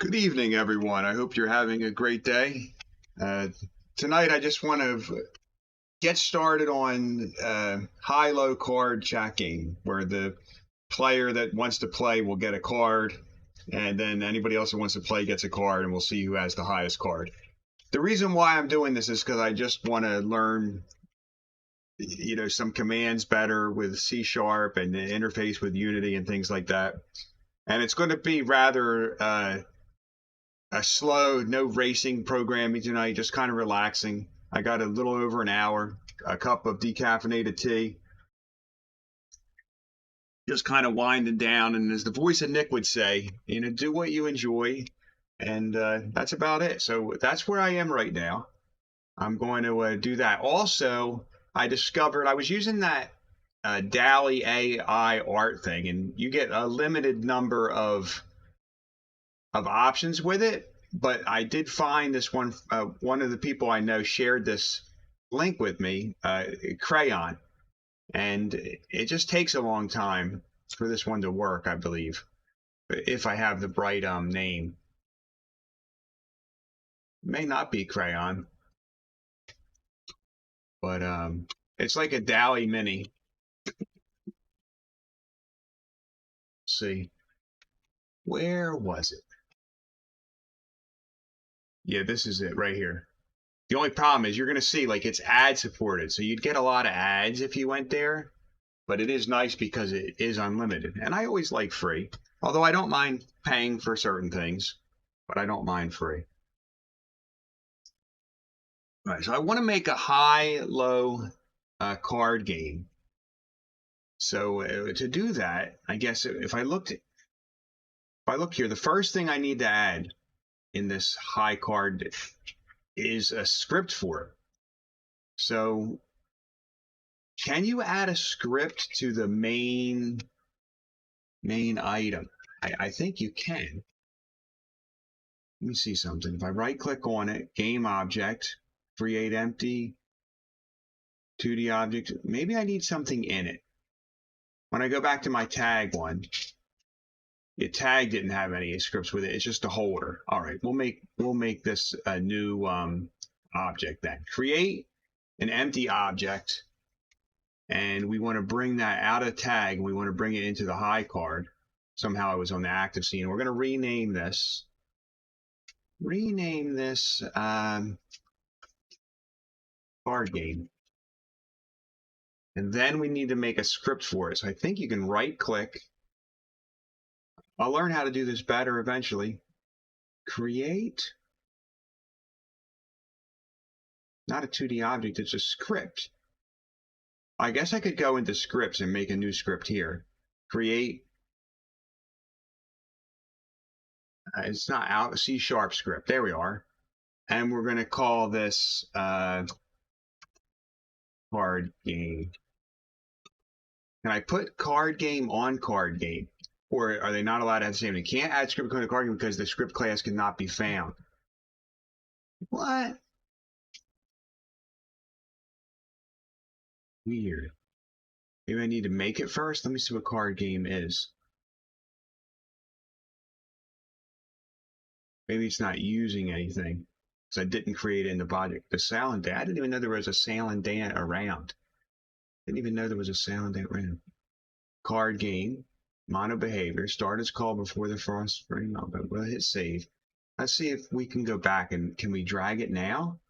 Good evening, everyone. I hope you're having a great day. Uh, Tonight, I just want to get started on high-low card chat game, where the player that wants to play will get a card, and then anybody else who wants to play gets a card, and we'll see who has the highest card. The reason why I'm doing this is because I just want to learn, some commands better with C# and the interface with Unity and things like that. And it's going to be rather a slow, no racing programming tonight, just kind of relaxing. I got a little over an hour, a cup of decaffeinated tea, just kind of winding down. And as the voice of Nick would say, do what you enjoy. And that's about it. So that's where I am right now. I'm going to do that. Also, I discovered I was using that DALL-E AI art thing, and you get a limited number of options with it. But I did find this one. One of the people I know shared this link with me, Crayon, and it just takes a long time for this one to work, I believe, if I have the right name. It may not be Crayon, but it's like a DALL-E Mini. Let's see, where was it? Yeah, this is it right here. The only problem is you're going to see like it's ad supported, so you'd get a lot of ads if you went there. But it is nice because it is unlimited. And I always like free, although I don't mind paying for certain things, but I don't mind free. All right, so I want to make a high-low card game. So to do that, I guess if I look here, the first thing I need to add in this high card is a script for it. So can you add a script to the main item? I think you can. Let me see something. If I right click on it, game object, create empty, 2D object, maybe I need something in it. When I go back to my tag one, the tag didn't have any scripts with it. It's just a holder. All right, we'll make this a new object then. Create an empty object, and we want to bring that out of tag. We want to bring it into the high card. Somehow I was on the active scene. We're going to rename this. Card game. And then we need to make a script for it. So I think you can right click. I'll learn how to do this better eventually. Create. Not a 2D object, it's a script. I guess I could go into scripts and make a new script here. Create. It's not out, C# script. There we are. And we're going to call this card game. Can I put card game on card game? Or are they not allowed to have the same? You can't add script code to card game because the script class cannot be found. What? Weird. Maybe I need to make it first. Let me see what card game is. Maybe it's not using anything because I didn't create it in the project. The Salandan. I didn't even know there was a Salandan around. Didn't even know there was a Salandan around. Card game. Mono behavior. Start as call before the frost spring. We'll hit save. Let's see if we can go back and can we drag it now?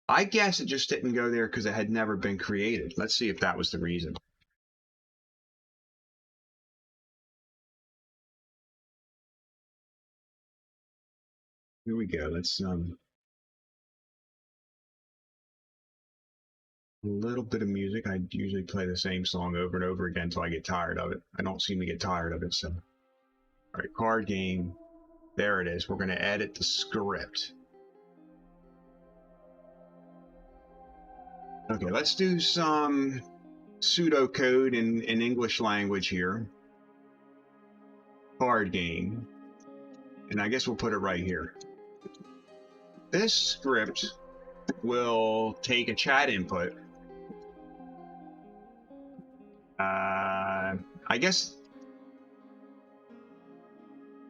I guess it just didn't go there because it had never been created. Let's see if that was the reason. Here we go. Let's a little bit of music. I usually play the same song over and over again until I get tired of it. I don't seem to get tired of it. So, all right, card game. There it is. We're going to edit the script. Okay, let's do some pseudocode in English language here. Card game. And I guess we'll put it right here. This script will take a chat input. I guess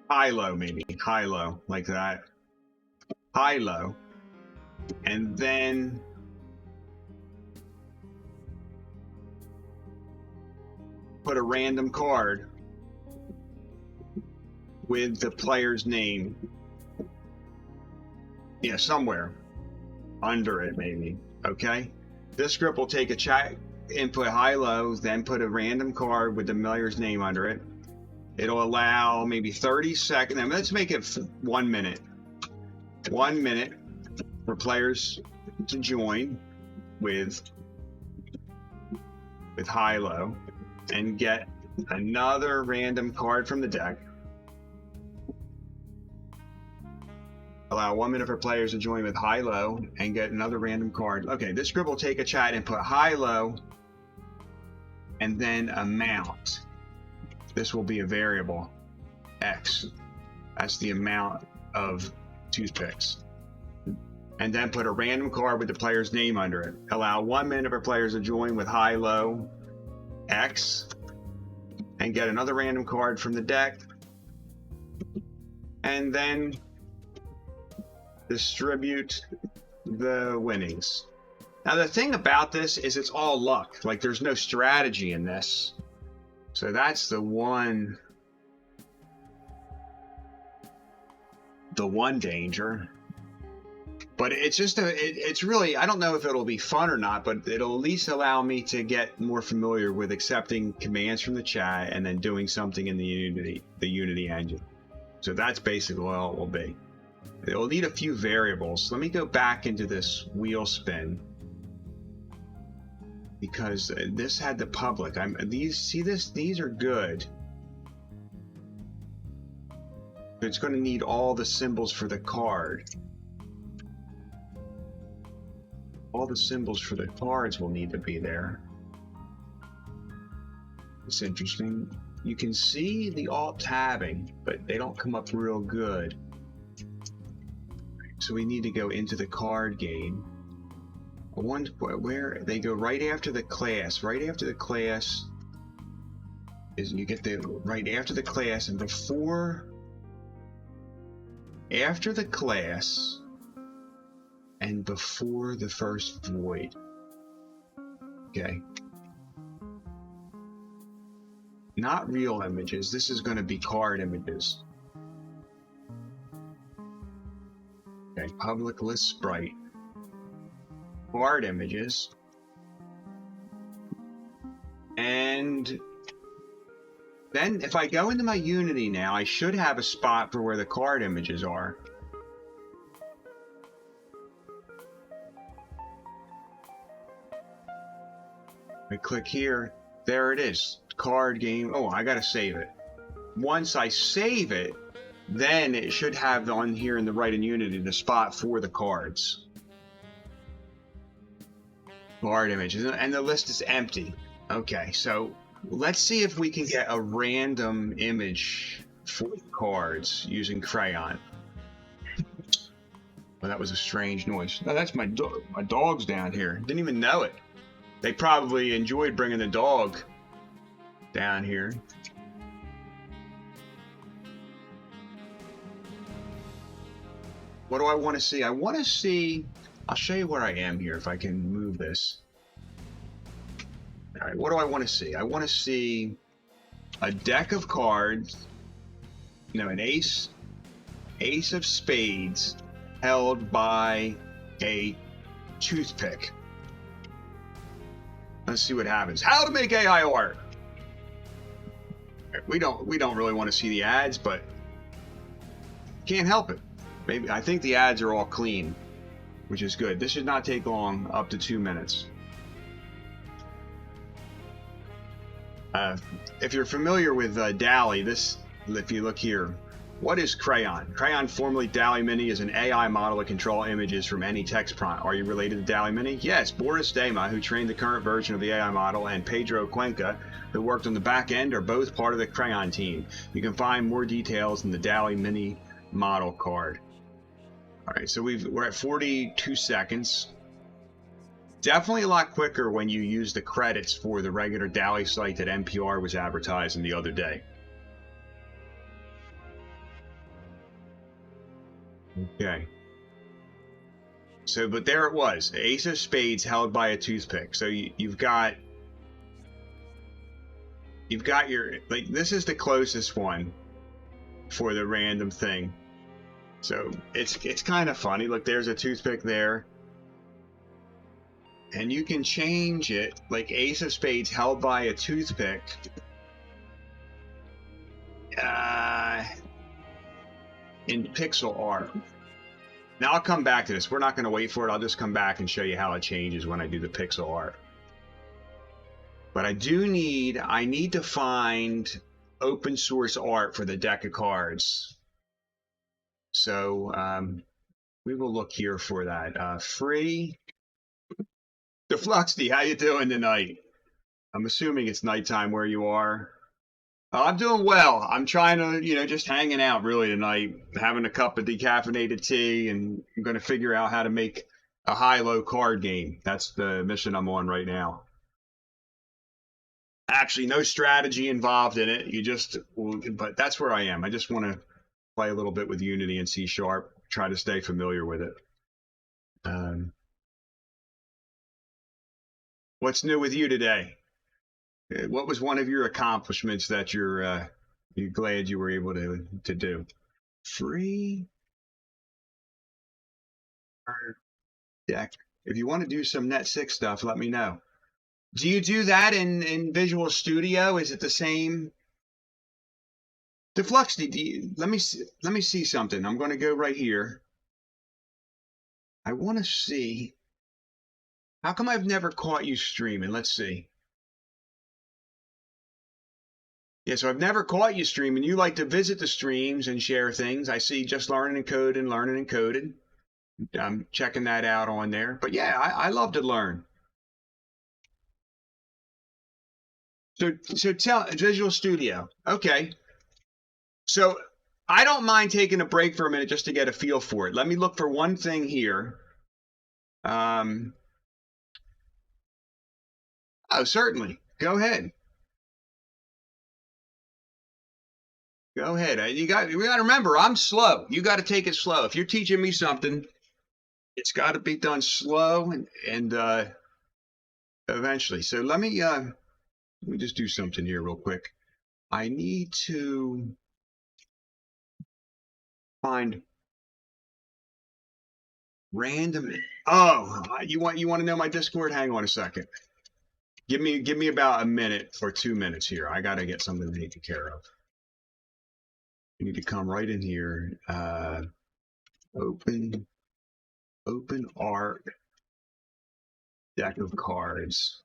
high-low, maybe high-low, like that. High-low, and then put a random card with the player's name. Yeah, somewhere under it, maybe. Okay. This script will take a chat input high-low, then put a random card with the player's name under it. It'll allow maybe 30 seconds. And let's make it 1 minute. 1 minute for players to join with high-low and get another random card from the deck. Allow 1 minute for players to join with high-low and get another random card. Okay, this script will take a chat and put high-low and then amount. This will be a variable, X. That's the amount of toothpicks. And then put a random card with the player's name under it. Allow 1 minute for players to join with high-low, X, and get another random card from the deck. And then distribute the winnings. Now the thing about this is it's all luck. Like there's no strategy in this. So that's the one danger. But it's just it's really, I don't know if it'll be fun or not, but it'll at least allow me to get more familiar with accepting commands from the chat and then doing something in the Unity engine. So that's basically all it will be. It will need a few variables. Let me go back into this wheel spin because this had the public. These are good. It's going to need all the symbols for the card. All the symbols for the cards will need to be there. It's interesting. You can see the alt tabbing, but they don't come up real good. So we need to go into the card game. Where they go right after the class. Right after the class is you get the right after the class and before after the class and before the first void. Okay. Not real images. This is going to be card images. Okay, public list sprite. Card images. And then if I go into my Unity now, I should have a spot for where the card images are. I click here, there it is, card game. Oh, I gotta save it. Once I save it, then it should have on here in the right in Unity the spot for the cards. Card images, and the list is empty. Okay, so let's see if we can get a random image for the cards using Crayon. Well, that was a strange noise. No, that's my dog's down here. Didn't even know it. They probably enjoyed bringing the dog down here. What do I want to see? I want to see, I'll show you where I am here if I can move this. All right, what do I want to see? I want to see a deck of cards, an ace of spades held by a toothpick. Let's see what happens. How to make AI art. We don't really want to see the ads, but can't help it. Maybe I think the ads are all clean, which is good. This should not take long, up to 2 minutes. If you're familiar with DALL-E, if you look here, what is Crayon? Crayon, formerly DALL-E Mini, is an AI model to control images from any text prompt. Are you related to DALL-E Mini? Yes. Boris Dema, who trained the current version of the AI model, and Pedro Cuenca, who worked on the back end, are both part of the Crayon team. You can find more details in the DALL-E Mini model card. All right, so we're at 42 seconds. Definitely a lot quicker when you use the credits for the regular DALL-E site that NPR was advertising the other day. Okay. So, but there it was, ace of spades held by a toothpick. So you've got your, like, this is the closest one for the random thing. So it's kind of funny. Look, there's a toothpick there. And you can change it, like ace of spades held by a toothpick. In pixel art. Now I'll come back to this. We're not going to wait for it. I'll just come back and show you how it changes when I do the pixel art. But I need to find open source art for the deck of cards. So we will look here for that. Free. Defluxty, how you doing tonight? I'm assuming it's nighttime where you are. I'm doing well. I'm trying to, just hanging out really tonight, having a cup of decaffeinated tea, and I'm going to figure out how to make a high-low card game. That's the mission I'm on right now. Actually, no strategy involved in it. But that's where I am. I just want to play a little bit with Unity and C#, try to stay familiar with it. What's new with you today? What was one of your accomplishments that you're glad you were able to do? Free deck. If you want to do some Net6 stuff, let me know. Do you do that in Visual Studio? Is it the same? Defluxty, let me see something. I'm going to go right here. I want to see. How come I've never caught you streaming? Let's see. Yeah, so I've never caught you streaming. You like to visit the streams and share things. I see Just Learning and Coding, Learning and Coding. I'm checking that out on there. But yeah, I love to learn. So tell Visual Studio. Okay. So I don't mind taking a break for a minute just to get a feel for it. Let me look for one thing here. Oh, certainly. Go ahead. Go ahead. We got to remember, I'm slow. You got to take it slow. If you're teaching me something, it's got to be done slow and eventually. So let me just do something here real quick. I need to find random. Oh, you want to know my Discord? Hang on a second. Give me about a minute or 2 minutes here. I got to get something taken care of. You need to come right in here. Open art deck of cards.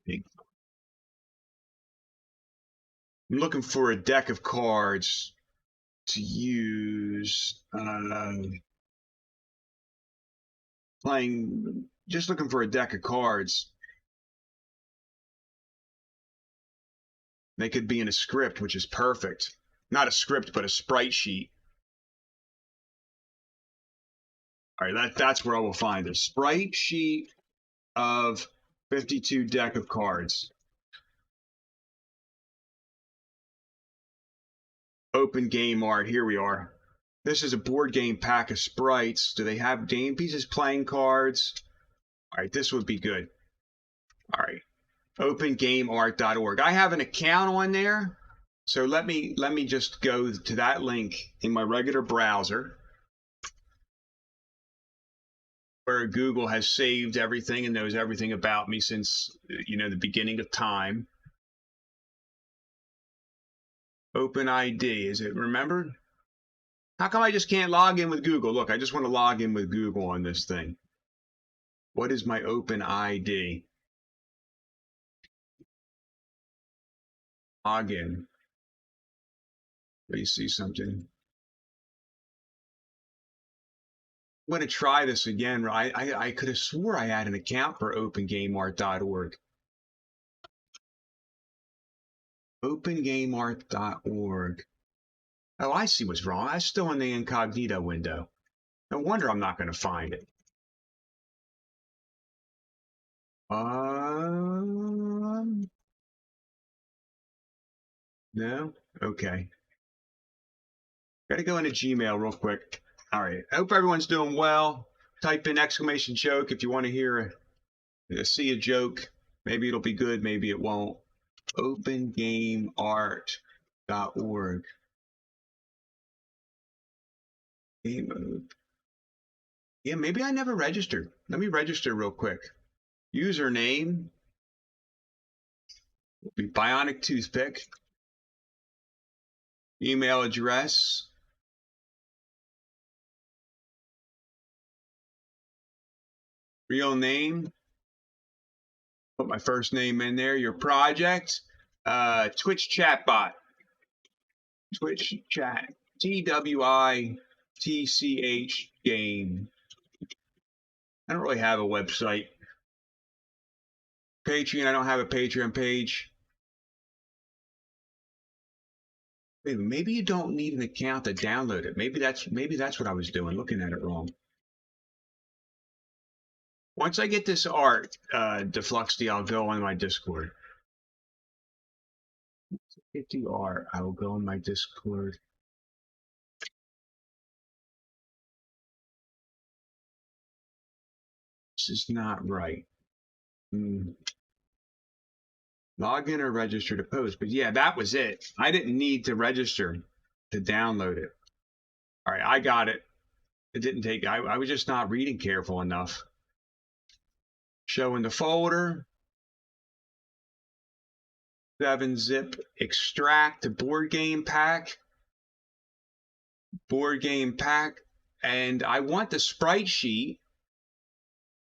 I'm looking for a deck of cards to use. Just looking for a deck of cards. They could be in a script, which is perfect. Not a script, but a sprite sheet. All right, that's where I will find a sprite sheet of 52 deck of cards. Open game art. Here we are. This is a board game pack of sprites. Do they have game pieces, playing cards? All right, this would be good. All right, opengameart.org. I have an account on there, so let me just go to that link in my regular browser, where Google has saved everything and knows everything about me since the beginning of time. OpenID, is it remembered? How come I just can't log in with Google? Look, I just want to log in with Google on this thing. What is my OpenID? Log in. Let me see something. I'm going to try this again. I could have swore I had an account for opengameart.org. Opengameart.org. Oh, I see what's wrong. I'm still in the incognito window. No wonder I'm not going to find it. No? Okay. Got to go into Gmail real quick. All right. I hope everyone's doing well. Type in exclamation joke if you want to see a joke. Maybe it'll be good, maybe it won't. OpenGameArt.org. Game mode. Yeah, maybe I never registered. Let me register real quick. Username will be Bionic Toothpick. Email address. Real name. Put my first name in there. Your project. Twitch chatbot. Twitch chat. TWITCH game. I don't really have a website. Patreon, I don't have a Patreon page. Maybe you don't need an account to download it. Maybe that's what I was doing, looking at it wrong. Once I get this art, Defluxty, I'll go on my Discord. Get the art, I will go on my Discord. This is not right. Log in or register to post. But yeah, that was it. I didn't need to register to download it. All right, I got it. It didn't take, I was just not reading careful enough. Showing the folder. 7-zip extract to board game pack. Board game pack. And I want the sprite sheet.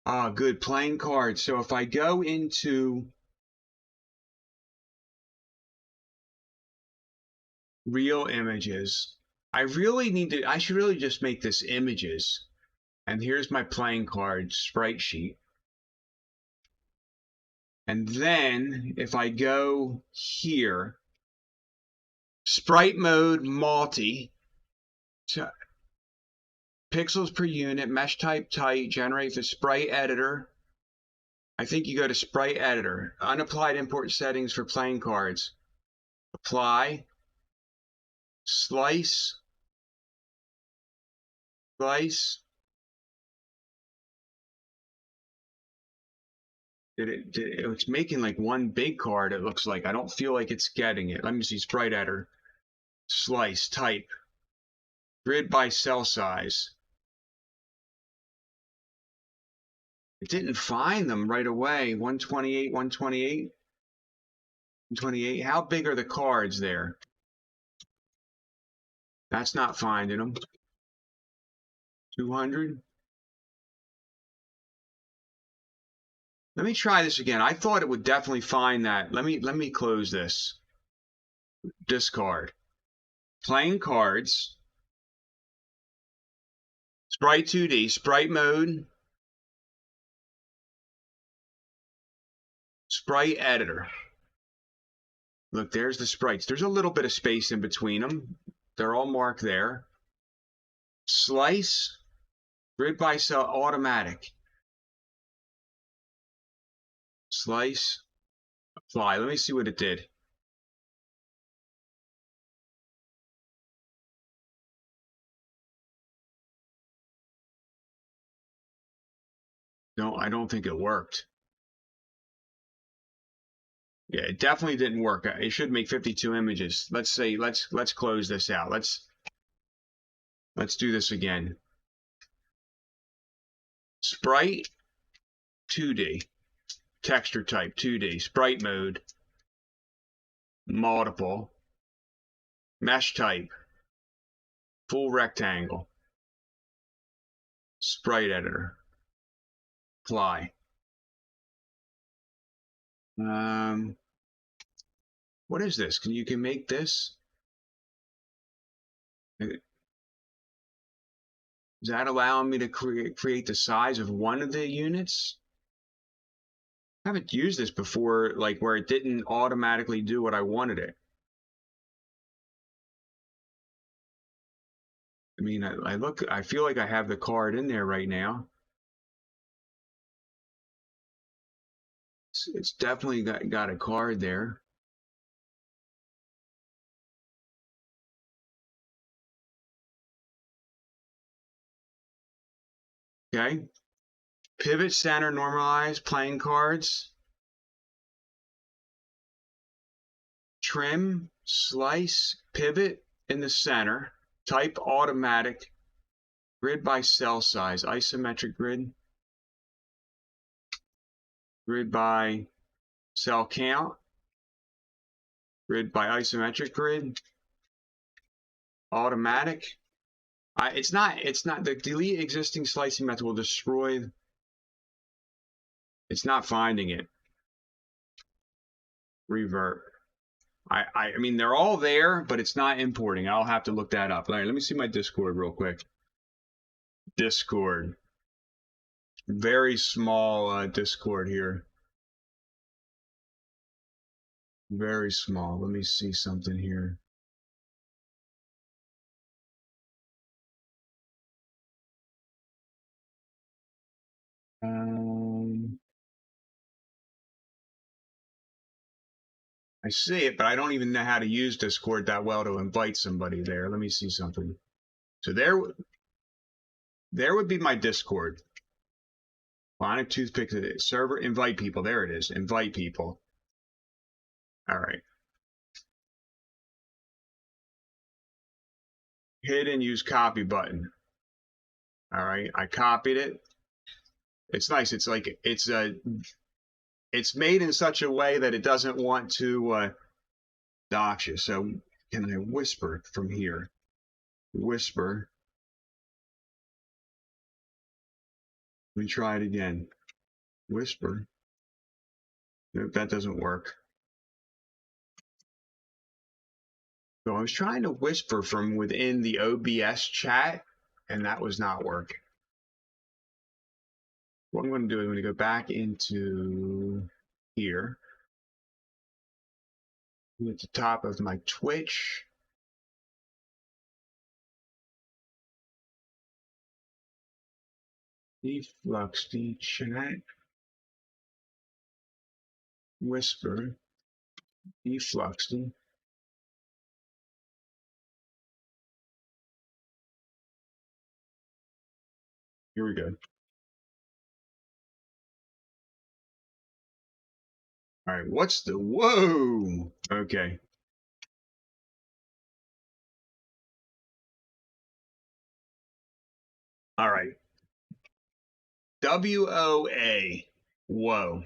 Ah, good, playing cards. So if I go into real images, I should really just make this images. And here's my playing card sprite sheet. And then if I go here, sprite mode multi, pixels per unit, mesh type tight, generate the sprite editor. I think you go to sprite editor, unapplied import settings for playing cards. Apply, slice, it's making like one big card, it looks like. I don't feel like it's getting it. Let me see, sprite editor, slice, type, grid by cell size. It didn't find them right away. 128, 128, 128. How big are the cards there? That's not finding them. 200. Let me try this again. I thought it would definitely find that. Let me close this. Discard. Playing cards. Sprite 2D, sprite mode. Sprite editor. Look, there's the sprites. There's a little bit of space in between them. They're all marked there. Slice, grid by cell, automatic. Slice, apply. Let me see what it did. No, I don't think it worked. Yeah, it definitely didn't work. It should make 52 images. Let's say, let's close this out. Let's do this again. Sprite 2D, texture type 2D, sprite mode, multiple, mesh type, full rectangle, sprite editor, apply. What is this? You can make this? Is that allowing me to create the size of one of the units? I haven't used this before, like where it didn't automatically do what I wanted it. I mean, I feel like I have the card in there right now. It's definitely got a card there. Okay. Pivot, center, normalize, playing cards. Trim, slice, pivot in the center. Type automatic. Grid by cell size. Isometric grid. Grid by cell count. Grid by isometric grid. Automatic. It's not the delete existing slicing method will destroy. It's not finding it. Revert. I mean, they're all there, but it's not importing. I'll have to look that up. All right, let me see my Discord real quick. Discord. Very small Discord here. Very small. Let me see something here. I see it, but I don't even know how to use Discord that well to invite somebody there. Let me see something. So there would be my Discord. Bionic Toothpick server, invite people. There it is. Invite people. All right. Hit and use copy button. All right. I copied it. It's nice. It's like it's made in such a way that it doesn't want to dox you. So can I whisper from here? Whisper. Let me try it again. Whisper. Nope, that doesn't work. So I was trying to whisper from within the OBS chat, and that was not working. What I'm going to do is I'm going to go back into here. At the top of my Twitch. Defluxty chat. Whisper. Defluxty. Here we go. All right, what's the whoa? Okay. All right. WOA. Whoa.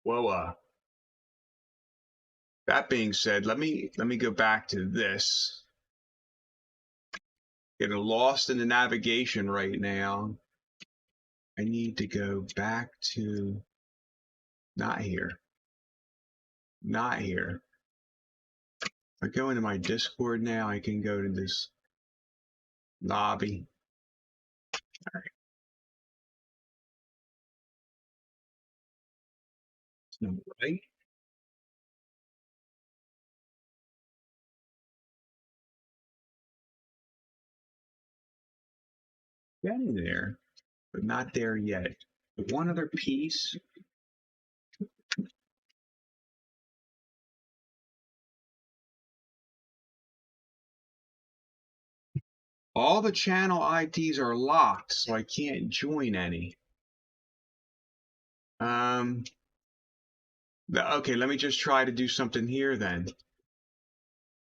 Whoa. That being said, let me go back to this. Getting lost in the navigation right now. I need to go back to not here. Not here. If I go into my Discord now, I can go to this lobby. All right. No, right? Getting there, but not there yet. But one other piece. All the channel IDs are locked, so I can't join any. Okay, let me just try to do something here then.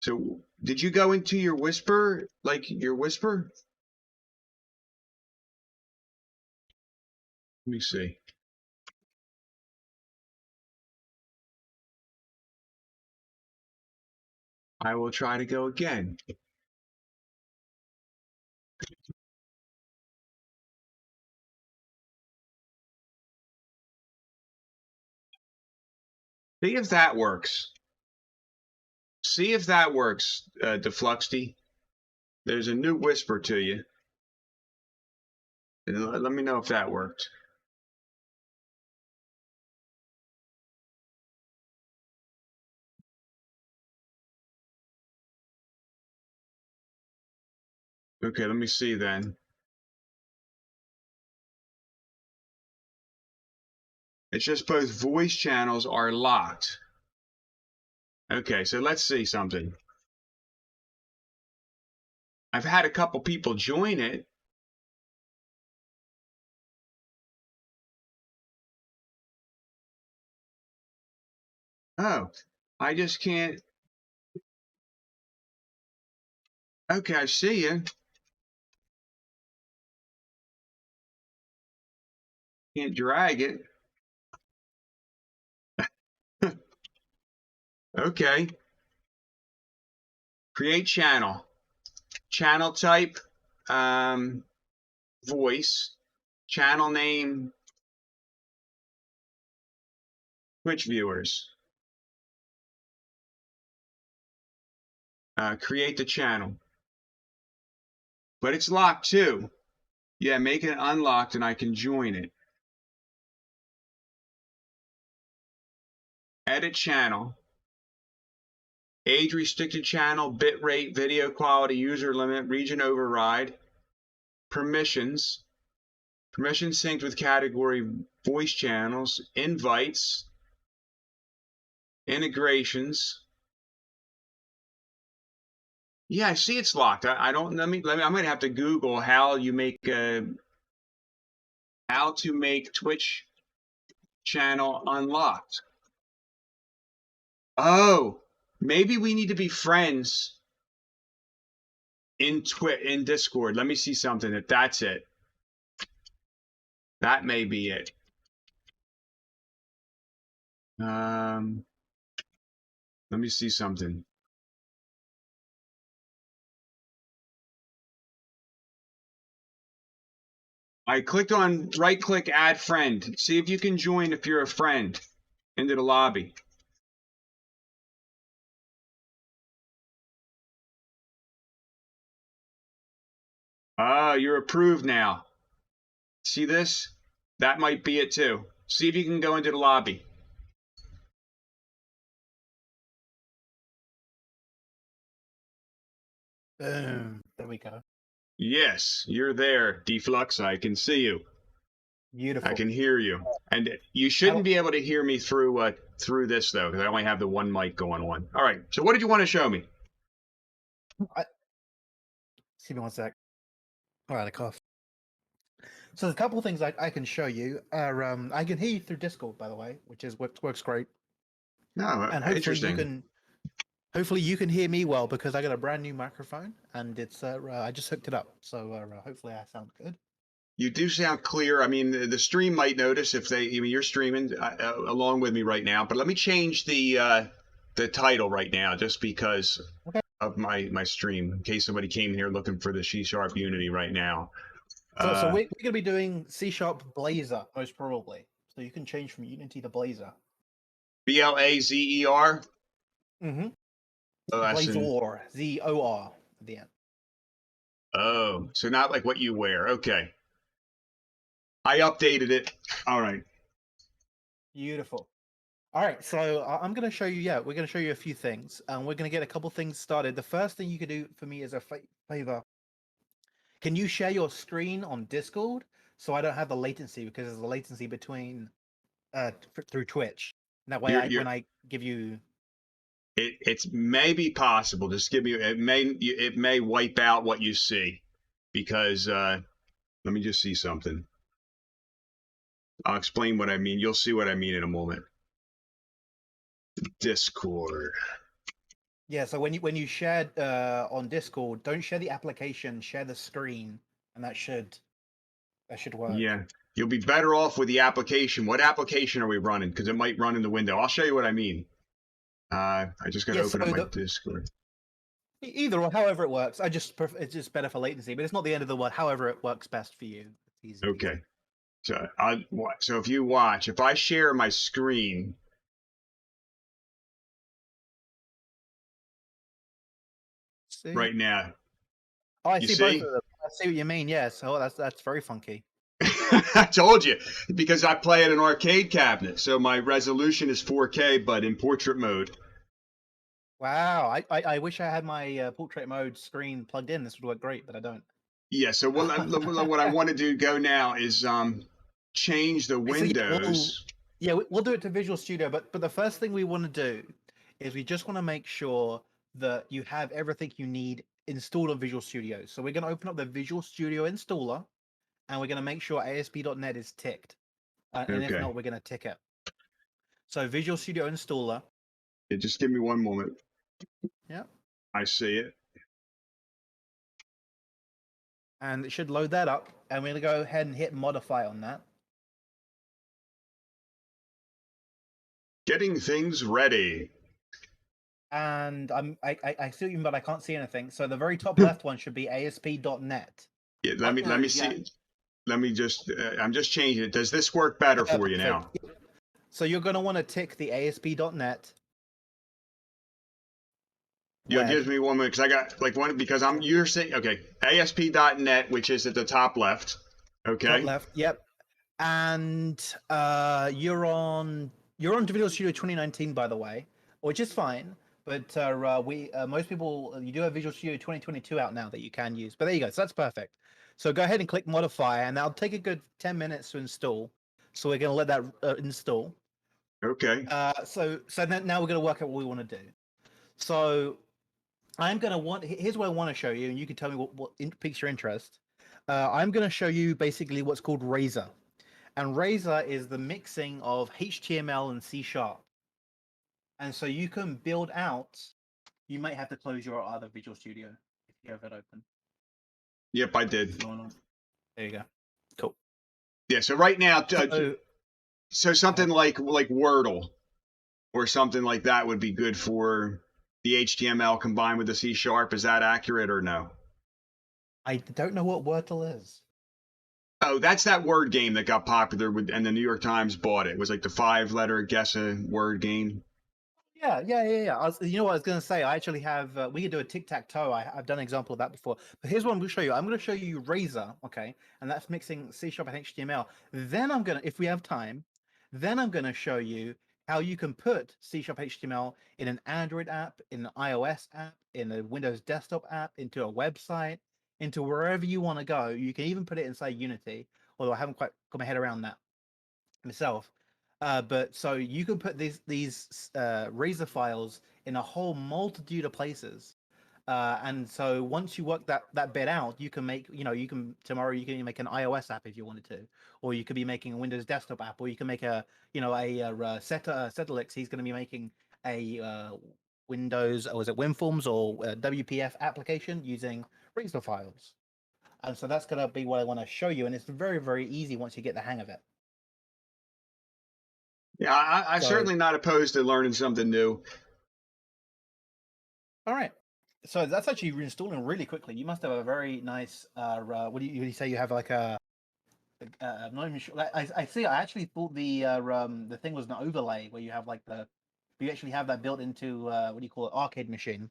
So, did you go into your Whisper, like your Whisper? Let me see. I will try to go again. See if that works. See if that works, Defluxty. There's a new Whisper to you. And let me know if that worked. Okay, let me see then. It's just both voice channels are locked. Okay, so let's see something. I've had a couple people join it. Oh, I just can't. Okay, I see you. Can't drag it. Okay. Create channel. Channel type, um, voice. Channel name, Twitch viewers. Create the channel. But it's locked too. Yeah, make it unlocked and I can join it. Edit channel. Age restricted channel, bitrate, video quality, user limit, region override. Permissions. Permission synced with category voice channels. Invites. Integrations. Yeah, I see it's locked. I don't. I might have to Google how you make how to make Twitch channel unlocked. Oh, maybe we need to be friends in Discord. Let me see something. If that's it, that may be it. Let me see something. I clicked on right click add friend. See if you can join if you're a friend into the lobby. Ah, you're approved now. See this? That might be it too. See if you can go into the lobby. Boom. There we go. Yes, you're there, Deflux. I can see you. Beautiful. I can hear you. And you shouldn't be able to hear me through this though, because I only have the one mic going on. All right. So what did you want to show me? See me one sec. All right, a cough. So there's a couple of things I can show you. I can hear you through Discord, by the way, which works great. No, And hopefully interesting. hopefully you can hear me well because I got a brand new microphone and it's I just hooked it up. So hopefully I sound good. You do sound clear. I mean, the stream might notice if they. I mean, you're streaming along with me right now. But let me change the title right now, just because of my stream, in case somebody came here looking for the C# Unity right now. So we're going to be doing C# Blazor most probably. So you can change from Unity to Blazor. BLAZER. Mm-hmm. Oh, Blazor, ZOR at the end. Oh, so not like what you wear. Okay. I updated it. All right. Beautiful. All right, so I'm going to show you. Yeah, we're going to show you a few things, and we're going to get a couple things started. The first thing you could do for me is a favor. Can you share your screen on Discord so I don't have the latency because there's a latency between through Twitch. That way, when I give you, it's maybe possible. Just give me it may wipe out what you see, because let me just see something. I'll explain what I mean. You'll see what I mean in a moment. Discord. Yeah, so when you share on Discord, don't share the application, share the screen, and that should work. Yeah, you'll be better off with the application. What application are we running? Because it might run in the window. I'll show you what I mean. I just got to open up my Discord. Either or, however it works. It's just better for latency, but it's not the end of the world. However it works best for you. It's easy. Okay. So if you watch, if I share my screen. See? Right now. Oh, I see both of them. I see what you mean. Yes. Oh, that's very funky. I told you, because I play at an arcade cabinet, so my resolution is 4K, but in portrait mode. Wow, I wish I had my portrait mode screen plugged in. This would work great, but I don't. Yeah. So what I want to do go now is change the windows. We'll do it to Visual Studio, but the first thing we want to do is we just want to make sure that you have everything you need installed on Visual Studio. So we're going to open up the Visual Studio installer, and we're going to make sure ASP.NET is ticked. And if not, we're going to tick it. So Visual Studio installer, Yeah, just give me one moment. Yeah. I see it. And it should load that up. And we're going to go ahead and hit modify on that. Getting things ready. And I see what you mean, but I can't see anything. So the very top left one should be ASP.NET. Yeah, let me see. Let me just. I'm just changing it. Does this work better for you now? So you're going to want to tick the ASP.NET. Yeah, gives me one minute because I got like one because you're saying okay ASP.NET, which is at the top left. Okay. Top left. Yep. And you're on Visual Studio 2019, by the way, which is fine. But most people, you do have Visual Studio 2022 out now that you can use. But there you go. So that's perfect. So go ahead and click modify, and that'll take a good 10 minutes to install. So we're going to let that install. Okay. So then now we're going to work out what we want to do. So I'm going to here's what I want to show you, and you can tell me what piques your interest. I'm going to show you basically what's called Razor. And Razor is the mixing of HTML and C#. And so you can build out, you might have to close your other Visual Studio if you have it open. Yep, I did. There you go. Cool. Yeah, so right now, so something like Wordle or something like that would be good for the HTML combined with the C#. Is that accurate or no? I don't know what Wordle is. Oh, that's that word game that got popular and the New York Times bought it. It was like the 5-letter guess a word game. Yeah. You know what I was going to say? I actually have, we could do a tic-tac-toe. I've done an example of that before. But here's what I'm going to show you. I'm going to show you Razor, okay? And that's mixing C# and HTML. Then I'm going to, if we have time, then I'm going to show you how you can put C# HTML in an Android app, in an iOS app, in a Windows desktop app, into a website, into wherever you want to go. You can even put it inside Unity, although I haven't quite got my head around that myself. But so you can put these Razor files in a whole multitude of places. And so once you work that bit out, you can make, tomorrow you can make an iOS app if you wanted to, or you could be making a Windows desktop app, or you can make Setalix. He's going to be making a Windows, or is it WinForms or WPF application using Razor files. And so that's going to be what I want to show you. And it's very, very easy once you get the hang of it. Yeah, I'm certainly not opposed to learning something new. All right. So that's actually reinstalling really quickly. You must have a very nice. What do you say? You have like a. I'm not even sure. I see. I actually thought the thing was an overlay where you have like you actually have that built into what do you call it? Arcade machine.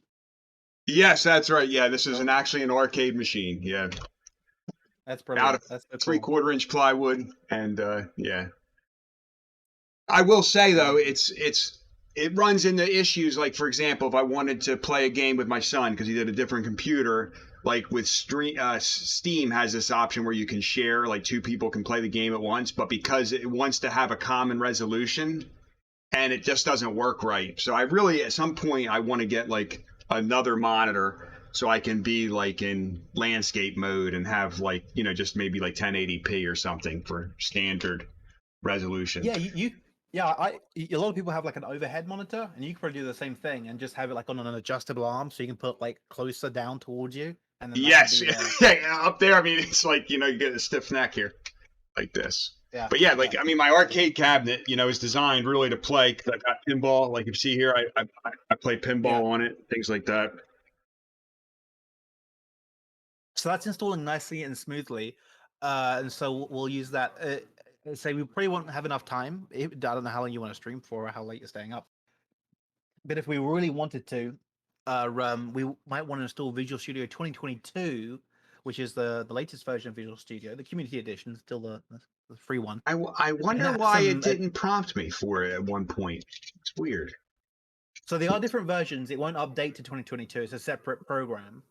Yes, that's right. Yeah, this is actually an arcade machine. Yeah. That's brilliant. Out of that's so cool. 3/4-inch plywood, and yeah. I will say though, it runs into issues. Like for example, if I wanted to play a game with my son because he did a different computer, like with Steam has this option where you can share, like 2 people can play the game at once, but because it wants to have a common resolution, and it just doesn't work right. So I really, at some point, I want to get like another monitor so I can be like in landscape mode and have like, just maybe like 1080p or something for standard resolution. Yeah, a lot of people have like an overhead monitor, and you can probably do the same thing and just have it like on an adjustable arm, so you can put like closer down towards you. And then yes, yeah, up there. I mean, it's like you get a stiff neck here, like this. Yeah. But yeah, I mean, my arcade cabinet, is designed really to play because I've got pinball. Like you see here, I play pinball on it, things like that. So that's installing nicely and smoothly, and so we'll use that. Say we probably won't have enough time. I don't know how long you want to stream for or how late you're staying up. But if we really wanted to, we might want to install Visual Studio 2022, which is the latest version of Visual Studio, the Community Edition, still the free one. I wonder why it didn't prompt me for it at one point. It's weird. So there are different versions. It won't update to 2022. It's a separate program.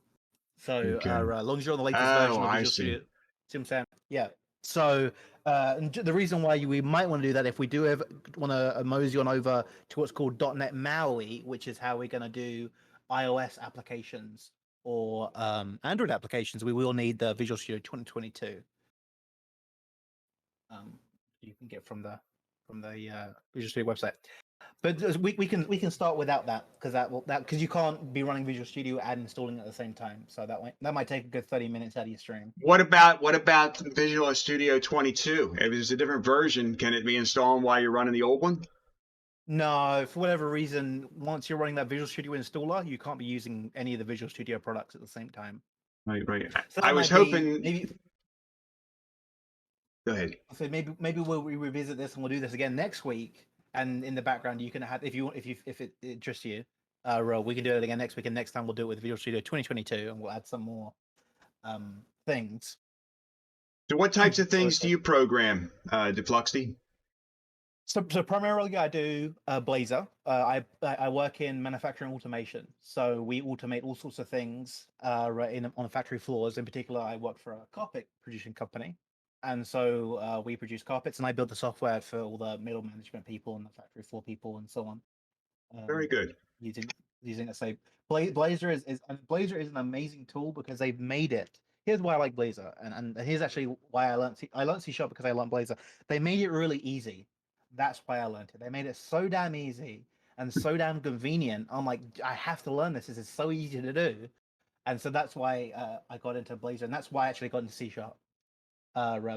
So as long as you're on the latest version of Visual Studio, see what I'm saying? Yeah. So the reason why we might want to do that, if we do ever want to mosey on over to what's called .NET MAUI, which is how we're going to do iOS applications or Android applications, we will need the Visual Studio 2022. You can get from the Visual Studio website. But we can start without that because you can't be running Visual Studio and installing at the same time. So that might take a good 30 minutes out of your stream. What about Visual Studio 22? If it's a different version, can it be installed while you're running the old one? No, for whatever reason, once you're running that Visual Studio installer, you can't be using any of the Visual Studio products at the same time. Right, right. So I that was might be hoping. maybe. Go ahead. So maybe we'll revisit this and we'll do this again next week. And in the background, you can have if it interests you, we can do it again next week. And next time we'll do it with Visual Studio 2022, and we'll add some more things. So, what types of things do So- you program, Defluxty? So primarily I do Blazor. I work in manufacturing automation, so we automate all sorts of things on factory floors. In particular, I work for a carpet producing company, and so we produce carpets, and I build the software for all the middle management people and the factory floor people and so on. Very good. Using it. So Blazor is Blazor is an amazing tool because they've made it. Here's why I like Blazor, and here's actually why I learned C# because I learned Blazor. They made it really easy. That's why I learned it. They made it so damn easy and so damn convenient. I'm like, I have to learn this. This is so easy to do, and so that's why I got into Blazor, and that's why I actually got into C#.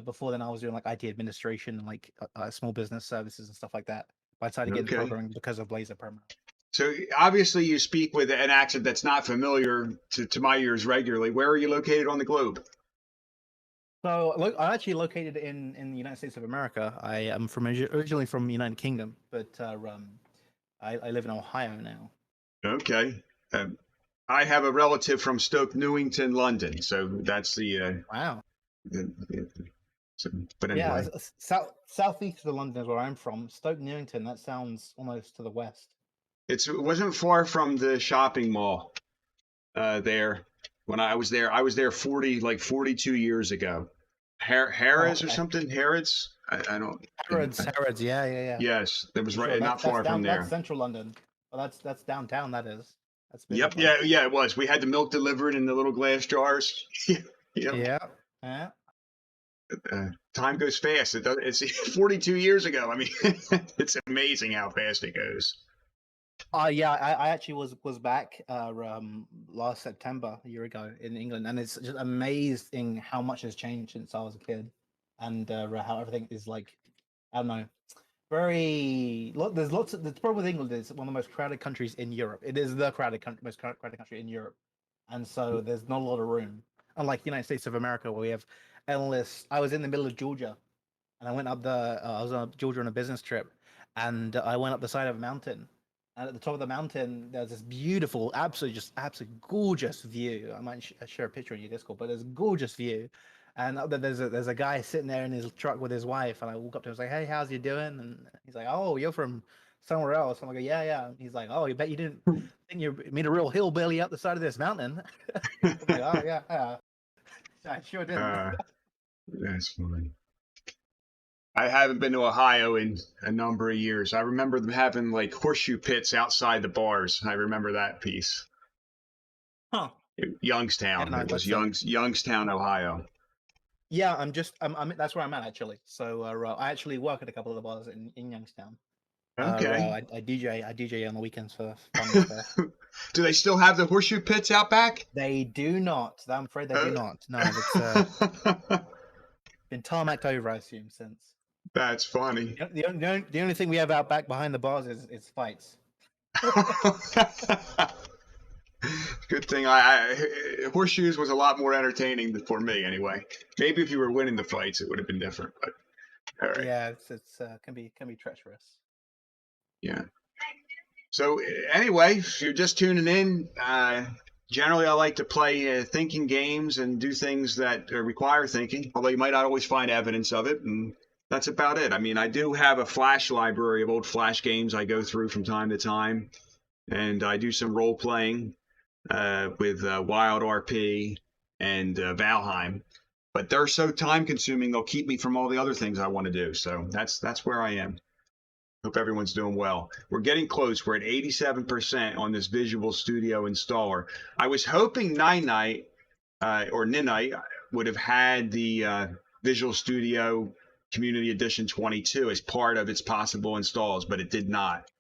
Before then, I was doing like IT administration and like small business services and stuff like that. But I decided to get into Okay. programming because of Blazor primarily. So, obviously, you speak with an accent that's not familiar to my ears regularly. Where are you located on the globe? So I'm actually located in the United States of America. I am originally from the United Kingdom, but I live in Ohio now. Okay. I have a relative from Stoke Newington, London. So that's Wow. but Yeah, anyway. southeast of London is where I'm from. Stoke Newington. That sounds almost to the west. It wasn't far from the shopping mall there. When I was there 42 years ago. Harrods or Okay. something? Harrods? I don't. Harrods. Yeah. Yes, that was For right, sure. not far from there. That's central London. Well, that's downtown. That is. That's big. Yep. Yeah. It was. We had the milk delivered in the little glass jars. Yep. Yeah. Time goes fast. It's 42 years ago. I mean, it's amazing how fast it goes. Yeah, I actually was back last September, a year ago, in England, and it's just amazing how much has changed since I was a kid, and how everything is like, I don't know, there's lots of the problem with England is one of the most crowded countries in Europe. It is the most crowded country in Europe, and so there's not a lot of room. Unlike the United States of America, where we have endless. I was in the middle of Georgia, and I went up I was on Georgia on a business trip, and I went up the side of a mountain. And at the top of the mountain, there's this beautiful, absolutely gorgeous view. I might share a picture on your Discord, but there's a gorgeous view. And there's a guy sitting there in his truck with his wife, and I walk up to him and say, "Hey, how's you doing?" And he's like, "Oh, you're from somewhere else." I'm like, "Yeah." And he's like, "Oh, you bet you didn't think you meet a real hillbilly up the side of this mountain." I'm like, "Oh yeah, I sure didn't." That's funny. I haven't been to Ohio in a number of years. I remember them having like horseshoe pits outside the bars. I remember that piece. Huh. Youngstown. Yeah, no, It was that's, Youngstown, Ohio. Yeah, I'm that's where I'm at actually. So I actually work at a couple of the bars in Youngstown. Okay. I DJ on the weekends for fun and stuff. Do they still have the horseshoe pits out back? They do not. I'm afraid they do not. No, it's been tarmacked over, I assume, since. That's funny. The only thing we have out back behind the bars is fights. Good thing horseshoes was a lot more entertaining for me anyway. Maybe if you were winning the fights, it would have been different. But all right. Yeah, it's can be treacherous. Yeah. So anyway, if you're just tuning in, generally I like to play thinking games and do things that require thinking, although you might not always find evidence of it, and that's about it. I mean, I do have a Flash library of old Flash games I go through from time to time, and I do some role playing with Wild RP and Valheim, but they're so time consuming they'll keep me from all the other things I want to do. So that's where I am. Hope everyone's doing well. We're getting close. We're at 87% on this Visual Studio installer. I was hoping Ninite or Ninite would have had the Visual Studio Community Edition 22 as part of its possible installs, but it did not.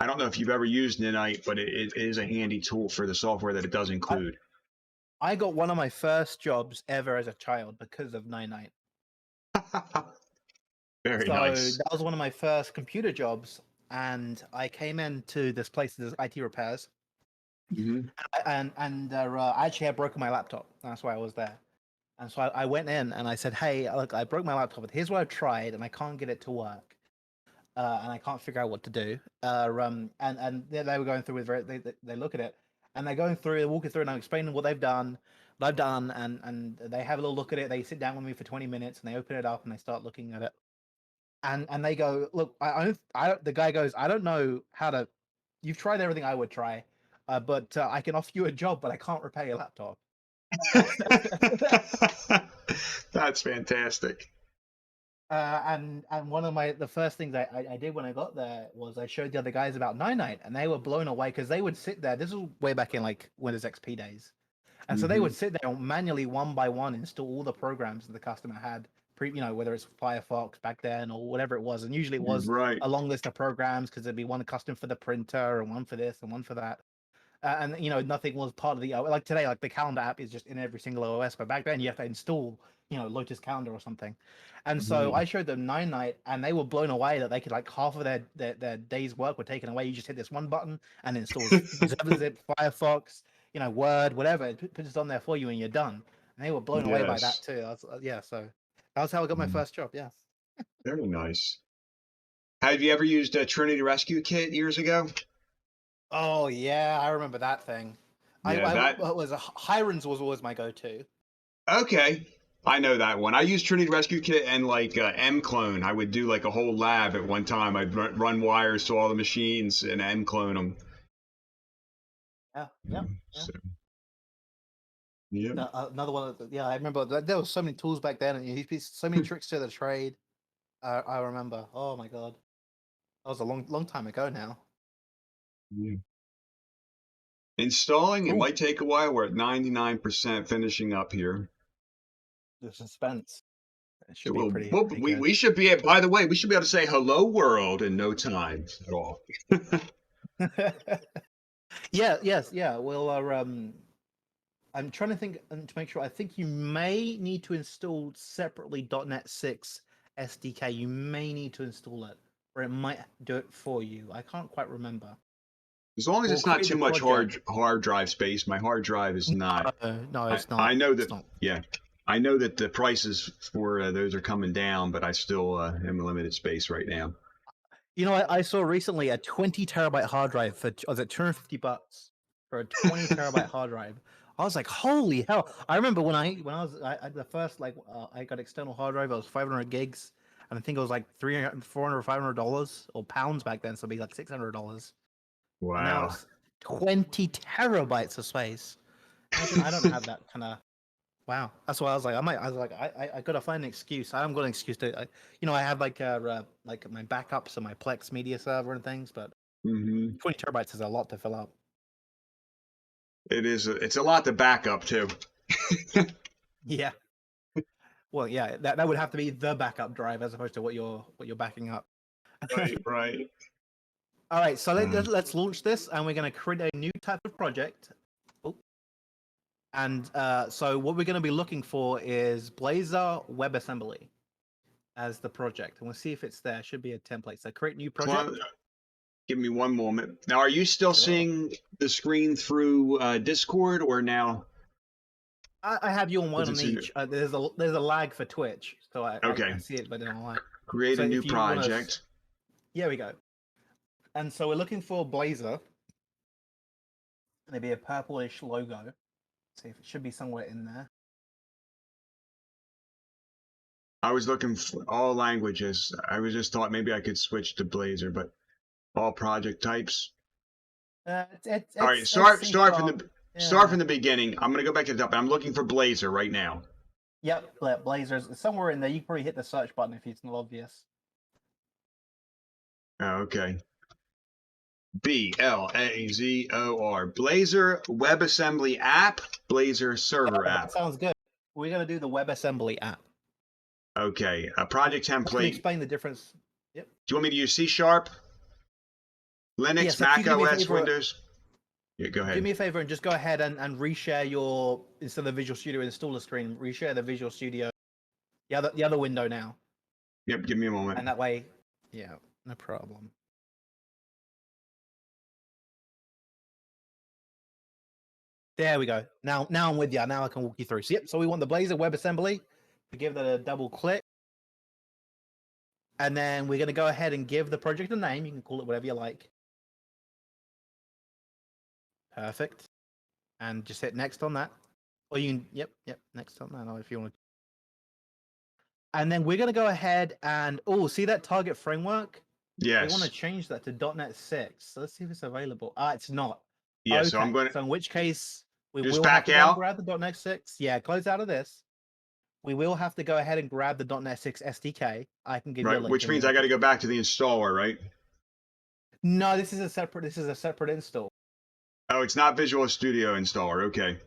I don't know if you've ever used Nanite, but it is a handy tool for the software that it does include. I got one of my first jobs ever as a child because of 99. Very So nice. that was one of my first computer jobs, and I came into this place that does IT repairs, Hmm. and I actually had broken my laptop. That's why I was there. And so I went in and I said, "Hey, look, I broke my laptop. But here's what I've tried, and I can't get it to work, and I can't figure out what to do." And they were going through with they look at it, and they're going through, they're walking through, and I'm explaining what they've done, what I've done, and they have a little look at it. They sit down with me for 20 minutes, and they open it up and they start looking at it, and they go, "Look, the guy goes, I don't know how to. You've tried everything I would try, but I can offer you a job, but I can't repair your laptop." That's fantastic. And one of the first things I did when I got there was I showed the other guys about 99, and they were blown away because they would sit there. This was way back in like Windows XP days, and so they Hmm. would sit there and manually one by one install all the programs that the customer had, whether it's Firefox back then or whatever it was, and usually it was Right. a long list of programs because there'd be one custom for the printer and one for this and one for that. And nothing was part of the like today, like the calendar app is just in every single OS, but back then you have to install Lotus Calendar or something. And so Mhm. I showed them Nine Night, and they were blown away that they could, like, half of their day's work were taken away. You just hit this one button and it installs zip, Firefox, Word, whatever. It puts it on there for you and you're done. And they were blown away by that Yes. too. Yeah, so that was how I got my Mm. first job. Yeah. Very nice. Have you ever used a Trinity Rescue Kit years ago? Oh yeah, I remember that thing. Yeah, that. What was Hiren's was always my go-to. Okay. I know that one. I used Trinity Rescue Kit and like M Clone. I would do like a whole lab at one time. I'd run wires to all the machines and M Clone them. Yeah, yeah, yeah. So, yeah. Another one. Yeah, I remember there was so many tools back then, and you so many tricks to the trade. I remember. Oh my god, that was a long time ago now. Yeah. Installing, it Cool. might take a while. We're at 99% finishing up here. The suspense. It should It be will, pretty good. we should be, by the way, we should be able to say hello world in no time at all. Yeah. Yes. Yeah. Well, I'm trying to think and to make sure. I think you may need to install separately .NET 6 SDK. You may need to install it, or it might do it for you. I can't quite remember. As long as We'll it's not create too the much project. hard drive space. My hard drive is not. No, it's I not. know It's that. not. Yeah, I know that the prices for those are coming down, but I still am limited space right now. I saw recently a 20 terabyte hard drive for, was it $250 for a 20 terabyte hard drive? I was like, holy hell! I remember when I was the first, like, I got external hard drive. It was 500 gigs, and I think it was like 300, 400, $500 or pounds back then, so it'd be like $600. And now Wow. it's 20 terabytes of space. Imagine I don't have that kind of. Wow, that's why I was like, I gotta find an excuse. I haven't got an excuse to, I have like my backups and my Plex media server and things, but Hmm. 20 terabytes is a lot to fill up. It is. It's a lot to back up too. Yeah. Well, yeah, that would have to be the backup drive as opposed to what you're backing up. Right. Right. All right, so Uh, let's launch this, and we're going to create a new type of project. Oh, and so what we're going to be looking for is Blazor WebAssembly as the project, and we'll see if it's there. Should be a template. So create new project. Give me one moment. Now, are you still Sure. seeing the screen through Discord, or now I have you on one is it on seeing? each. There's a lag for Twitch, so I Okay. see it, but then online. Create So a new if you want to, project. here we go. And so we're looking for Blazor. Maybe a purplish logo. See if it should be somewhere in there. I was looking for all languages. I was just thought maybe I could switch to Blazor, but all project types. All right, It's C start from sharp. the Yeah. beginning. I'm gonna go back to the top. I'm looking for Blazor right now. Yep. Blazor's somewhere in there. You can probably hit the search button if it's not obvious. Oh, okay. Blazor. Blazor WebAssembly app. Blazor server Yeah, that app. sounds good. We're gonna do the WebAssembly app. Okay. A project I can template. explain the difference. Yep. Do you want me to use C Sharp? Linux, Yes, if you Mac could do me a OS, favor, Windows. Yeah, go do ahead. me a favor and just go ahead and reshare your, instead of Visual Studio installer screen, reshare the Visual Studio, the other window now, Yep, give me a moment. and that way, yeah, no problem. There we go. Now I'm with you. Now I can walk you through. So, yep. So we want the Blazor WebAssembly. We give that a double click, and then we're going to go ahead and give the project a name. You can call it whatever you like. Perfect. And just hit next on that. Or you can, yep, next on that if you want to. And then we're going to go ahead and, see that target framework? Yes. We want to change that to .NET 6. So let's see if it's available. It's not. Yeah, okay. so I'm going to. So in which case, we Just will back have to go out? and grab the .NET 6. Yeah, close out of this. We will have to go ahead and grab the .NET 6 SDK. I can give you a Right, link. which means I got to go back to the installer, right? No, this is a separate install. Oh, it's not Visual Studio installer. Okay.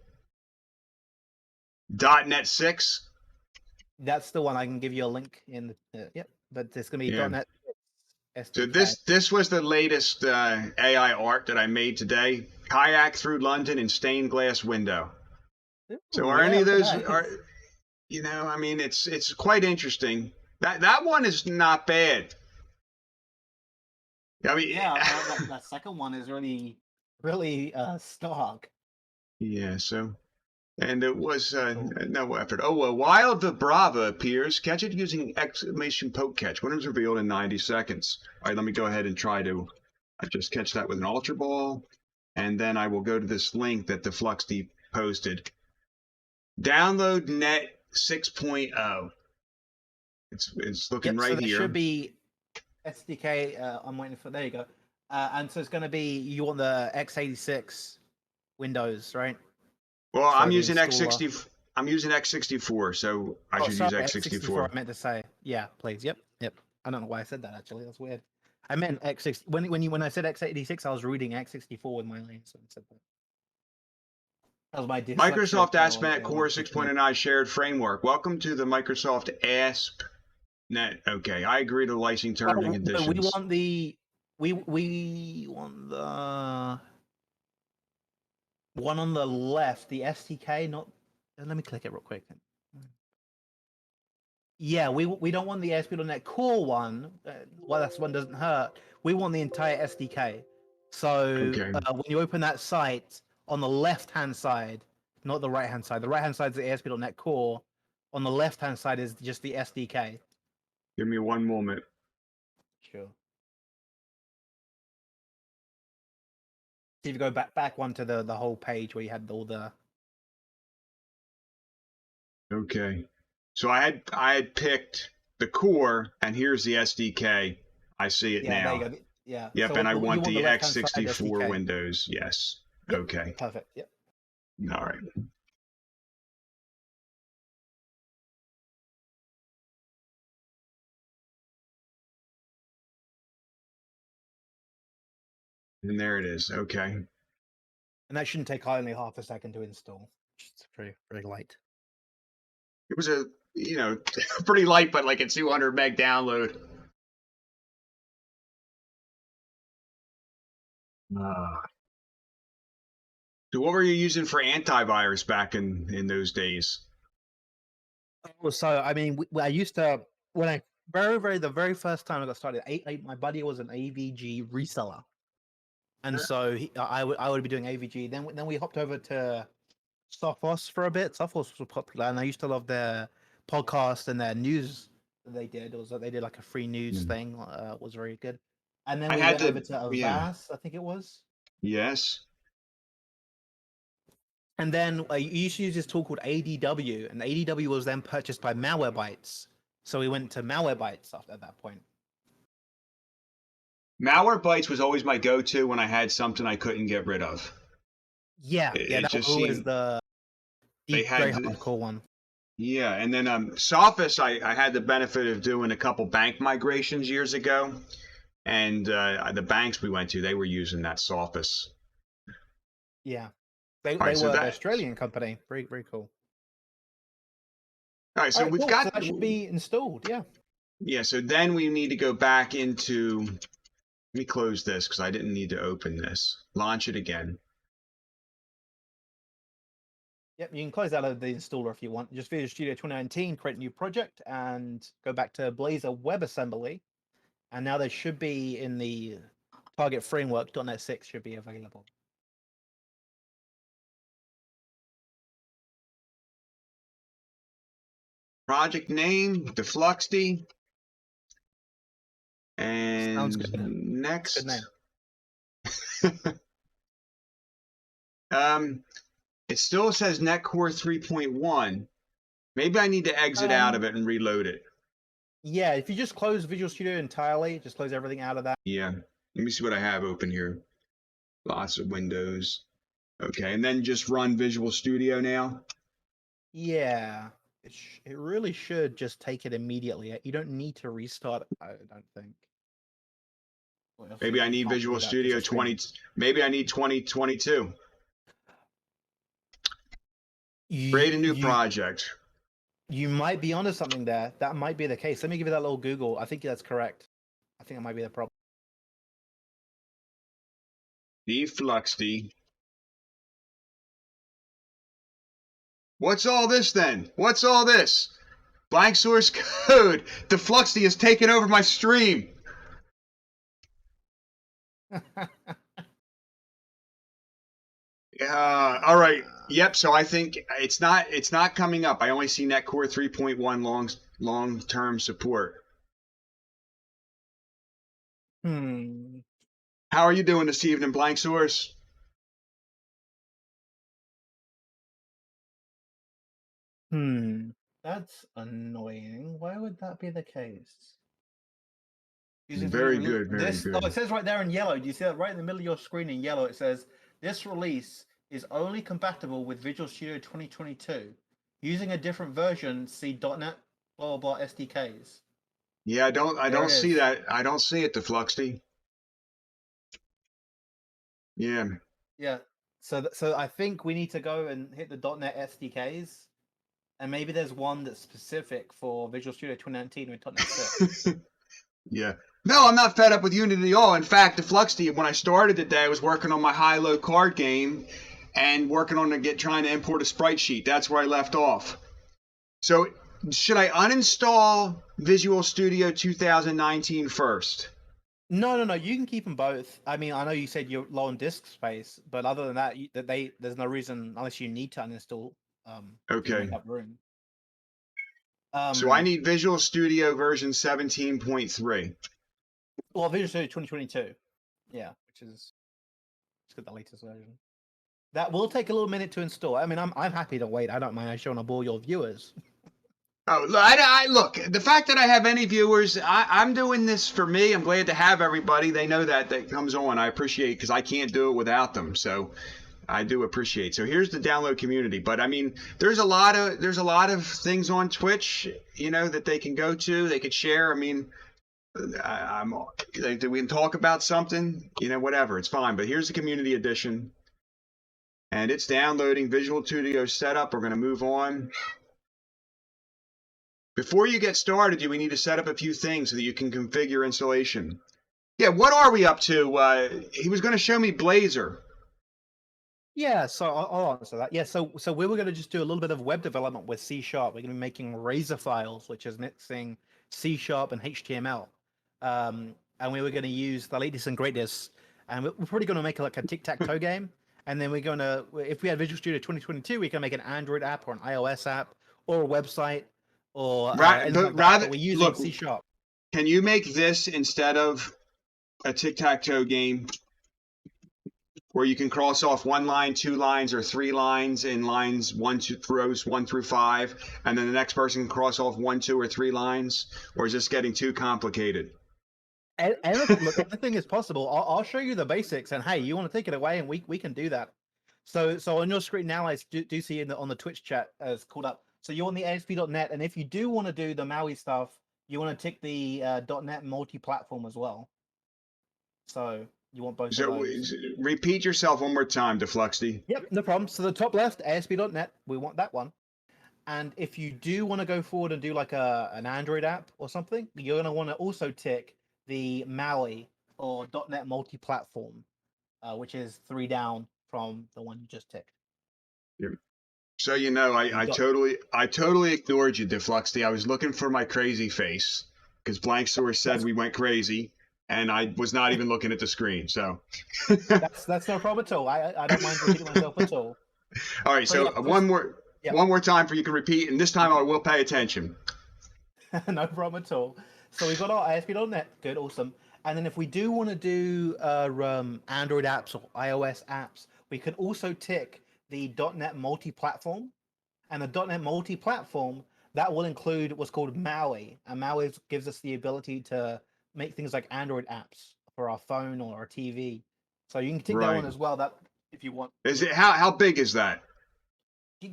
.NET 6. That's the one. I can give you a link in the yep. But it's gonna be .NET 6 SDK. So this was the latest AI art that I made today. Kayak through London and stained glass window. So are any of those I mean, it's quite interesting. That one is not bad. I mean, that second one is really stark. Yeah. So, and it was no effort. Oh well, while the Brava appears, catch it using exclamation poke catch. When it was revealed in 90 seconds. All right, let me go ahead and try to. I just catch that with an Ultra Ball, and then I will go to this link that the FluxDeep posted. Download Net 6.0. It's looking right so here. Should be SDK. I'm waiting for. There you go. And so it's going to be, you want the x86 Windows, right? Well, so I'm using x60. I'm using x64, so I should use x64. I meant to say, yeah, please. Yep. I don't know why I said that actually. That's weird. I meant x60. When I said x86, I was reading x64 with my lane, so I said that. That was my Microsoft ASP.NET Core 6.09 shared framework. Welcome to the Microsoft ASP.NET. Okay, I agree to licensing terms and conditions. We want the one on the left, the SDK. Not. Let me click it real quick. Yeah, we don't want the ASP.NET Core one. Well, that one doesn't hurt. We want the entire SDK. So when you open that site, on the left-hand side, not the right-hand side. The right-hand side is the ASP.NET Core. On the left-hand side is just the SDK. Give me one moment. Sure. See if you go back one to the whole page where you had all the. Okay. So I had picked the core, and here's the SDK. I see it now. There you go. Yeah. Yep, so and I want the x64 Windows. Yes. Yep. Okay. Perfect. Yep. All right. And there it is. Okay. And that shouldn't take only half a second to install. It's very, very light. It was a, pretty light, but like a 200 meg download. So what were you using for antivirus back in those days? So I mean, I used to, when I the very first time I got started, my buddy was an AVG reseller, and so I would be doing AVG. Then we hopped over to Sophos for a bit. Sophos was popular, and I used to love their podcast and their news that they did. It was like they did like a free news thing. Was very good. And then we went over to Avast, I think it was. Yes. And then you used to use this tool called ADW, and ADW was then purchased by Malwarebytes. So we went to Malwarebytes at that point. Malwarebytes was always my go-to when I had something I couldn't get rid of. Yeah, that was always the very hardcore one. Yeah, and then Sophos, I had the benefit of doing a couple bank migrations years ago, and the banks we went to, they were using that Sophos. Yeah. They were an Australian company. Very, very cool. All right, so we've got... So that should be installed, yeah. Yeah, so then we need to go back into Let me close this because I didn't need to open this. Launch it again. Yep, you can close out of the installer if you want. Just Visual Studio 2019, create a new project, and go back to Blazor WebAssembly. And now they should be in the target framework. .NET 6 should be available. Project name, Defluxty. And Sounds good. next. Good name. It still says NetCore 3.1. Maybe I need to exit out of it and reload it. Yeah, if you just close Visual Studio entirely, just close everything out of that. Yeah. Let me see what I have open here. Lots of windows. Okay, and then just run Visual Studio now. Yeah, it really should just take it immediately. You don't need to restart it, I don't think. Well, Maybe I you need can't do Visual that 'cause Studio you're streaming. 20. Maybe I need 2022. Create a new project. You might be onto something there. That might be the case. Let me give you that little Google. I think that's correct. I think that might be the problem. Defluxty. What's all this then? What's all this? Blank source code. Defluxty has taken over my stream. All right. Yep. So I think it's not coming up. I only see NetCore 3.1 long-term support. How are you doing this evening, Blank Source? That's annoying. Why would that be the case? Very good, very good. Oh, it says right there in yellow. Do you see that right in the middle of your screen in yellow? It says this release is only compatible with Visual Studio 2022. Using a different version, see .NET blah blah blah SDKs. Yeah, I don't see that. I don't see it, Defluxty. Yeah. Yeah. So I think we need to go and hit the .NET SDKs, and maybe there's one that's specific for Visual Studio 2019 with .NET 6. Yeah. No, I'm not fed up with Unity at all. In fact, Defluxty, when I started today, I was working on my high-low card game and working on trying to import a sprite sheet. That's where I left off. So should I uninstall Visual Studio 2019 first? No. You can keep them both. I mean, I know you said you're low on disk space, but other than that, there's no reason unless you need to uninstall. Okay. To make up room. So I need Visual Studio version 17.3. Well, Visual Studio 2022. Yeah, which is the latest version. That will take a little minute to install. I mean, I'm happy to wait. I don't mind. I just want to bore your viewers. Oh, look, the fact that I have any viewers, I'm doing this for me. I'm glad to have everybody. They know that comes on. I appreciate because I can't do it without them. So I do appreciate. So here's the download community. But I mean, there's a lot of things on Twitch, that they can go to. They could share. I mean, we can talk about something, whatever. It's fine. But here's the community edition, and it's downloading Visual Studio setup. We're going to move on. Before you get started, we need to set up a few things so that you can configure installation. Yeah, what are we up to? He was going to show me Blazor. Yeah, so I'll answer that. Yeah, so we were going to just do a little bit of web development with C#. We're going to be making Razor files, which is mixing C# and HTML. And we were going to use the latest and greatest. And we're probably going to make like a tic-tac-toe game. And then we're going to, if we had Visual Studio 2022, we can make an Android app or an iOS app or a website. Or we're using C#. Can you make this instead of a tic-tac-toe game where you can cross off 1 line, 2 lines, or 3 lines in lines rows 1 through 5, and then the next person can cross off 1, 2, or 3 lines? Or is this getting too complicated? Anything is possible. I'll show you the basics, and hey, you want to take it away, and we can do that. So on your screen now, I do see on the Twitch chat as called up. So you're on the ASP.NET, and if you do want to do the MAUI stuff, you want to tick the .NET multi-platform as well. So you want both of those. Repeat yourself one more time, Defluxty. Yep, no problem. So the top left, ASP.NET, we want that one. And if you do want to go forward and do like an Android app or something, you're going to want to also tick the MAUI or .NET multi-platform, which is 3 down from the one you just ticked. So you know, You I got- totally ignored you, Defluxty. I was looking for my crazy face because Blank Source said we went crazy, and I was not even looking at the screen. So, That's no problem at all. I don't mind repeating myself at all. all right. So yeah, one more time for you can repeat, and this time I will pay attention. no problem at all. So we've got our ASP.NET. Good, awesome. And then if we do want to do Android apps or iOS apps, we can also tick the .NET multi-platform. And the .NET multi-platform, that will include what's called MAUI. And MAUI gives us the ability to make things like Android apps for our phone or our TV. So you can tick that one as well. That if you want. Is it how big is that?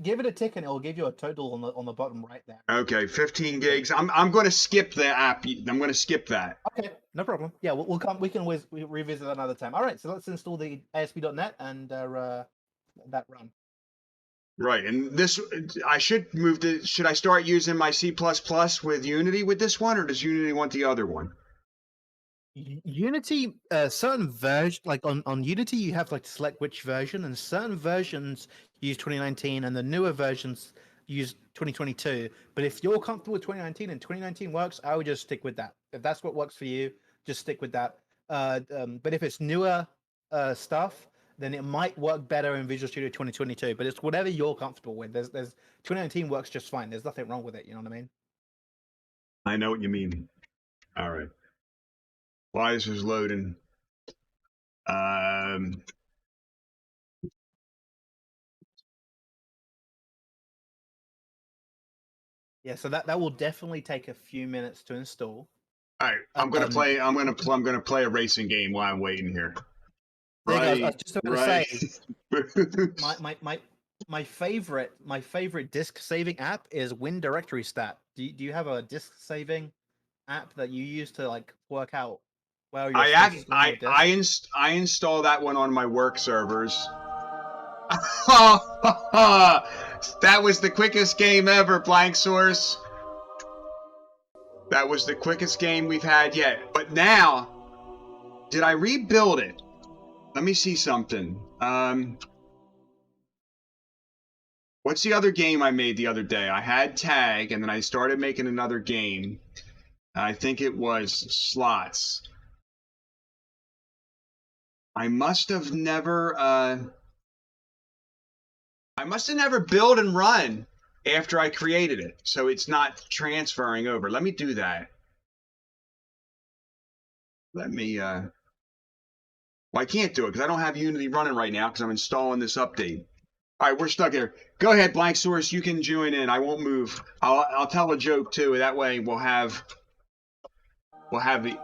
Give it a tick and it'll give you a total on the bottom right there. Okay, 15 gigs. I'm going to skip the app. I'm going to skip that. Okay, no problem. Yeah, we'll come. We can always revisit another time. All right, so let's install the ASP.NET and that run. Right, and this I should move to. Should I start using my C++ with Unity with this one, or does Unity want the other one? Unity, certain version, like on Unity, you have like to select which version, and certain versions use 2019, and the newer versions use 2022. But if you're comfortable with 2019 and 2019 works, I would just stick with that. If that's what works for you, just stick with that. But if it's newer stuff, then it might work better in Visual Studio 2022. But it's whatever you're comfortable with. There's 2019 works just fine. There's nothing wrong with it. You know what I mean? I know what you mean. All right. Why this is loading? Yeah, so that will definitely take a few minutes to install. All right, I'm gonna play. I'm gonna play a racing game while I'm waiting here. Right, I was just about to say, my favorite disk saving app is WinDirectoryStat. Do you have a disk saving app that you use to like work out where your I install that one on my work servers. That was the quickest game ever, Blank Source. That was the quickest game we've had yet. But now, did I rebuild it? Let me see something. What's the other game I made the other day? I had Tag, and then I started making another game. I think it was Slots. I must have never built and run after I created it, so it's not transferring over. Let me do that. Let me well, I can't do it because I don't have Unity running right now because I'm installing this update. All right, we're stuck here. Go ahead, Blank Source. You can join in. I won't move. I'll tell a joke too. That way we'll have the.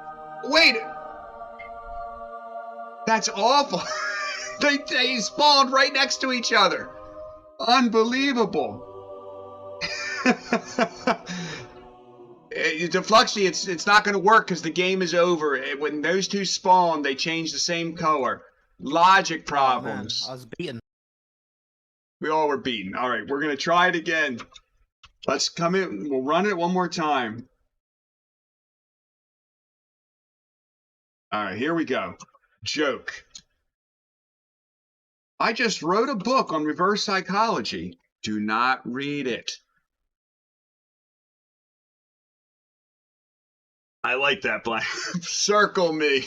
Wait. That's awful. They spawned right next to each other. Unbelievable. Defluxy, it's not going to work because the game is over. When those two spawn, they change the same color. Logic problems. Oh, man, I was beaten. We all were beaten. All right, we're going to try it again. Let's come in. We'll run it one more time. All right, here we go. Joke. I just wrote a book on reverse psychology. Do not read it. I like that, Black. Circle me.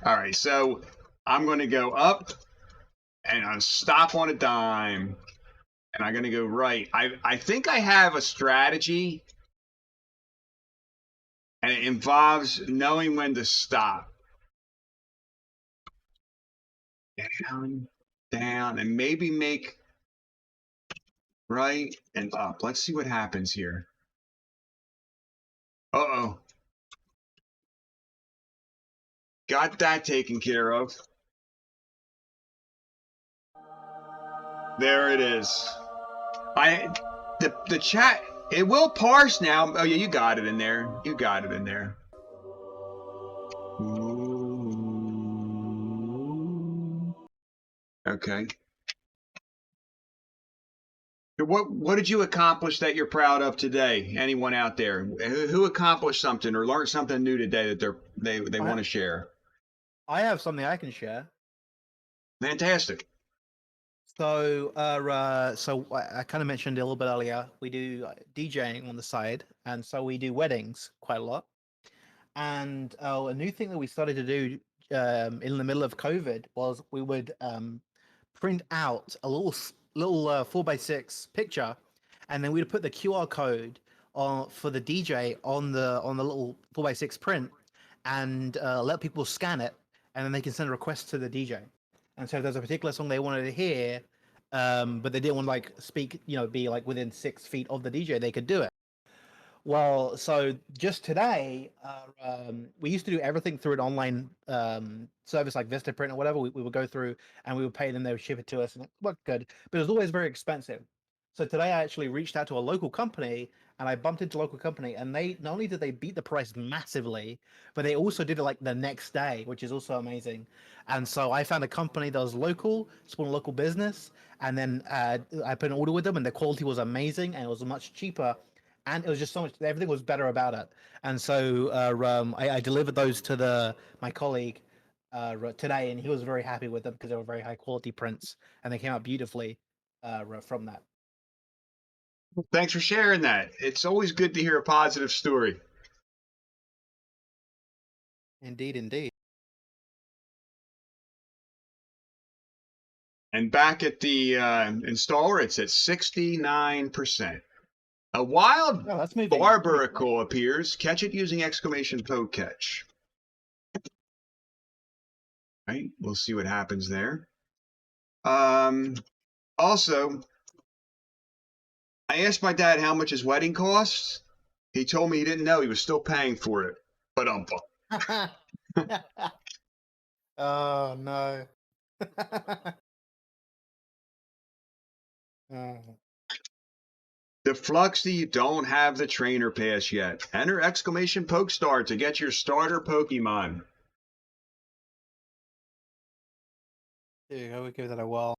All right, so I'm going to go up and I'll stop on a dime. And I'm going to go right. I think I have a strategy. And it involves knowing when to stop. Down, down, and maybe make right and up. Let's see what happens here. Uh-oh. Got that taken care of. There it is. The chat, it will parse now. Oh yeah, you got it in there. You got it in there. Okay. What did you accomplish that you're proud of today? Anyone out there who accomplished something or learned something new today that they I want to share? I have something I can share. Fantastic. So I kind of mentioned a little bit earlier. We do DJing on the side, and so we do weddings quite a lot. And a new thing that we started to do in the middle of COVID was we would print out a little 4x6 picture, and then we'd put the QR code on for the DJ on the little 4x6 print, and let people scan it, and then they can send a request to the DJ. And so if there's a particular song they wanted to hear, but they didn't want to like speak, be like within 6 feet of the DJ, they could do it. Well, so just today, we used to do everything through an online service like Vistaprint or whatever. We would go through and we would pay them, they would ship it to us, and it worked good, but it was always very expensive. So today I actually reached out to a local company and I bumped into a local company, and they not only did they beat the price massively, but they also did it like the next day, which is also amazing. And so I found a company that was local, small local business, and then I put an order with them, and the quality was amazing and it was much cheaper, and it was just so much. Everything was better about it. And so I delivered those to my colleague today, and he was very happy with them because they were very high quality prints, and they came out beautifully from that. Thanks for sharing that. It's always good to hear a positive story. Indeed, indeed. And back at the installer, it's at 69%. A wild Oh, that's moving. barbaracle appears. Catch it using exclamation poke catch. Right? We'll see what happens there. Also, I asked my dad how much his wedding costs. He told me he didn't know. He was still paying for it. But Oh no. the Fluxy, you don't have the trainer pass yet. Enter exclamation poke star to get your starter Pokemon. Dude, I would give that a whirl.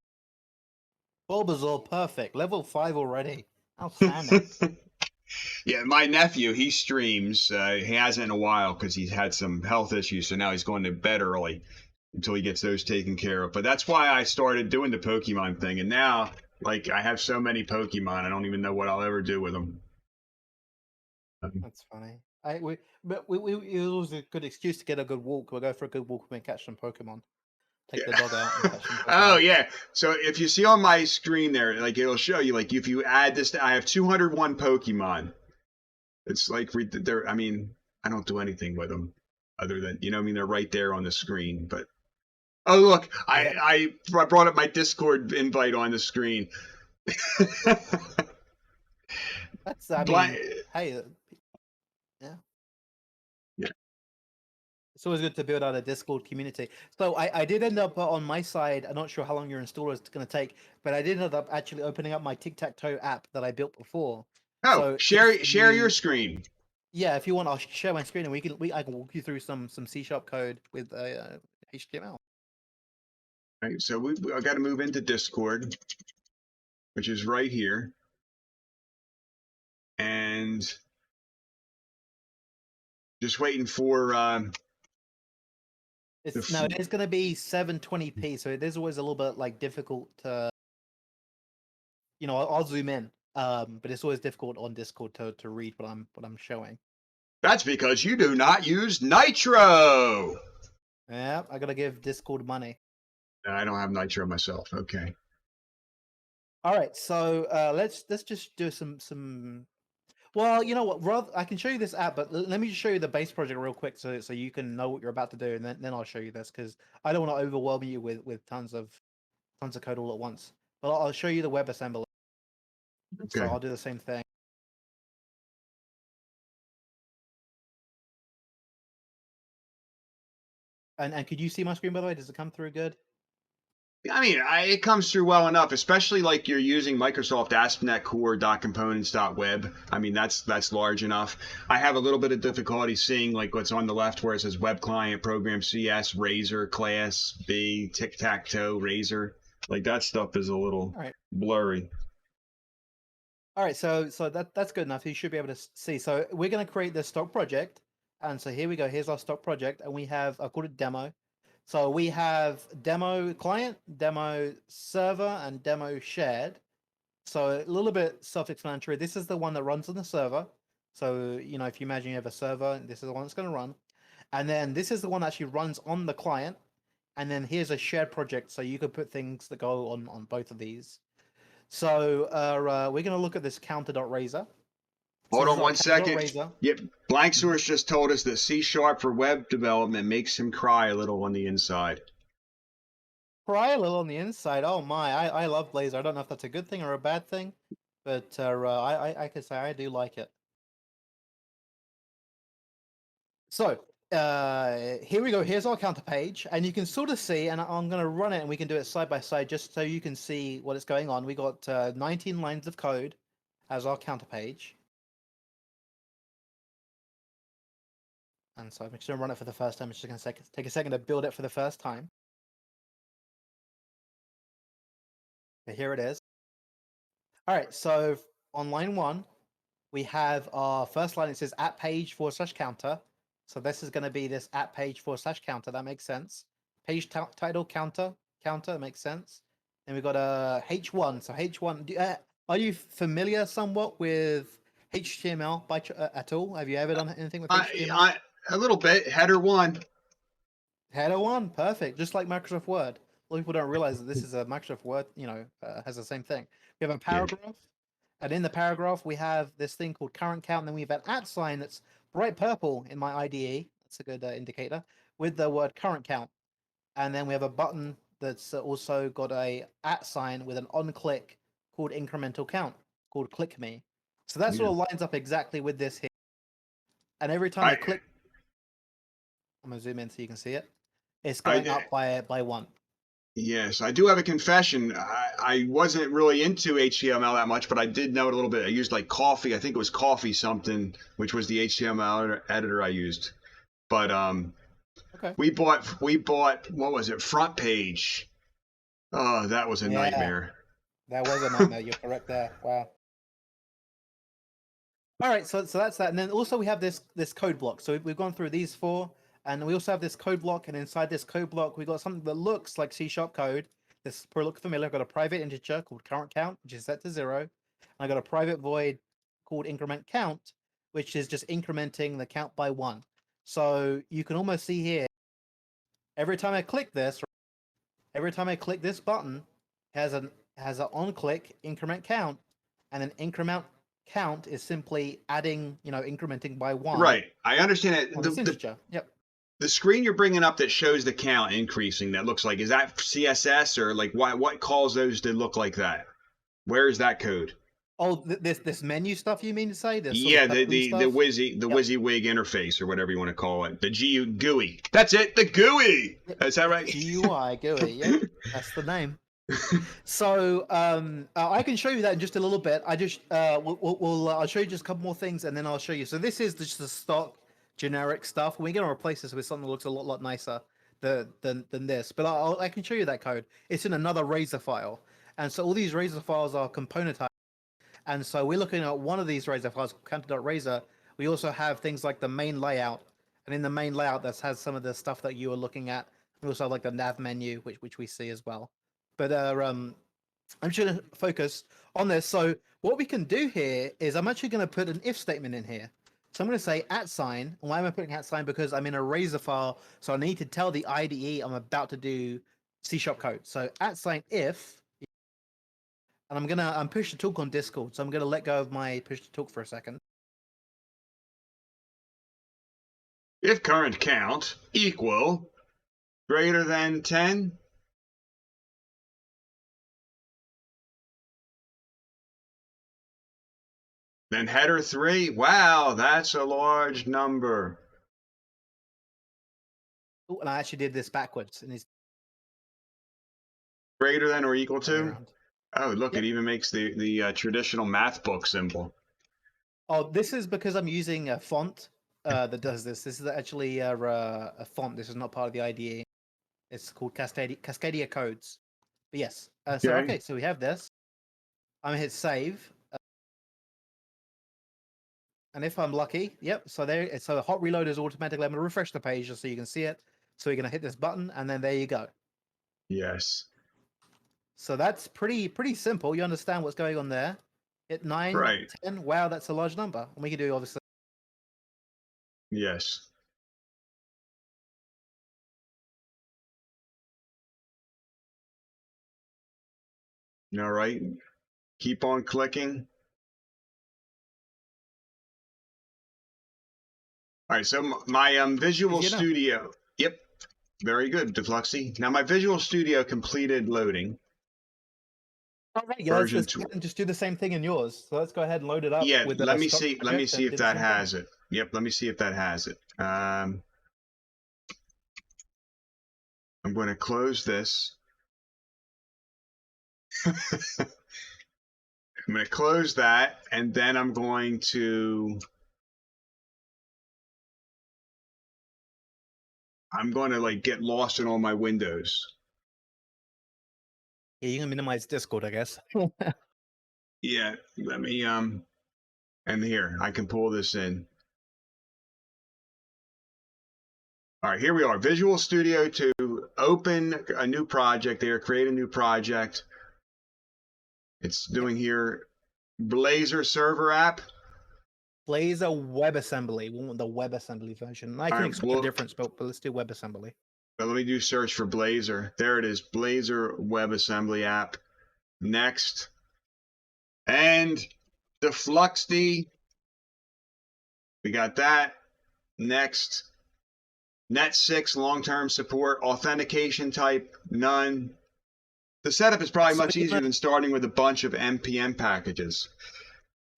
Bulbasaur, perfect. Level 5 already. Outstanding. Yeah, my nephew, he streams. He hasn't in a while because he's had some health issues, so now he's going to bed early until he gets those taken care of. But that's why I started doing the Pokemon thing, and now, like, I have so many Pokemon, I don't even know what I'll ever do with them. That's funny. It was a good excuse to get a good walk. We'll go for a good walk and catch some Pokemon. Take the dog out and catch some Pokemon. Oh yeah. So if you see on my screen there, like it'll show you, like if you add this, I have 201 Pokemon. It's like they're. I mean, I don't do anything with them other than I mean, they're right there on the screen. But oh look, I brought up my Discord invite on the screen. That's hey, yeah. Yeah. It's always good to build out a Discord community. So I did end up on my side. I'm not sure how long your installer is going to take, but I did end up actually opening up my Tic-Tac-Toe app that I built before. Oh, so share your screen. Yeah, if you want, I'll share my screen and I can walk you through some C# code with HTML. Right, so I got to move into Discord, which is right here, and just waiting for. It is going to be 720p, so it is always a little bit like difficult to. I'll zoom in, but it's always difficult on Discord to read what I'm showing. That's because you do not use Nitro. Yeah, I gotta give Discord money. I don't have Nitro myself. Okay. All right, so let's just do some. Well, you know what? I can show you this app, but let me just show you the base project real quick, so you can know what you're about to do, and then I'll show you this because I don't want to overwhelm you with tons of code all at once. But I'll show you the WebAssembly. Okay. So I'll do the same thing. And could you see my screen, by the way? Does it come through good? I mean, it comes through well enough, especially like you're using Microsoft ASP.NET Core .components.web. I mean, that's large enough. I have a little bit of difficulty seeing like what's on the left where it says Web Client, Program CS, Razor, Class B, Tic-Tac-Toe, Razor. Like that stuff is a little blurry. All right, so that's good enough. You should be able to see. So we're going to create the stock project, and so here we go. Here's our stock project, and we have I called it demo. So we have demo client, demo server, and demo shared. So a little bit self-explanatory. This is the one that runs on the server. So if you imagine you have a server, this is the one that's going to run, and then this is the one that actually runs on the client. And then here's a shared project, so you could put things that go on both of these. So we're going to look at this counter.razor. So Hold this on is our one second. counter.razor. Yep. Blank Source just told us that C# for web development makes him cry a little on the inside. Cry a little on the inside. Oh my, I love Blazor. I don't know if that's a good thing or a bad thing, but I could say I do like it. So here we go. Here's our counter page, and you can sort of see, and I'm going to run it, and we can do it side by side just so you can see what is going on. We got 19 lines of code as our counter page. And so I'm just going to run it for the first time. It's just going to take a second to build it for the first time. Okay, here it is. All right, so on line 1, we have our first line. It says at page /counter. So this is going to be this at page /counter. That makes sense. Page title counter. That makes sense. And we've got a H1. So H1. Are you familiar somewhat with HTML at all? Have you ever done anything with HTML? A little bit. Header 1. Header 1, perfect. Just like Microsoft Word. A lot of people don't realize that this is a Microsoft Word. Has the same thing. We have a paragraph. And in the paragraph, we have this thing called current count, and then we have an @ sign that's bright purple in my IDE. That's a good indicator with the word current count. And then we have a button that's also got a @ sign with an on click called incremental count, called click me. So that sort of lines up exactly with this here. And every time I click, I'm gonna zoom in so you can see it. It's going up by 1. Yes, I do have a confession. I wasn't really into HTML that much, but I did know it a little bit. I used like Coffee. I think it was Coffee something, which was the HTML editor I used. But Okay. we bought what was it? Front Page. Oh, that was a nightmare. That was a nightmare. You're correct there. Wow. All right, so that's that, and then also we have this code block. So we've gone through these 4, and we also have this code block, and inside this code block we got something that looks like C# code. This probably looks familiar. I've got a private integer called current count, which is set to 0. And I got a private void called increment count, which is just incrementing the count by 1. So you can almost see here, every time I click this button, has an on click increment count, and an increment count is simply adding, incrementing by 1. Right. I understand it. On this integer. Yep. The screen you're bringing up that shows the count increasing, that looks like, is that CSS or like what calls those to look like that? Where is that code? Oh, this menu stuff you mean to say? This Yeah, the WYSIWYG interface or whatever you want to call it. The GUI. That's it. The GUI. Is that right? GUI. Yeah, that's the name. So I can show you that in just a little bit. I just I'll show you just a couple more things, and then I'll show you. So this is just the stock generic stuff. We're going to replace this with something that looks a lot nicer than this. But I can show you that code. It's in another Razor file, and so all these Razor files are componentized. And so we're looking at one of these Razor files, counter.razor. We also have things like the main layout, and in the main layout that has some of the stuff that you were looking at. We also have like the nav menu, which we see as well. But I'm just going to focus on this. So what we can do here is I'm actually going to put an if statement in here. So I'm going to say @ sign. Why am I putting @ sign? Because I'm in a Razor file, so I need to tell the IDE I'm about to do C# code. So @ sign if, and I'm push to talk on Discord, so I'm gonna let go of my push to talk for a second. If current count equal greater than 10. Then header 3. Wow, that's a large number. Oh, and I actually did this backwards, and it's greater than or equal to. Oh, look, It even makes the traditional math book symbol. Oh, this is because I'm using a font that does this. This is actually a font. This is not part of the IDE. It's called Cascadia Codes. But yes, so we have this. I'm gonna hit save. And if I'm lucky, yep. So there, so hot reload is automatically. I'm going to refresh the page just so you can see it. So you're going to hit this button, and then there you go. Yes. So that's pretty simple. You understand what's going on there. Hit 9, Right. 10. Wow, that's a large number. And we can do obviously. Yes. All right. Keep on clicking. All right. So my Visual Easy enough. Studio. Yep. Very good, Defluxy. Now my Visual Studio completed loading. All right, yeah, Version let's two. just do the same thing in yours. So let's go ahead and load it up. Yeah. With Let me stock see. Let me project see and if do the that same thing. has it. Yep. Let me see if that has it. I'm going to close this. I'm going to close that, and then I'm going to like get lost in all my windows. Yeah, you can minimize Discord, I guess. Yeah, let me and here I can pull this in. All right, here we are. Visual Studio to open a new project there, create a new project. It's doing here Blazor server app. Blazor WebAssembly. We want the WebAssembly version. And I can All right, explain the difference, but let's do WebAssembly. But let me do search for Blazor. There it is, Blazor WebAssembly app. Next. And the Fluxd. We got that. Next. Net6 long-term support, authentication type, none. The setup is probably much easier than starting with a bunch of npm packages.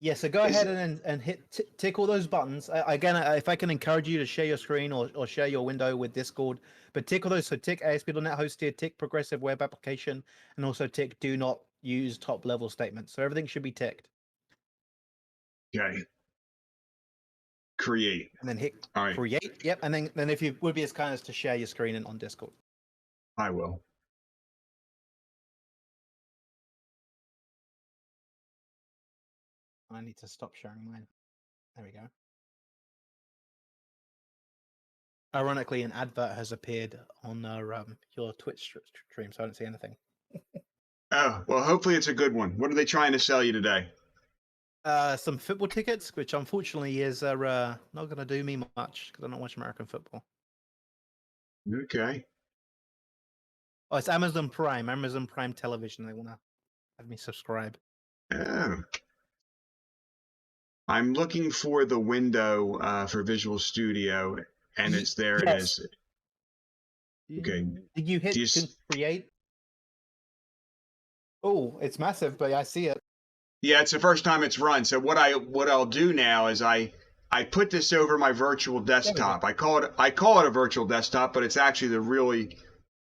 Yeah, so go ahead and hit tick all those buttons. Again, if I can encourage you to share your screen or share your window with Discord, but tick all those. So tick ASP.NET Hosted, tick Progressive Web Application, and also tick Do Not Use Top Level Statements. So everything should be ticked. Okay. Create. And then hit all right. Create. Yep. And then if you would be as kind as to share your screen on Discord. I will. I need to stop sharing mine. There we go. Ironically, an advert has appeared on your Twitch stream, so I don't see anything. Oh, well, hopefully it's a good one. What are they trying to sell you today? Some football tickets, which unfortunately is not going to do me much because I don't watch American football. Okay. Oh, it's Amazon Prime Television. They want to have me subscribe. Oh. I'm looking for the window for Visual Studio, and it's there. Yes. It is. Okay. Did you hit create? Oh, it's massive, but I see it. Yeah, it's the first time it's run. So what I'll do now is I put this over my virtual desktop. I call it a virtual desktop, but it's actually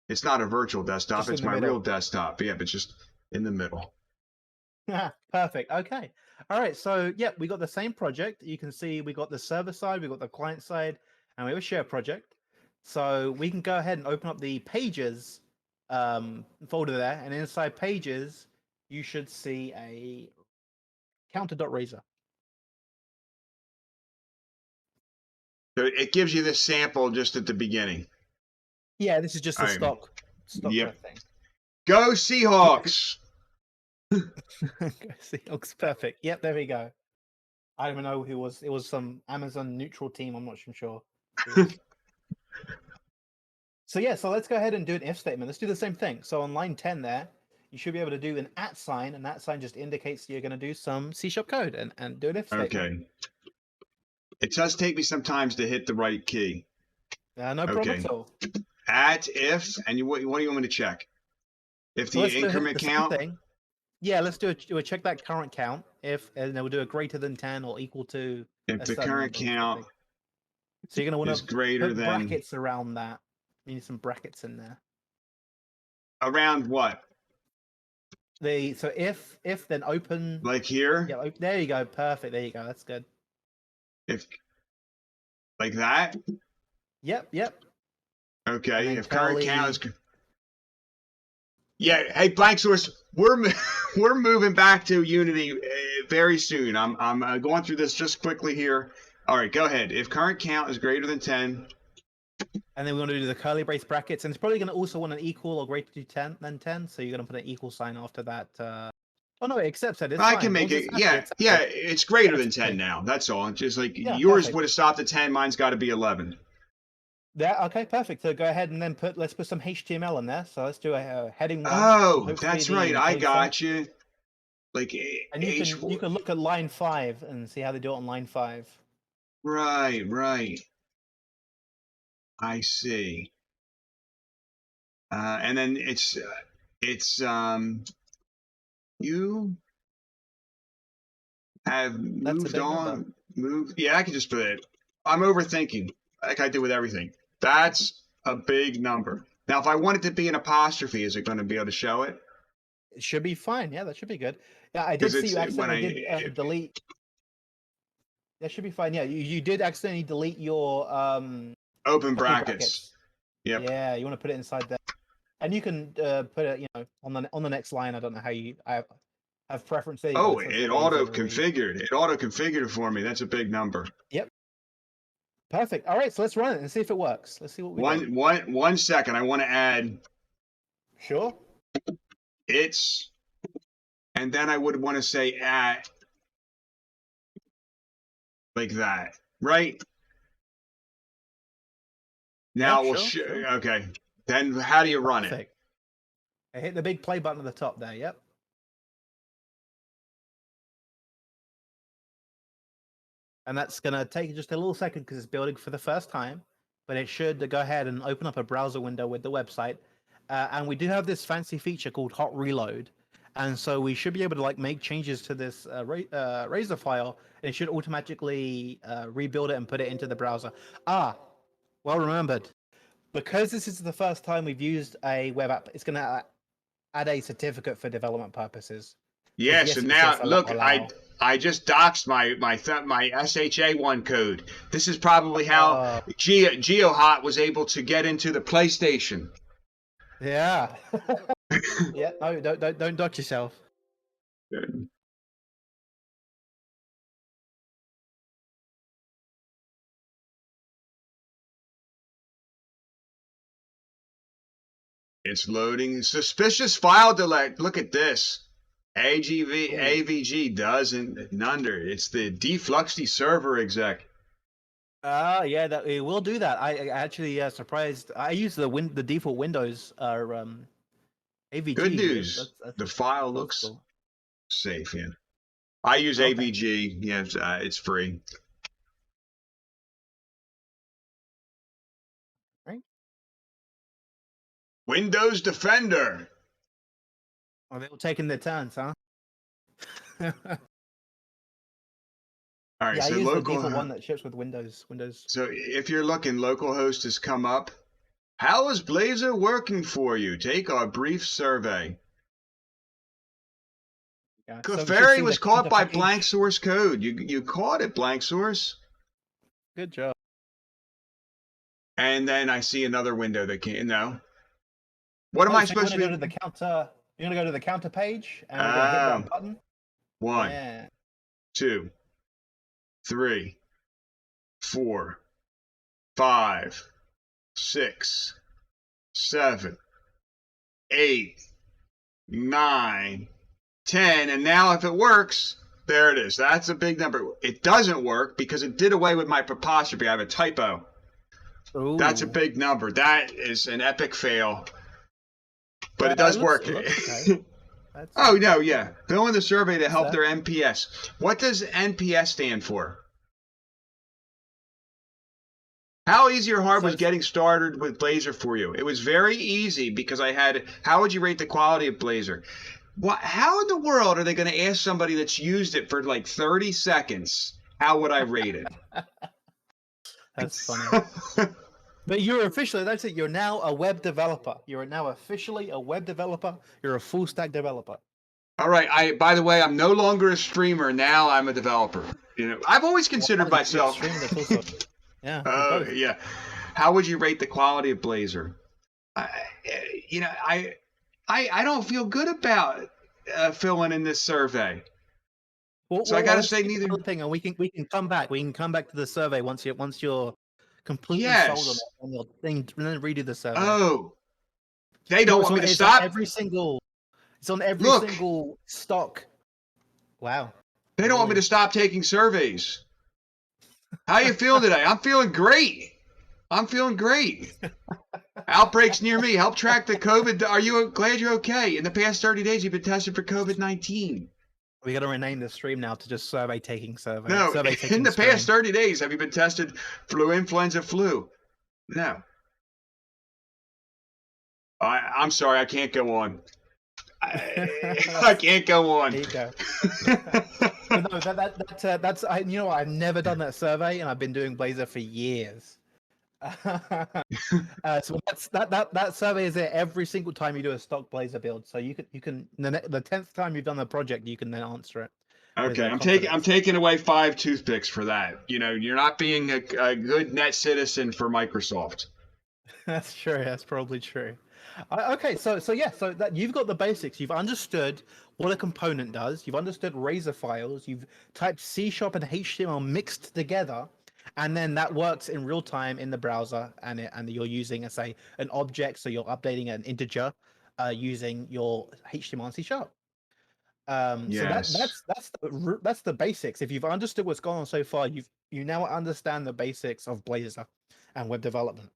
it's not a virtual desktop. It's my real desktop. Yeah, but it's just in the middle. Perfect. Okay. All right. So yeah, we got the same project. You can see we got the server side, we got the client side, and we have a share project. So we can go ahead and open up the pages folder there, and inside pages, you should see a counter.razor. So it gives you this sample just at the beginning. Yeah, this is just a stock yep. thing. Go Seahawks! Go Seahawks, perfect. Yep, there we go. I don't even know who was. It was some Amazon neutral team. I'm not sure. So yeah, so let's go ahead and do an if statement. Let's do the same thing. So on line 10 there, you should be able to do an @ sign, and that sign just indicates you're going to do some C# code and do an if statement. Okay. It does take me sometimes to hit the right key. No problem at all. @if, and what do you want me to check? If the increment count? Yeah, let's do a check that current count. If, and then we'll do a greater than 10 or equal to. If the current count so you're going to want to greater put than brackets around that. You need some brackets in there. Around what? So if then open. Like here? Yeah, there you go. Perfect. There you go. That's good. If like that? Yep. Okay. If current count is. Yeah. Hey, Blank Source, we're moving back to Unity very soon. I'm going through this just quickly here. All right, go ahead. If current count is greater than 10. And then we're going to do the curly brace brackets, and it's probably going to also want an equal or greater to 10 than 10. So you're going to put an equal sign after that. Oh no, it accepts it. It's I fine. can make it. Yeah, it's greater than 10 now. That's all. Just like yours perfect. would have stopped at 10. Mine's got to be 11. Yeah. Okay. Perfect. So go ahead and then let's put some HTML in there. So let's do a heading 1. Oh, that's right. I got you. Like, and you can look at line 5 and see how they do it on line 5. Right. I see. And then it's you have moved on. Yeah, I can just put it. I'm overthinking, like I do with everything. That's a big number. Now, if I want it to be an apostrophe, is it going to be able to show it? It should be fine. Yeah, that should be good. Yeah, I did see you accidentally delete. That should be fine. Yeah, you did accidentally delete your open brackets. Yep. Yeah, you want to put it inside there, and you can put it, on the next line. I don't know how I have preference there. Oh, it auto configured. It auto configured for me. That's a big number. Yep. Perfect. All right, so let's run it and see if it works. Let's see what we do. One second. I want to add. Sure. It's, and then I would want to say at, like that, right? Now we'll sure. Okay. Then how do you run it? I hit the big play button at the top there. Yep. And that's going to take just a little second because it's building for the first time, but it should go ahead and open up a browser window with the website. And we do have this fancy feature called Hot Reload. And so we should be able to make changes to this Razor file, and it should automatically rebuild it and put it into the browser. Well remembered. Because this is the first time we've used a web app, it's going to add a certificate for development purposes. Yes, and now look, I just doxed my SHA1 code. This is probably how GeoHot was able to get into the PlayStation. Yeah. Yeah. No, don't dox yourself. Good. It's loading. Suspicious file delete. Look at this. AVG doesn't nunder. It's the Defluxty server exec. Yeah, that it will do that. I actually surprised. I use the default Windows AVG. Good news. The file looks safe. Yeah, I use AVG. Yeah, it's free. Right. Windows Defender. Oh, they're all taking their turns, huh? All right, yeah, so I use the default one that ships with Windows. So if you're looking, localhost has come up. How is Blazor working for you? Take our brief survey. Yeah, Clefairy was caught by blank source code. You caught it, blank source. Good job. And then I see another window that came. No. What am I supposed to go to the counter? You're gonna go to the counter page and we're gonna hit that button. 1, 2, 3, 4, 5, 6, 7, 8, 9, 10, and now if it works, there it is. That's a big number. It doesn't work because it did away with my apostrophe. I have a typo. Ooh. That's a big number. That is an epic fail. But it does work. Okay. Oh, no, yeah. Fill in the survey to help their NPS. What does NPS stand for? How easy or hard was getting started with Blazor for you? It was very easy because I had, how would you rate the quality of Blazor? How in the world are they going to ask somebody that's used it for like 30 seconds, how would I rate it? That's funny. But you're officially, that's it. You're now a web developer. You're now officially a web developer. You're a full stack developer. All right. By the way, I'm no longer a streamer. Now I'm a developer. I've always considered myself. Yeah. Yeah. How would you rate the quality of Blazor? I don't feel good about filling in this survey. So I got to Let's say keep neither. developing, and we can come back. We can come back to the survey once you're completely sold on Yes. it on your thing, and then redo the survey. Oh, they No, don't want me to it's on stop. every single. It's on every Look, single stock. Wow, they don't want me to really? stop taking surveys. How you feeling today? I'm feeling great. I'm feeling great. Outbreaks near me. Help track the COVID. Are you glad you're okay? In the past 30 days, you've been tested for COVID-19. We got to rename the stream now to just survey taking survey. No, Survey in taking the past stream. 30 days, have you been tested for influenza flu? No. I'm sorry, I can't go on. I can't go on. There you go. But no, that's you know what, I've never done that survey, and I've been doing Blazor for years. So that survey is there every single time you do a stock Blazor build. So you can the 10th time you've done the project, you can then answer it with Okay, I'm confidence. taking away 5 toothpicks for that. You know, you're not being a good net citizen for Microsoft. That's true. That's probably true. Okay, so yeah, so that you've got the basics. You've understood what a component does. You've understood Razor files. You've typed C# and HTML mixed together, and then that works in real time in the browser. And you're using, say, an object, so you're updating an integer using your HTML and C#. So Yes. that's the basics. If you've understood what's gone on so far, you now understand the basics of Blazor and web development.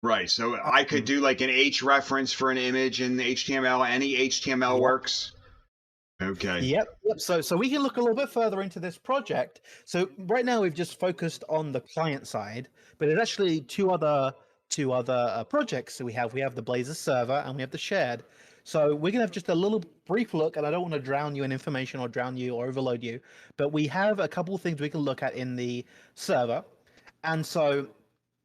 Right. So I could do like an H reference for an image in HTML. Any HTML Yep. works. Okay. Yep. So we can look a little bit further into this project. So right now we've just focused on the client side, but there's actually two other projects. So we have the Blazor server and we have the shared. So we're gonna have just a little brief look, and I don't want to drown you in information or drown you or overload you, but we have a couple of things we can look at in the server. And so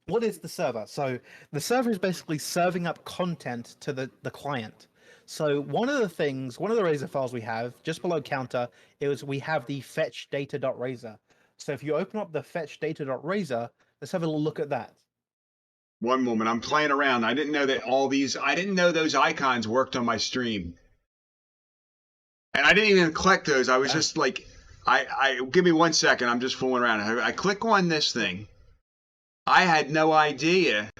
what is the server? So the server is basically serving up content to the client. So one of the Razor files we have just below counter is we have the fetch data.razor. So if you open up the fetch data.razor, let's have a little look at that. One moment. I'm playing around. I didn't know that I didn't know those icons worked on my stream. And I didn't even click those. I was Yeah. just like, give me 1 second. I'm just fooling around. I click on this thing. I had no idea.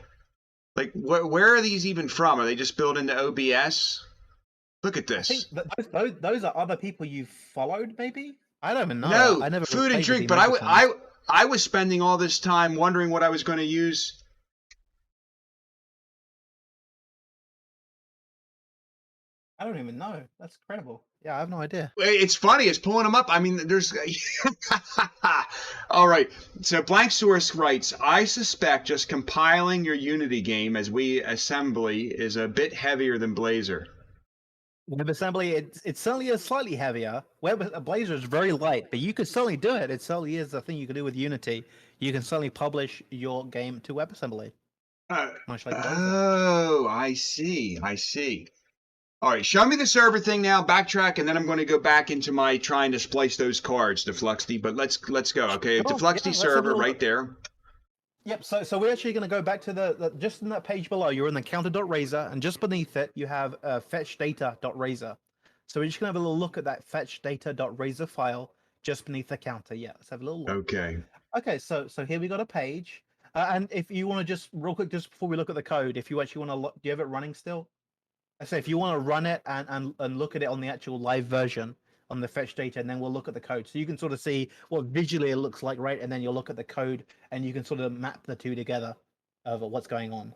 Like, where are these even from? Are they just built into OBS? Look at I think this. those are other people you've followed, maybe? I don't even know. I No, never food and played with the drink. But emoticons. I was spending all this time wondering what I was going to use. I don't even know. That's incredible. Yeah, I have no idea. It's funny. It's pulling them up. I mean, there's. All right. So Blank Source writes, I suspect just compiling your Unity game as we assembly is a bit heavier than Blazor. WebAssembly, it certainly is slightly heavier. Blazor is very light, but you could certainly do it. It certainly is a thing you can do with Unity. You can certainly publish your game to WebAssembly, much like Blazor. Oh, I see. I see. All right, show me the server thing now. Backtrack, and then I'm going to go back into my trying to splice those cards to Fluxd. But let's go. Okay, Sure, Defluxd yeah, let's have a server little right look. there. Yep. So we're actually going to go back to the just in that page below. You're in the counter.razor, and just beneath it you have fetchdata.razor. So we're just going to have a little look at that fetchdata.razor file just beneath the counter. Yeah, let's have a little look. Okay. Okay, so here we got a page, and if you want to just real quick, just before we look at the code, if you actually want to, do you have it running still? I say if you want to run it and look at it on the actual live version on the fetch data, and then we'll look at the code, so you can sort of see what visually it looks like, right? And then you'll look at the code, and you can sort of map the two together of what's going on.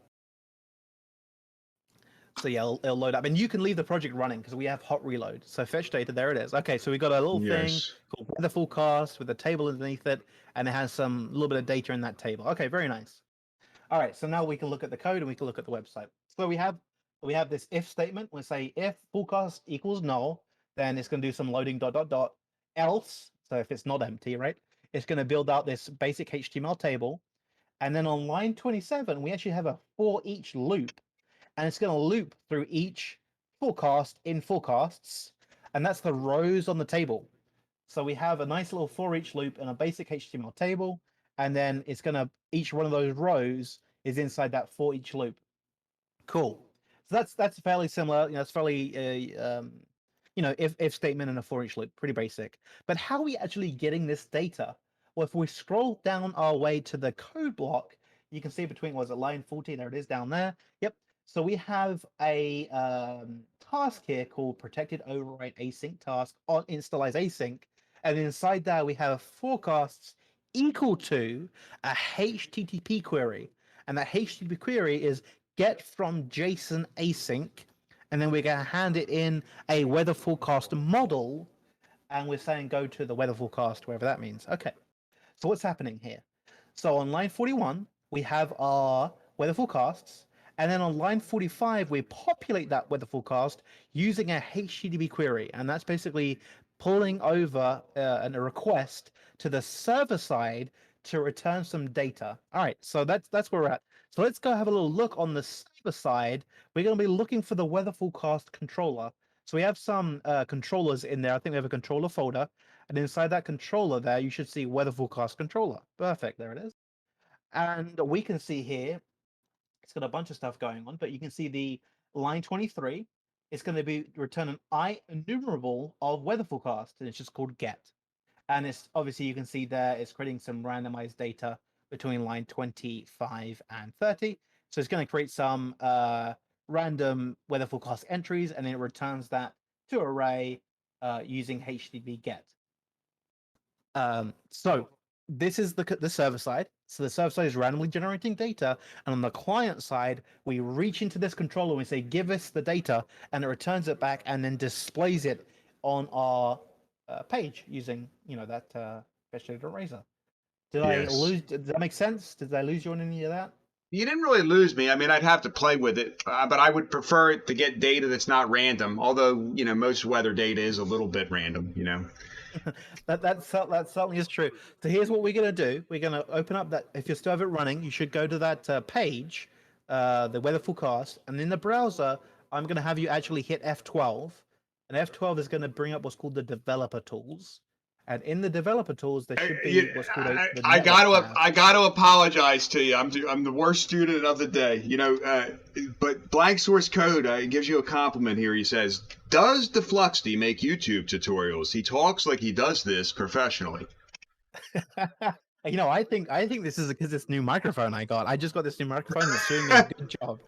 So yeah, it'll load up, and you can leave the project running because we have hot reload. So fetch data, there it is. Okay, so we got a little thing Yes. called weather forecast with a table underneath it, and it has some little bit of data in that table. Okay, very nice. All right, so now we can look at the code and we can look at the website. So we have this if statement. We say if forecast equals null, then it's going to do some loading ... else. So if it's not empty, right, it's going to build out this basic HTML table. And then on line 27, we actually have a for each loop, and it's going to loop through each forecast in forecasts, and that's the rows on the table. So we have a nice little for each loop and a basic HTML table, and then it's going to, each one of those rows is inside that for each loop. Cool. So that's fairly similar. It's fairly if statement and a for each loop, pretty basic. But how are we actually getting this data? Well, if we scroll down our way to the code block, you can see between, was it line 14? There it is down there. Yep. So we have a task here called protected override async task on install as async. And inside there, we have forecasts equal to a HTTP query. And that HTTP query is get from JSON async. And then we're going to hand it in a weather forecast model. And we're saying go to the weather forecast, wherever that means. Okay. So what's happening here? So on line 41, we have our weather forecasts. And then on line 45, we populate that weather forecast using a HTTP query. And that's basically pulling over a request to the server side to return some data. All right, so that's where we're at. So let's go have a little look on the server side. We're going to be looking for the weather forecast controller. So we have some controllers in there. I think we have a controller folder. And inside that controller there, you should see weather forecast controller. Perfect, there it is. And we can see here, it's got a bunch of stuff going on, but you can see the line 23. It's going to be return an I enumerable of weather forecast, and it's just called get. And it's obviously you can see there it's creating some randomized data between line 25 and 30. So it's going to create some random weather forecast entries, and then it returns that to array using HTTP get. So this is the server side. So the server side is randomly generating data, and on the client side, we reach into this controller and we say, "Give us the data," and it returns it back and then displays it on our page using that fetch data razor. Did I Yes. lose? Did that make sense? Did I lose you on any of that? You didn't really lose me. I mean, I'd have to play with it, but I would prefer it to get data that's not random. Although, most weather data is a little bit random. That certainly is true. So here's what we're going to do. We're going to open up that. If you still have it running, you should go to that page, the weather forecast, and in the browser, I'm going to have you actually hit F12, and F12 is going to bring up what's called the developer tools. And in the developer tools, there should be what's called the I network tab. got to apologize to you. I'm the worst student of the day. But Blank Source Code gives you a compliment here. He says, "Does Defluxty make YouTube tutorials? He talks like he does this professionally." I think this is because this new microphone I got. I just got this new microphone that's doing me a good job.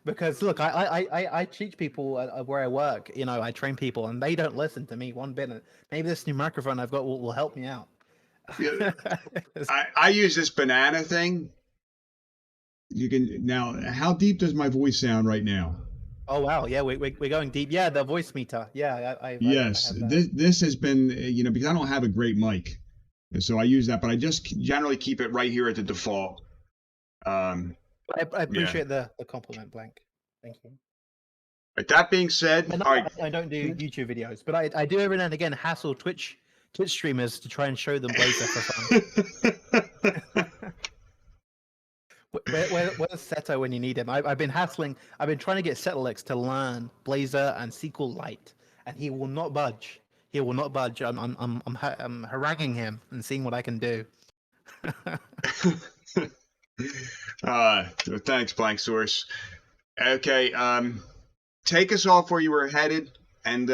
Because look, I teach people where I work. I train people, and they don't listen to me one bit. And maybe this new microphone I've got will help me out. Yeah. I use this banana thing. You can now. How deep does my voice sound right now? Oh wow, yeah, we're going deep. Yeah, the voice meter. Yeah, Yes, this has been because I don't have a great mic, so I use that. But I just generally keep it right here at the default. I appreciate the compliment, Blank. Thank you. But that being said, all right. I don't do YouTube videos, but I do every now and again hassle Twitch streamers to try and show them Blazor for fun. Where's Seto when you need him? I've been hassling. I've been trying to get Settlex to learn Blazor and SQLite, and he will not budge. He will not budge. I'm haranguing him and seeing what I can do. Thanks, Blank Source. Okay, take us off where you were headed, and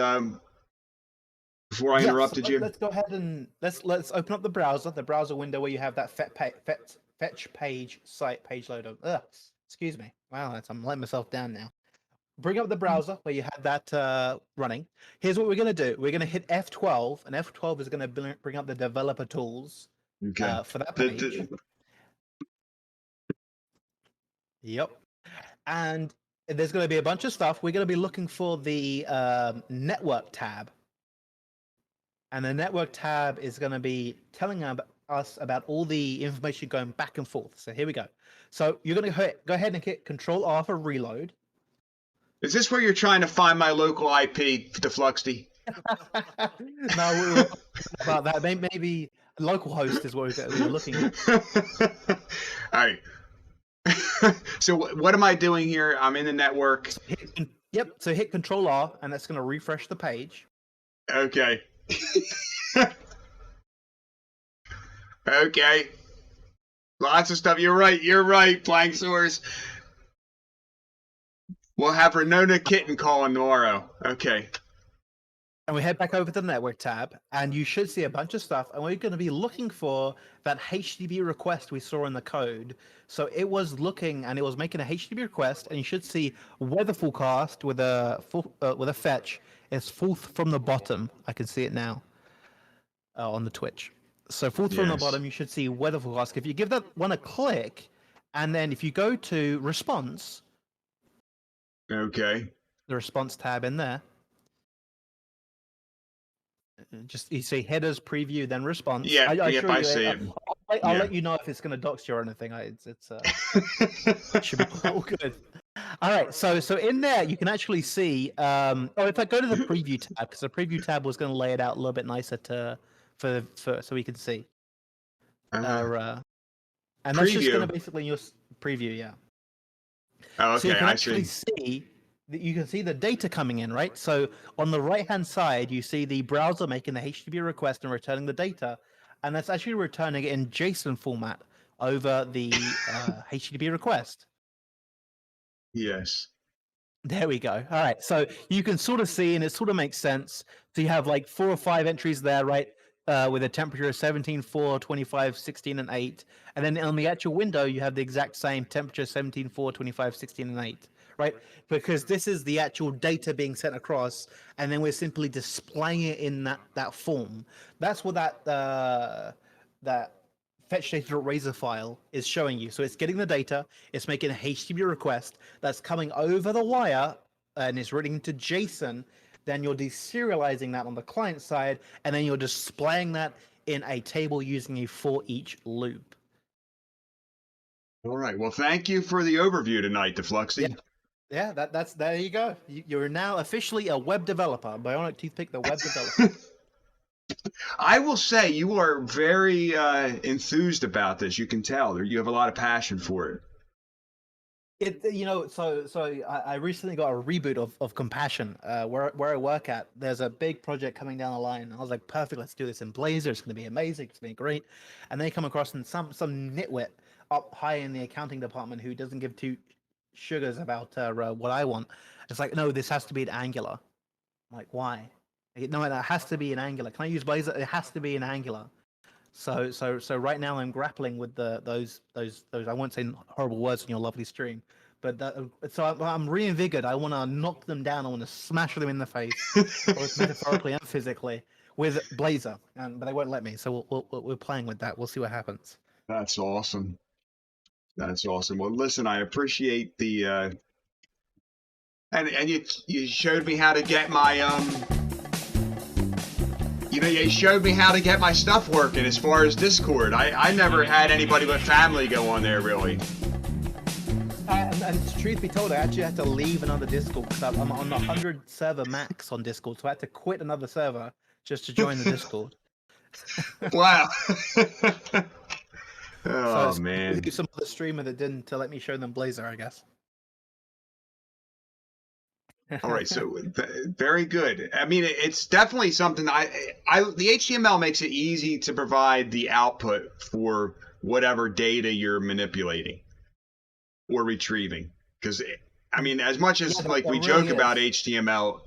before I interrupted you. Let's go ahead and let's open up the browser window where you have that fetch page site page loader. Excuse me. Wow, I'm letting myself down now. Bring up the browser where you had that running. Here's what we're going to do. We're going to hit F12, and F12 is going to bring up the developer tools for that page. Yep. And there's going to be a bunch of stuff. We're going to be looking for the network tab. And the network tab is going to be telling us about all the information going back and forth. So here we go. So you're going to go ahead and hit Control-R for reload. Is this where you're trying to find my local IP, Defluxty? No, we were about that. Maybe localhost is what we're looking at. All right. So what am I doing here? I'm in the network. So hit Control-R, and that's going to refresh the page. Okay. Okay. Lots of stuff. You're right, Blank Source. We'll have Renona Kitten calling tomorrow. Okay. And we head back over to the network tab, and you should see a bunch of stuff. And we're going to be looking for that HTTP request we saw in the code. So it was looking and it was making a HTTP request, and you should see weather forecast with a fetch. It's fourth from the bottom. I can see it now on the Twitch. So fourth from the Yes. bottom, you should see weather forecast. If you give that one a click, and then if you go to response, Okay. the response tab in there. Just you see headers, preview, then response. Yeah, I yep, assure I you, see it. I'll Yeah. let you know if it's going to dox you or anything. It should be all good. All right, so in there you can actually see. If I go to the preview tab, because the preview tab was going to lay it out a little bit nicer for so we can see. Uh-huh. And that's just going to Preview. basically your preview, yeah. Oh, So you okay, can I actually see. see that you can see the data coming in, right? So on the right hand side, you see the browser making the HTTP request and returning the data, and that's actually returning it in JSON format over the HTTP request. Yes. There we go. All right. So you can sort of see, and it sort of makes sense. So you have like 4 or 5 entries there, right? With a temperature of 17, 4, 25, 16, and 8. And then on the actual window, you have the exact same temperature 17, 4, 25, 16, and 8, right? Because this is the actual data being sent across, and then we're simply displaying it in that form. That's what that fetch data.razor file is showing you. So it's getting the data, it's making a HTTP request that's coming over the wire, and it's written into JSON. Then you're deserializing that on the client side, and then you're displaying that in a table using a for each loop. All right. Well, thank you for the overview tonight, DeFluxy. Yeah, that's there you go. You're now officially a web developer. Bionic Toothpick, the web developer. I will say you are very enthused about this. You can tell you have a lot of passion for it. I recently got a reboot of Compassion, where I work at. There's a big project coming down the line. I was like, perfect, let's do this in Blazor. It's going to be amazing. It's going to be great. And they come across and some nitwit up high in the accounting department who doesn't give two sugars about what I want. It's like, no, this has to be an Angular. I'm like, why? No, it has to be an Angular. Can I use Blazor? It has to be an Angular. So right now I'm grappling with those I won't say horrible words in your lovely stream, but I'm reinvigorated. I want to knock them down. I want to smash them in the face, both metaphorically and physically, with Blazor. But they won't let me. So we're playing with that. We'll see what happens. That's awesome. That's awesome. Well, listen, I appreciate the and you showed me how to get my you showed me how to get my stuff working as far as Discord. I never had anybody but family go on there, really. And truth be told, I actually had to leave another Discord because I'm on the 100 server max on Discord, so I had to quit another server just to join the Discord. Wow. So man. some other streamer that didn't to let me show them Blazor, I guess. All right, so very good. I mean, it's definitely something the HTML makes it easy to provide the output for whatever data you're manipulating or retrieving. Because I mean, as much as we joke about HTML,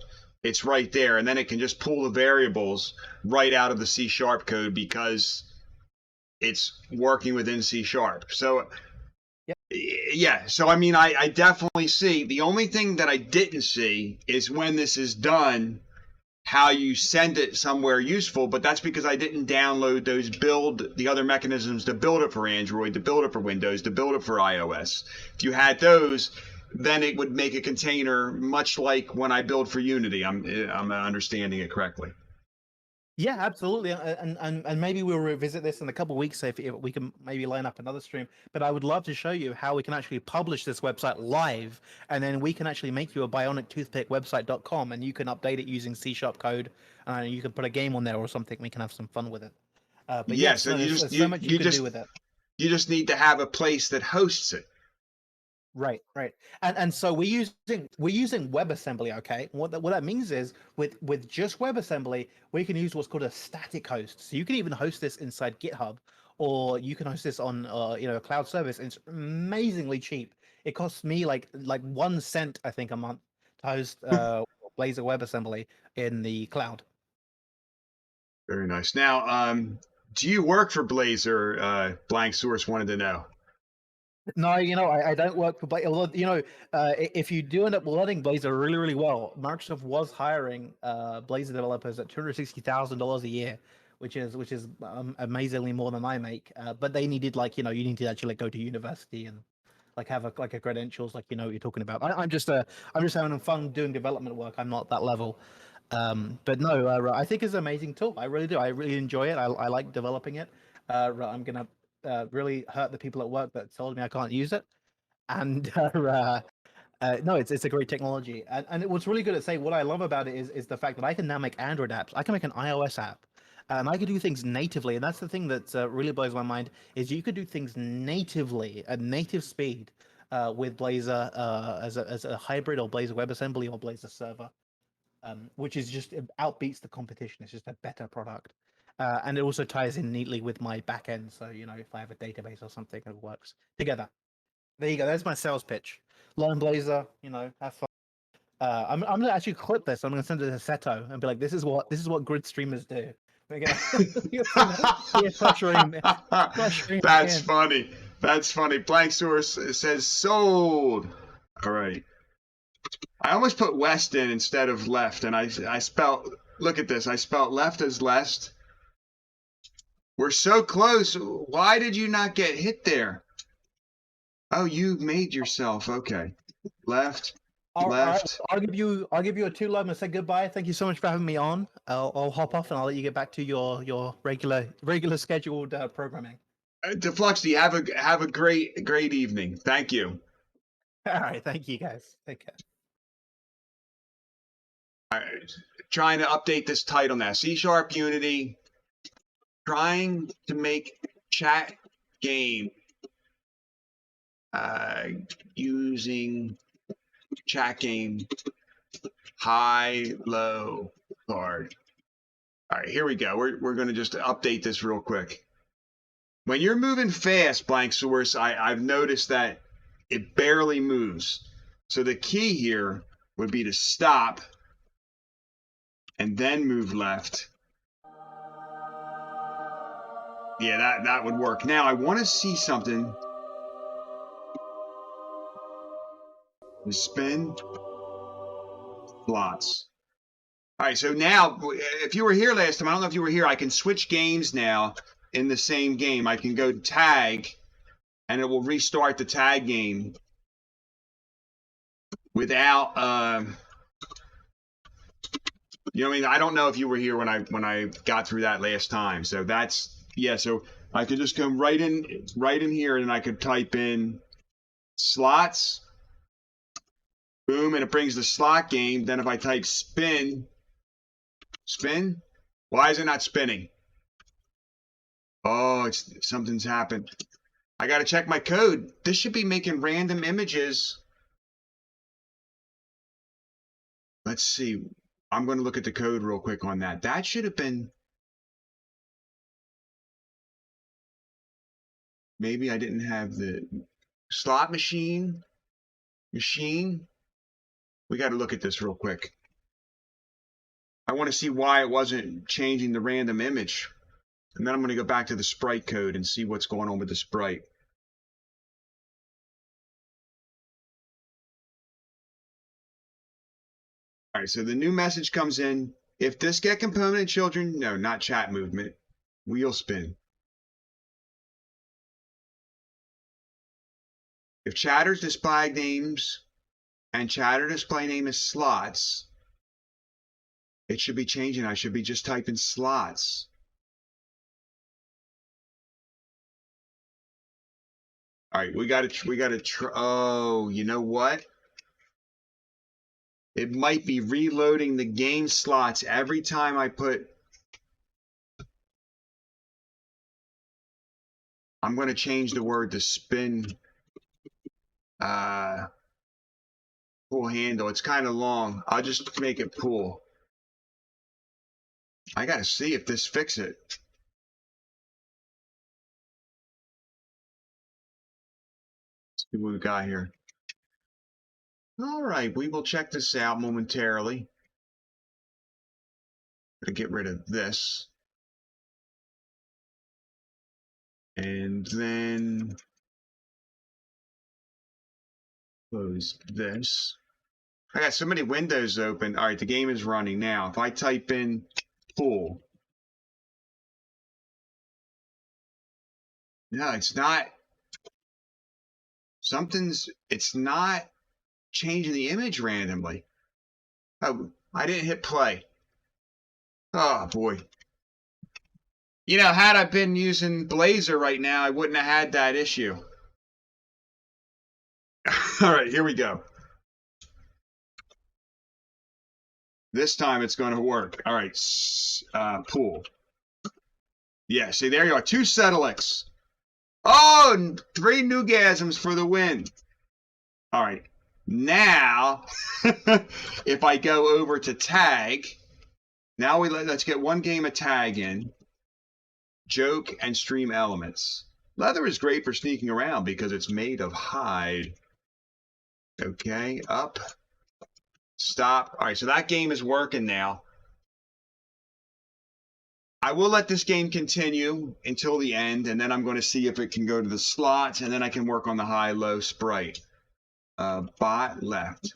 it's right there, and then it can just pull the variables right out of the C# code because it's working within C#. So yeah, so I mean, I definitely see. The only thing that I didn't see is when this is done, how you send it somewhere useful, but that's because I didn't download the other mechanisms to build it for Android, to build it for Windows, to build it for iOS. If you had those, then it would make a container much like when I build for Unity. I'm understanding it correctly. Yeah, absolutely, and maybe we'll revisit this in a couple of weeks if we can maybe line up another stream. But I would love to show you how we can actually publish this website live, and then we can actually make you a Bionic Toothpick website.com, and you can update it using C# code, and you can put a game on there or something. We can have some fun with it. But yes, so there's so much you can do with it. You just need to have a place that hosts it. Right. And so we're using WebAssembly, okay? What that means is with just WebAssembly, we can use what's called a static host. So you can even host this inside GitHub, or you can host this on a cloud service. It's amazingly cheap. It costs me like 1 cent, I think, a month to host Blazor WebAssembly in the cloud. Very nice. Now, do you work for Blazor? Blank Source wanted to know. No, I don't work for Blazor. Although, if you do end up learning Blazor really, really well, Microsoft was hiring Blazor developers at $260,000 a year, which is amazingly more than I make. But they needed you need to actually go to university and have a credentials, what you're talking about. I'm just having fun doing development work. I'm not that level. But no, I think it's an amazing tool. I really do. I really enjoy it. I like developing it. I'm gonna really hurt the people at work that told me I can't use it. And no, it's a great technology. And what's really good at say what I love about it is the fact that I can now make Android apps. I can make an iOS app. And I can do things natively, and that's the thing that really blows my mind. Is you could do things natively at native speed with Blazor as a hybrid or Blazor WebAssembly or Blazor server. Which is just outbeats the competition. It's just a better product, and it also ties in neatly with my backend. So if I have a database or something, it works together. There you go. There's my sales pitch. Learn Blazor. Have fun. I'm gonna actually clip this. I'm gonna send it to Seto and be like, this is what grid streamers do. We're gonna pressuring That's in. funny. That's funny. Blank Source says sold. All right. I almost put west in instead of left, and I spelt. Look at this. I spelt left as lest. We're so close. Why did you not get hit there? Oh, you made yourself. Okay. Left. Left. I'll give you a two love and say goodbye. Thank you so much for having me on. I'll hop off and I'll let you get back to your regular scheduled programming. Defluxy, have a great evening. Thank you. All right, thank you guys. Take care. All right. Trying to update this title now. C# Unity. Trying to make chat game using chat game high-low card. All right, here we go. We're going to just update this real quick. When you're moving fast, Blank Source, I've noticed that it barely moves. So the key here would be to stop and then move left. Yeah, that would work. Now I want to see something. The spin slots. All right, so now if you were here last time, I don't know if you were here, I can switch games now in the same game. I can go tag and it will restart the tag game without you know what I mean? I don't know if you were here when I got through that last time. So that's so I could just come right in here and I could type in slots. Boom, and it brings the slot game. Then if I type spin, why is it not spinning? Oh, something's happened. I got to check my code. This should be making random images. Let's see. I'm going to look at the code real quick on that. That should have been. Maybe I didn't have the slot machine. We got to look at this real quick. I want to see why it wasn't changing the random image. And then I'm going to go back to the sprite code and see what's going on with the sprite. All right, so the new message comes in. If this get component children, no, not chat movement, wheel spin. If chatter's display names and chatter display name is slots, it should be changing. I should be just typing slots. All right, we got to try. Oh, you know what? It might be reloading the game slots every time I put. I'm going to change the word to spin. Pull handle. It's kind of long. I'll just make it pull. I got to see if this fix it. Let's see what we got here. All right, we will check this out momentarily. to get rid of this. And then close this. I got so many windows open. All right, the game is running now. If I type in pool. No, it's not. It's not changing the image randomly. Oh, I didn't hit play. Oh, boy. You know, had I been using Blazor right now, I wouldn't have had that issue. All right, here we go. This time it's going to work. All right, pool. Yeah, see, there you are. 2 Settlex. Oh, 3 Newgasms for the win. All right. Now, if I go over to tag, now let's get one game of tag in. Joke and stream elements. Leather is great for sneaking around because it's made of hide. Okay, up. Stop. All right, so that game is working now. I will let this game continue until the end, and then I'm going to see if it can go to the slots, and then I can work on the high-low sprite. Bot left.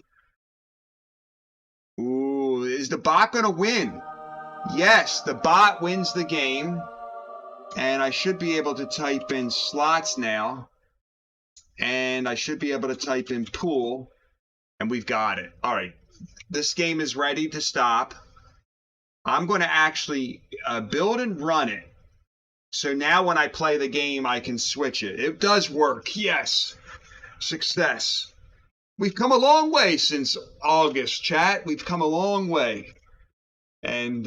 Ooh, is the bot going to win? Yes, the bot wins the game, and I should be able to type in slots now, and I should be able to type in pool, and we've got it. All right, this game is ready to stop. I'm going to actually build and run it. So now when I play the game, I can switch it. It does work. Yes. Success. We've come a long way since August, chat. We've come a long way. And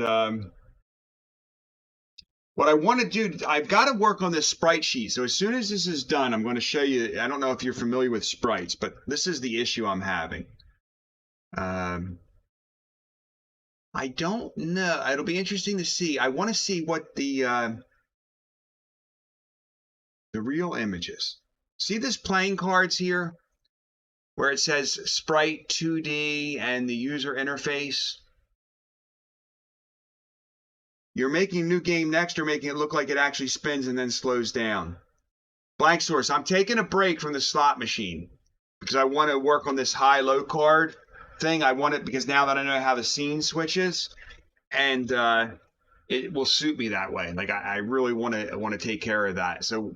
what I want to do, I've got to work on this sprite sheet. So as soon as this is done, I'm going to show you. I don't know if you're familiar with sprites, but this is the issue I'm having. I don't know. It'll be interesting to see. I want to see what the real images. See this playing cards here where it says Sprite 2D and the user interface? You're making a new game next or making it look like it actually spins and then slows down. Blank source. I'm taking a break from the slot machine because I want to work on this high-low card thing. I want it because now that I know how the scene switches, and it will suit me that way. Like I really want to take care of that. So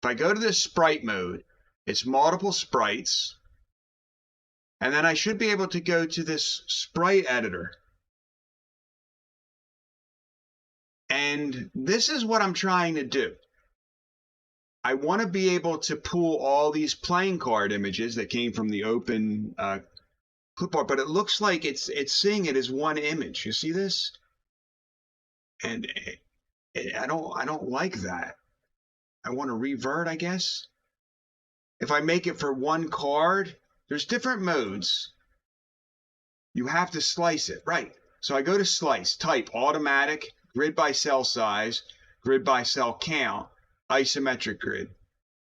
if I go to this sprite mode, it's multiple sprites, and then I should be able to go to this sprite editor. And this is what I'm trying to do. I want to be able to pull all these playing card images that came from the open clipboard, but it looks like it's seeing it as one image. You see this? And I don't like that. I want to revert, I guess. If I make it for one card, there's different modes. You have to slice it, right? So I go to slice, type automatic, grid by cell size, grid by cell count, isometric grid.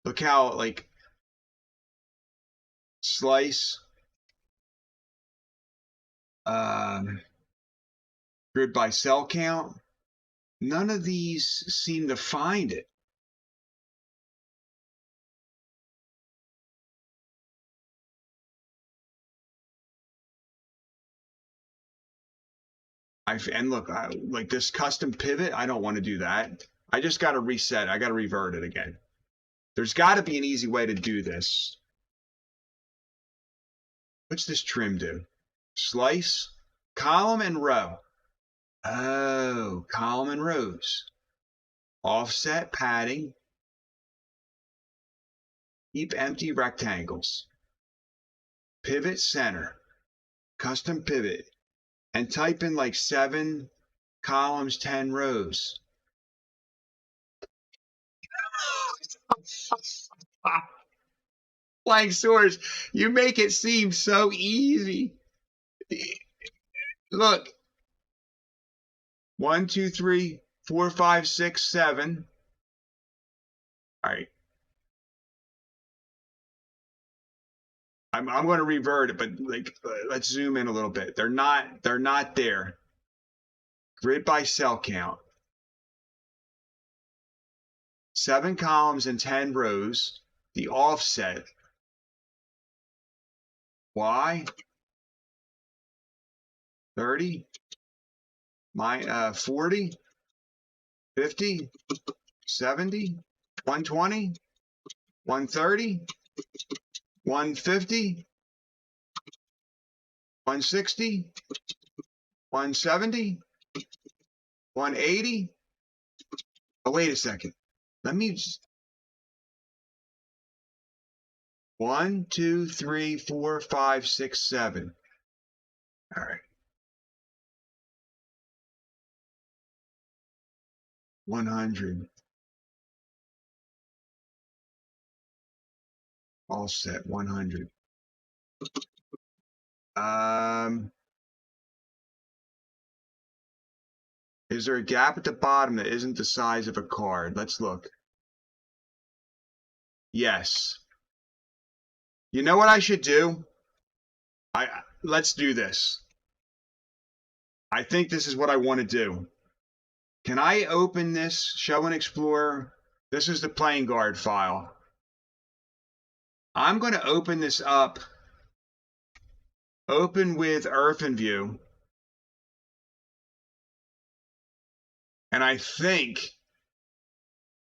Look how like slice, grid by cell count. None of these seem to find it. And look, like this custom pivot, I don't want to do that. I just got to reset. I got to revert it again. There's got to be an easy way to do this. What's this trim do? Slice, column and row. Oh, column and rows. Offset padding. Keep empty rectangles. Pivot center. Custom pivot. And type in like 7 columns, 10 rows. Blank source, you make it seem so easy. Look. 1, 2, 3, 4, 5, 6, 7. All right. I'm going to revert it, but like let's zoom in a little bit. They're not there. Grid by cell count. 7 columns and 10 rows. The offset. Y. 30. 40. 50. 70. 120. 130. 150. 160. 170. 180. Oh, wait a second. Let me just. 1, 2, 3, 4, 5, 6, 7. All right. 100. All set. 100. Is there a gap at the bottom that isn't the size of a card? Let's look. Yes. You know what I should do? Let's do this. I think this is what I want to do. Can I open this, Show and Explore? This is the playing guard file. I'm going to open this up. Open with OrphanView. And I think,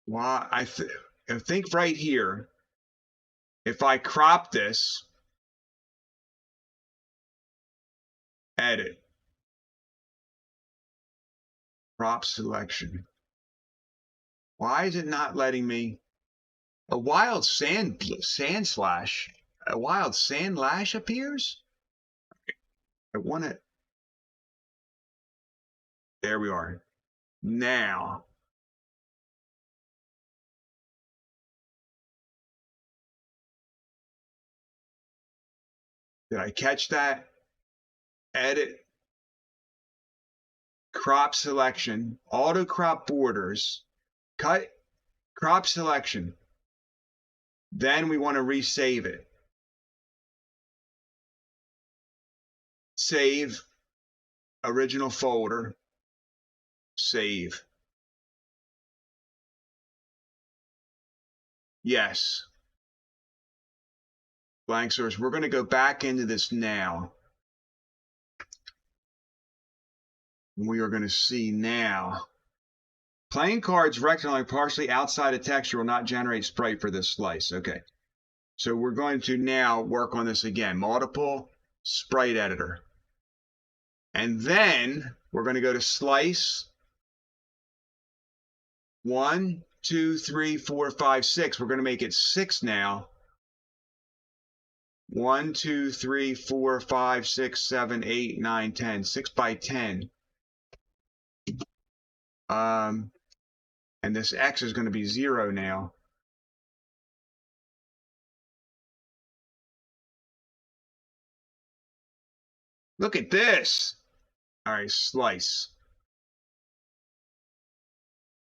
well, I think right here, if I crop this, edit, crop selection. Why is it not letting me? A wild sand slash, a wild sand lash appears? I want it. There we are. Now, did I catch that? Edit, crop selection, auto crop borders, cut, crop selection. Then we want to resave it. Save, original folder, save. Yes. Blank source. We're going to go back into this now. We are going to see now. Playing cards rectangly partially outside a texture will not generate sprite for this slice. Okay. So we're going to now work on this again. Multiple sprite editor. And then we're going to go to slice. 1, 2, 3, 4, 5, 6. We're going to make it 6 now. 1, 2, 3, 4, 5, 6, 7, 8, 9, 10. 6 by 10. And this X is going to be 0 now. Look at this. All right, slice.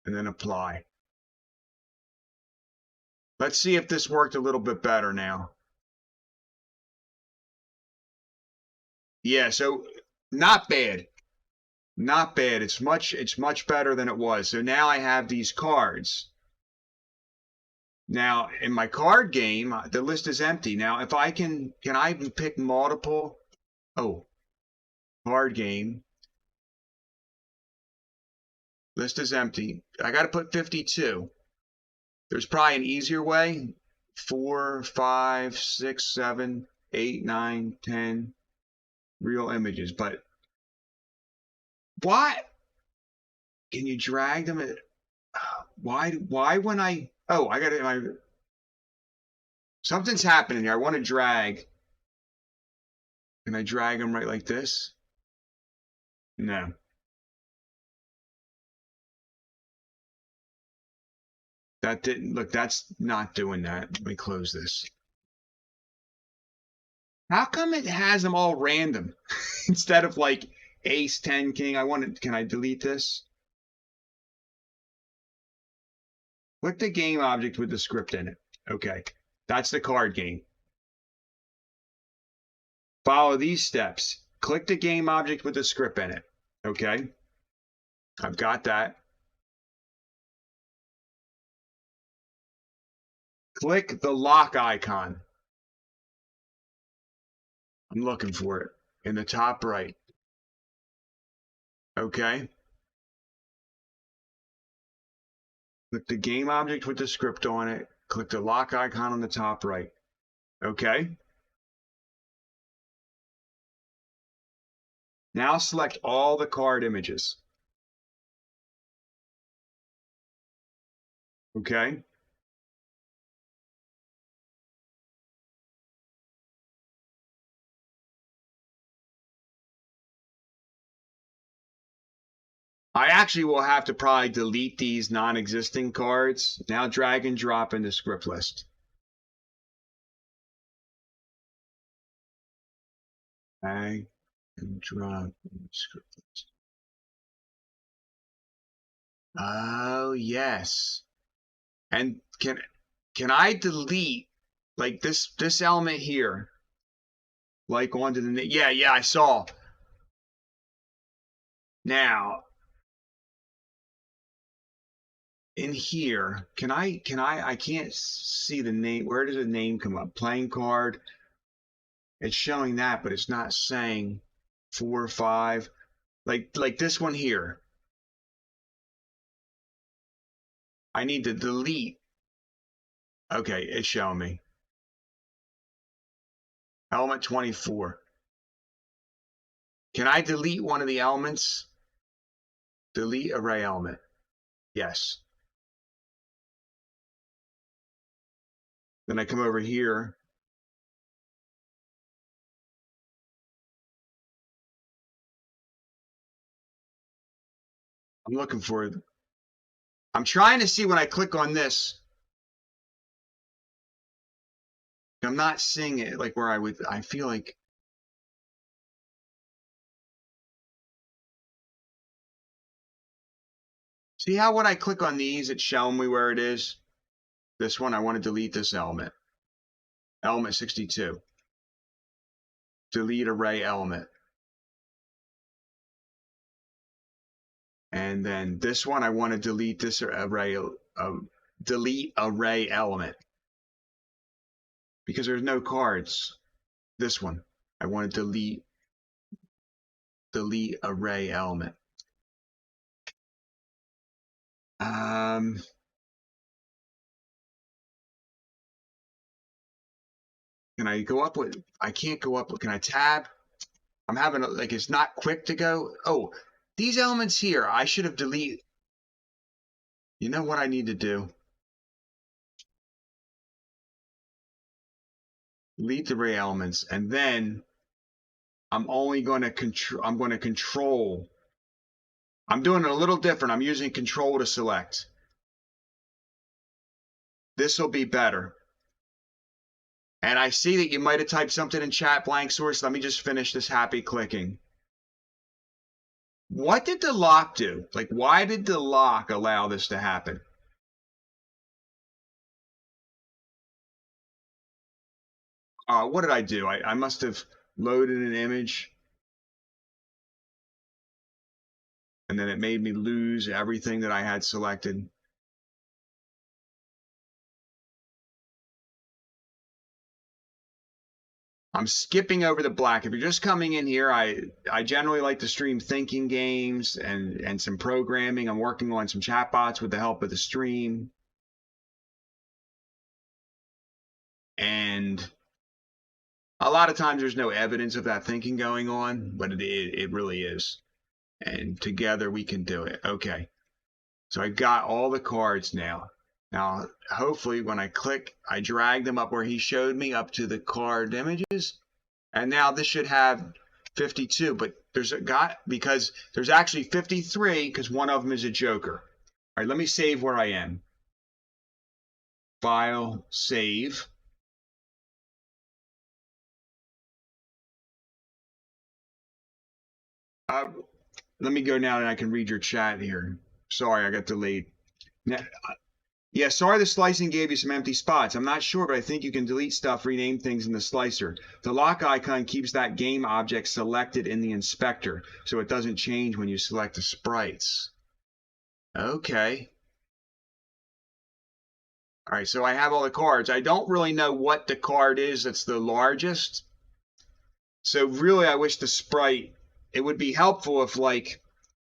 And then apply. Let's see if this worked a little bit better now. Yeah, so not bad. Not bad. It's much better than it was. So now I have these cards. Now in my card game, the list is empty. Now if I can I pick multiple? Oh, card game. List is empty. I got to put 52. There's probably an easier way. 4, 5, 6, 7, 8, 9, 10 real images, but what? Can you drag them? Why when I got it. Something's happening here. I want to drag. Can I drag them right like this? No. That didn't look. That's not doing that. Let me close this. How come it has them all random instead of like ace, 10, king? Can I delete this? Click the game object with the script in it. Okay, that's the card game. Follow these steps. Click the game object with the script in it. Okay. I've got that. Click the lock icon. I'm looking for it in the top right. Okay. Click the game object with the script on it. Click the lock icon on the top right. Okay. Now select all the card images. Okay. I actually will have to probably delete these non-existing cards. Now drag and drop into script list. Drag and drop into script list. Oh, yes. And can I delete like this element here? Like onto the yeah, I saw. Now in here, I can't see the name. Where does the name come up? Playing card. It's showing that, but it's not saying 4 or 5. Like this one here. I need to delete. Okay, it's showing me. Element 24. Can I delete one of the elements? Delete array element. Yes. Then I come over here. I'm looking for it. I'm trying to see when I click on this. I'm not seeing it like where I feel like. See how when I click on these, it's showing me where it is? This one, I want to delete this element. Element 62. Delete array element. And then this one, I want to delete this array, delete array element. Because there's no cards. This one, I want to delete array element. Can I go up with, I can't go up, can I tab? I'm having, like, it's not quick to go. Oh, these elements here, I should have deleted. You know what I need to do? Delete the array elements, and then I'm only going to control. I'm doing it a little different. I'm using control to select. This will be better. And I see that you might have typed something in chat, blank source. Let me just finish this happy clicking. What did the lock do? Like, why did the lock allow this to happen? What did I do? I must have loaded an image. And then it made me lose everything that I had selected. I'm skipping over the black. If you're just coming in here, I generally like to stream thinking games and some programming. I'm working on some chatbots with the help of the stream. And a lot of times there's no evidence of that thinking going on, but it really is. And together we can do it. Okay. So I got all the cards now. Now, hopefully when I click, I drag them up where he showed me up to the card images. And now this should have 52, but because there's actually 53 because one of them is a joker. All right, let me save where I am. File, save. Let me go now and I can read your chat here. Sorry, I got delayed. Now, yeah, sorry the slicing gave you some empty spots. I'm not sure, but I think you can delete stuff, rename things in the slicer. The lock icon keeps that game object selected in the inspector, so it doesn't change when you select the sprites. Okay. All right, so I have all the cards. I don't really know what the card is that's the largest. So really, I wish the sprite, it would be helpful if like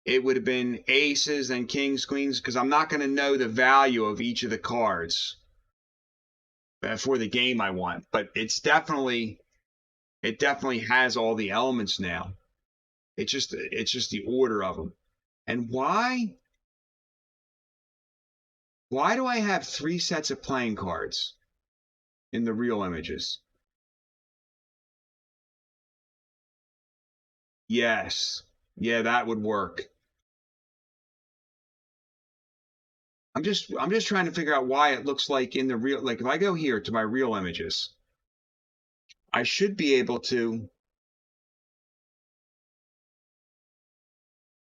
it would have been aces and kings, queens, because I'm not going to know the value of each of the cards for the game I want. But it definitely has all the elements now. It's just the order of them. And why do I have 3 sets of playing cards in the real images? Yes. Yeah, that would work. I'm just trying to figure out why it looks like in the real, like if I go here to my real images, I should be able to,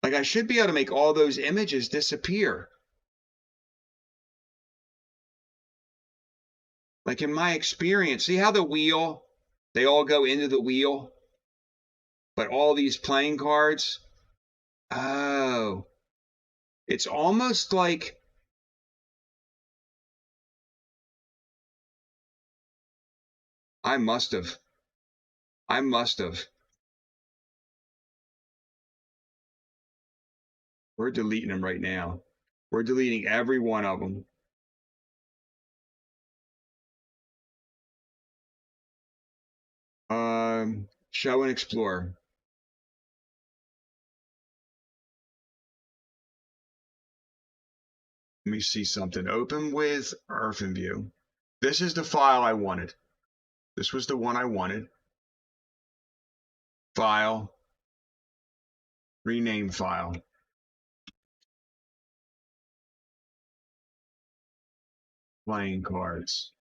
like I should be able to make all those images disappear. Like in my experience, see how the wheel, they all go into the wheel, but all these playing cards, oh, it's almost like I must have. I must have. We're deleting them right now. We're deleting every one of them. Show and explore. Let me see something. Open with OpenView. This is the file I wanted. This was the one I wanted. File. Rename file. Playing cards.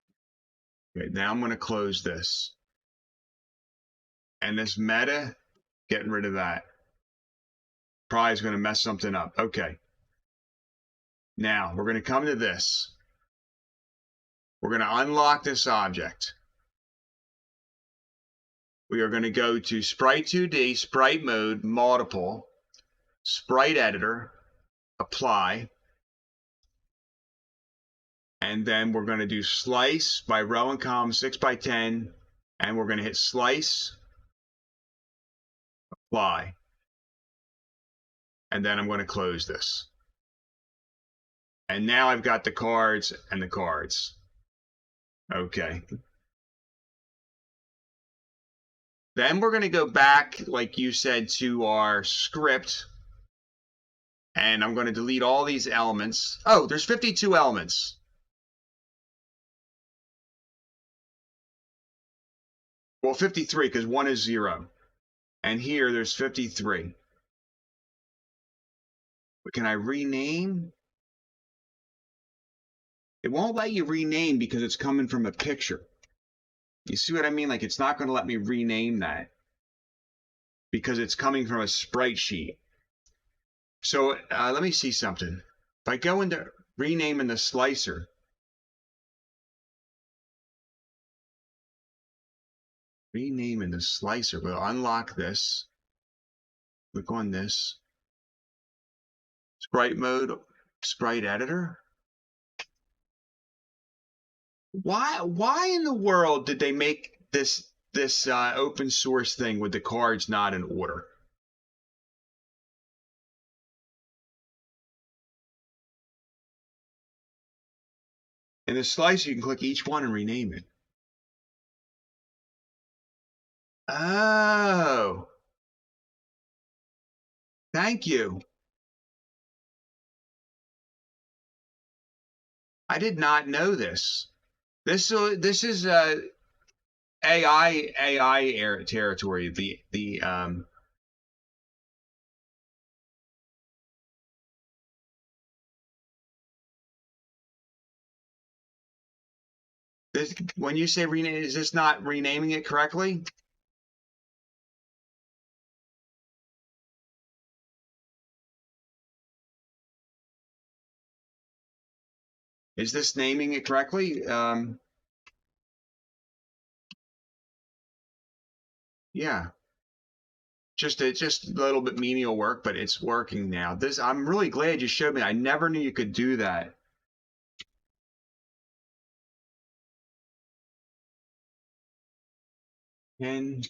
Okay, now I'm going to close this. And this meta, getting rid of that. Probably is going to mess something up. Okay. Now we're going to come to this. We're going to unlock this object. We are going to go to Sprite 2D, Sprite Mode, Multiple, Sprite Editor, Apply. And then we're going to do Slice by row and column 6x10. And we're going to hit Slice, Apply. And then I'm going to close this. And now I've got the cards and the cards. Okay. Then we're going to go back, like you said, to our script. And I'm going to delete all these elements. Oh, there's 52 elements. Well, 53, because 1 is 0. And here, there's 53. But can I rename? It won't let you rename because it's coming from a picture. You see what I mean? Like, it's not going to let me rename that because it's coming from a sprite sheet. So let me see something. If I go into rename in the slicer, rename in the slicer, we'll unlock this. Click on this. Sprite mode, sprite editor. Why in the world did they make this open source thing with the cards not in order? In the slicer, you can click each one and rename it. Oh, thank you. I did not know this. This is AI territory. This, when you say rename, is this not renaming it correctly? Is this naming it correctly? Yeah. just a little bit menial work, but it's working now. I'm really glad you showed me. I never knew you could do that. Ten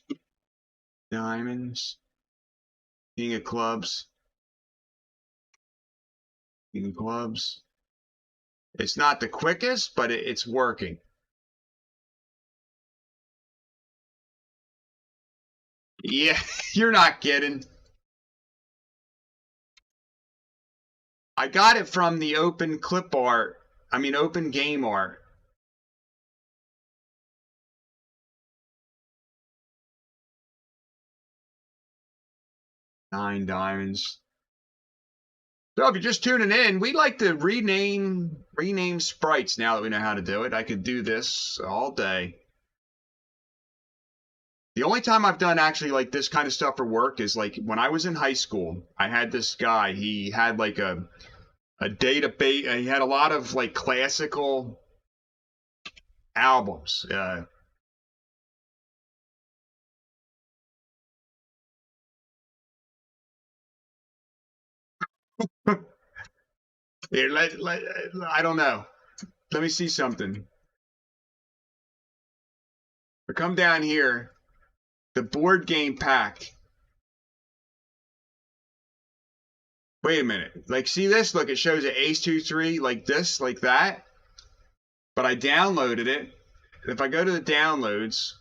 diamonds, king of clubs, king of clubs. It's not the quickest, but it's working. Yeah, you're not kidding. I got it from the open clip art. I mean, open game art. Nine diamonds. So if you're just tuning in, we like to rename sprites now that we know how to do it. I could do this all day. The only time I've done actually like this kind of stuff for work is like when I was in high school. I had this guy. He had like a database. He had a lot of like classical albums. Here, I don't know. Let me see something. Come down here. The board game pack. Wait a minute. Like, see this? Look, it shows an ace 2-3 like this, like that. But I downloaded it. If I go to the downloads,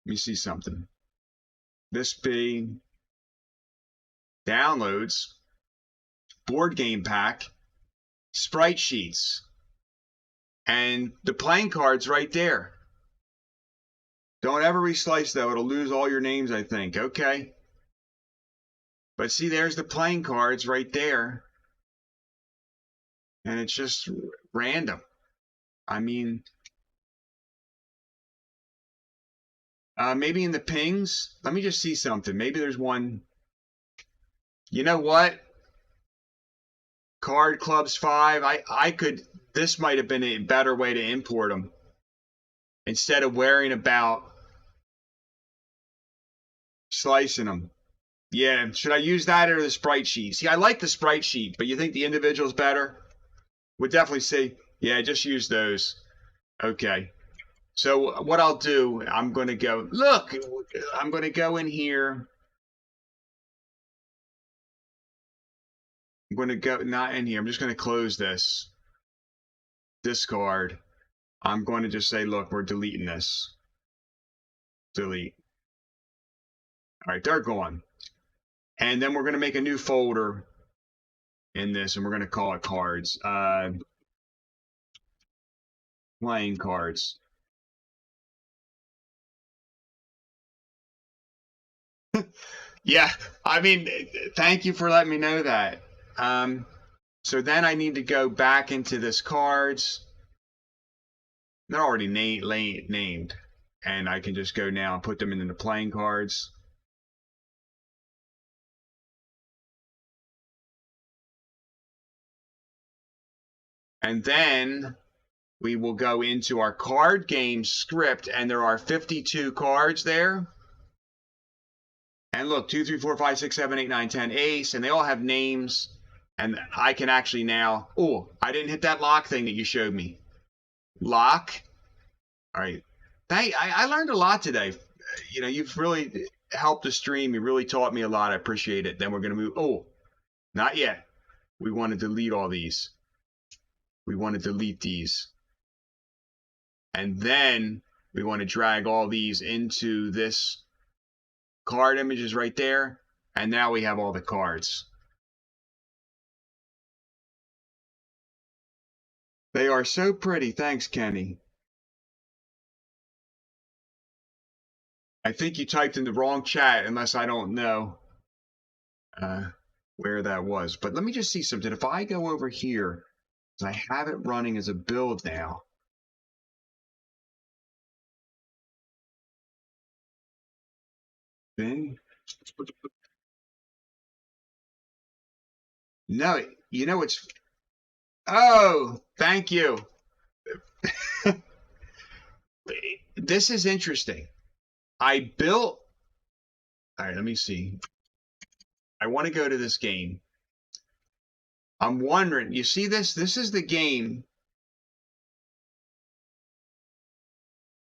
let me see something. This be downloads, board game pack, sprite sheets, and the playing cards right there. Don't ever reslice though. It'll lose all your names, I think. Okay. But see, there's the playing cards right there. And it's just random. I mean, maybe in the pings. Let me just see something. Maybe there's one. You know what? Card Clubs 5. I could. This might have been a better way to import them instead of worrying about slicing them. Yeah, should I use that or the sprite sheet? See, I like the sprite sheet, but you think the individual's better? Would definitely say, yeah, just use those. Okay. So what I'll do, I'm going to go, look, I'm going to go in here. I'm going to go, not in here. I'm just going to close this. Discard. I'm going to just say, look, we're deleting this. Delete. All right, they're gone. And then we're going to make a new folder in this, and we're going to call it cards. Playing cards. Yeah, I mean, thank you for letting me know that. So then I need to go back into this cards. They're already named, and I can just go now and put them into the playing cards. And then we will go into our card game script, and there are 52 cards there. And look, 2, 3, 4, 5, 6, 7, 8, 9, 10, ace, and they all have names. And I can actually now, oh, I didn't hit that lock thing that you showed me. Lock. All right. I learned a lot today. You know, you've really helped the stream. You really taught me a lot. I appreciate it. Then we're going to move. Oh, not yet. We want to delete all these. We want to delete these. And then we want to drag all these into this card images right there. And now we have all the cards. They are so pretty. Thanks, Kenny. I think you typed in the wrong chat, unless I don't know where that was. But let me just see something. If I go over here, I have it running as a build now. Then, no, you know it's. Oh, thank you. This is interesting. I built All right, let me see. I want to go to this game. I'm wondering, you see this? This is the game.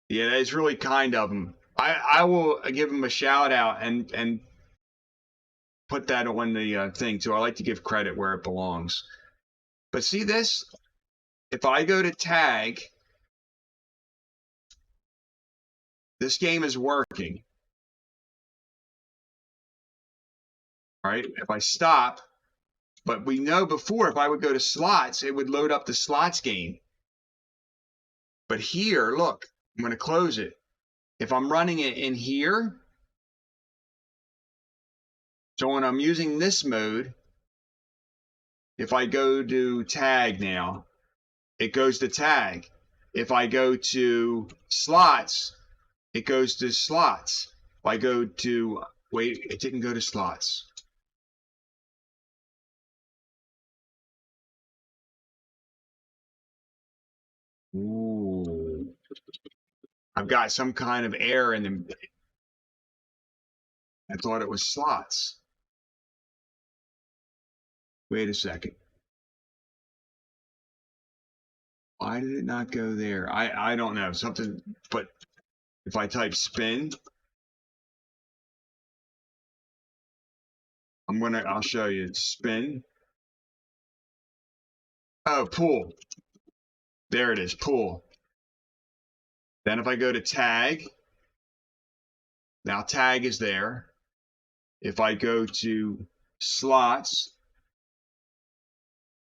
Yeah, that's really kind of them. I will give them a shout out and put that on the thing too. I like to give credit where it belongs. But see this? If I go to tag, this game is working. Right? If I stop, but we know before if I would go to slots, it would load up the slots game. But here, look, I'm going to close it. If I'm running it in here, so when I'm using this mode, if I go to tag now, it goes to tag. If I go to slots, it goes to slots. If I go to, wait, it didn't go to slots. Ooh. I've got some kind of error in the, I thought it was slots. Wait a second. Why did it not go there? I don't know. Something, but if I type spin, I'll show you. Spin. Oh, pool. There it is, pool. Then if I go to tag, now tag is there. If I go to slots,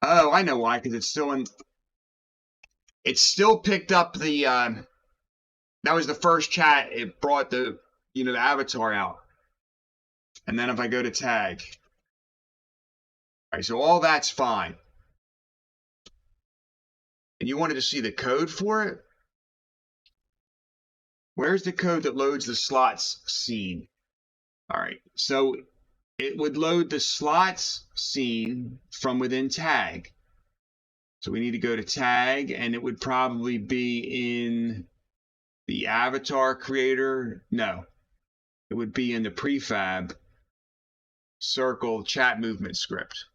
oh, I know why, because it's still picked up the, that was the first chat. It brought the avatar out. And then if I go to tag, all right, so all that's fine. And you wanted to see the code for it? Where's the code that loads the slots scene? All right, so it would load the slots scene from within tag. So we need to go to tag, and it would probably be in the avatar creator. No, it would be in the prefab circle chat movement script.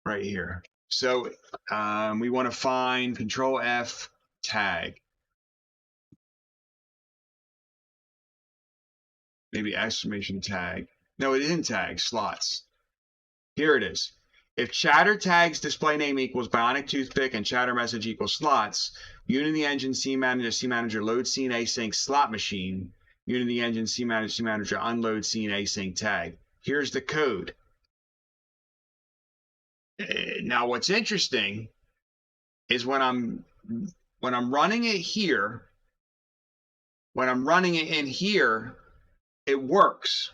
Right here. So we want to find Control F tag. Maybe exclamation tag. No, it isn't tag, slots. Here it is. If chatter tags display name equals bionic toothpick and chatter message equals slots, Unity Engine CManager load scene async slot machine, Unity Engine CManager unload scene async tag. Here's the code. Now what's interesting is when I'm running it here, when I'm running it in here, it works.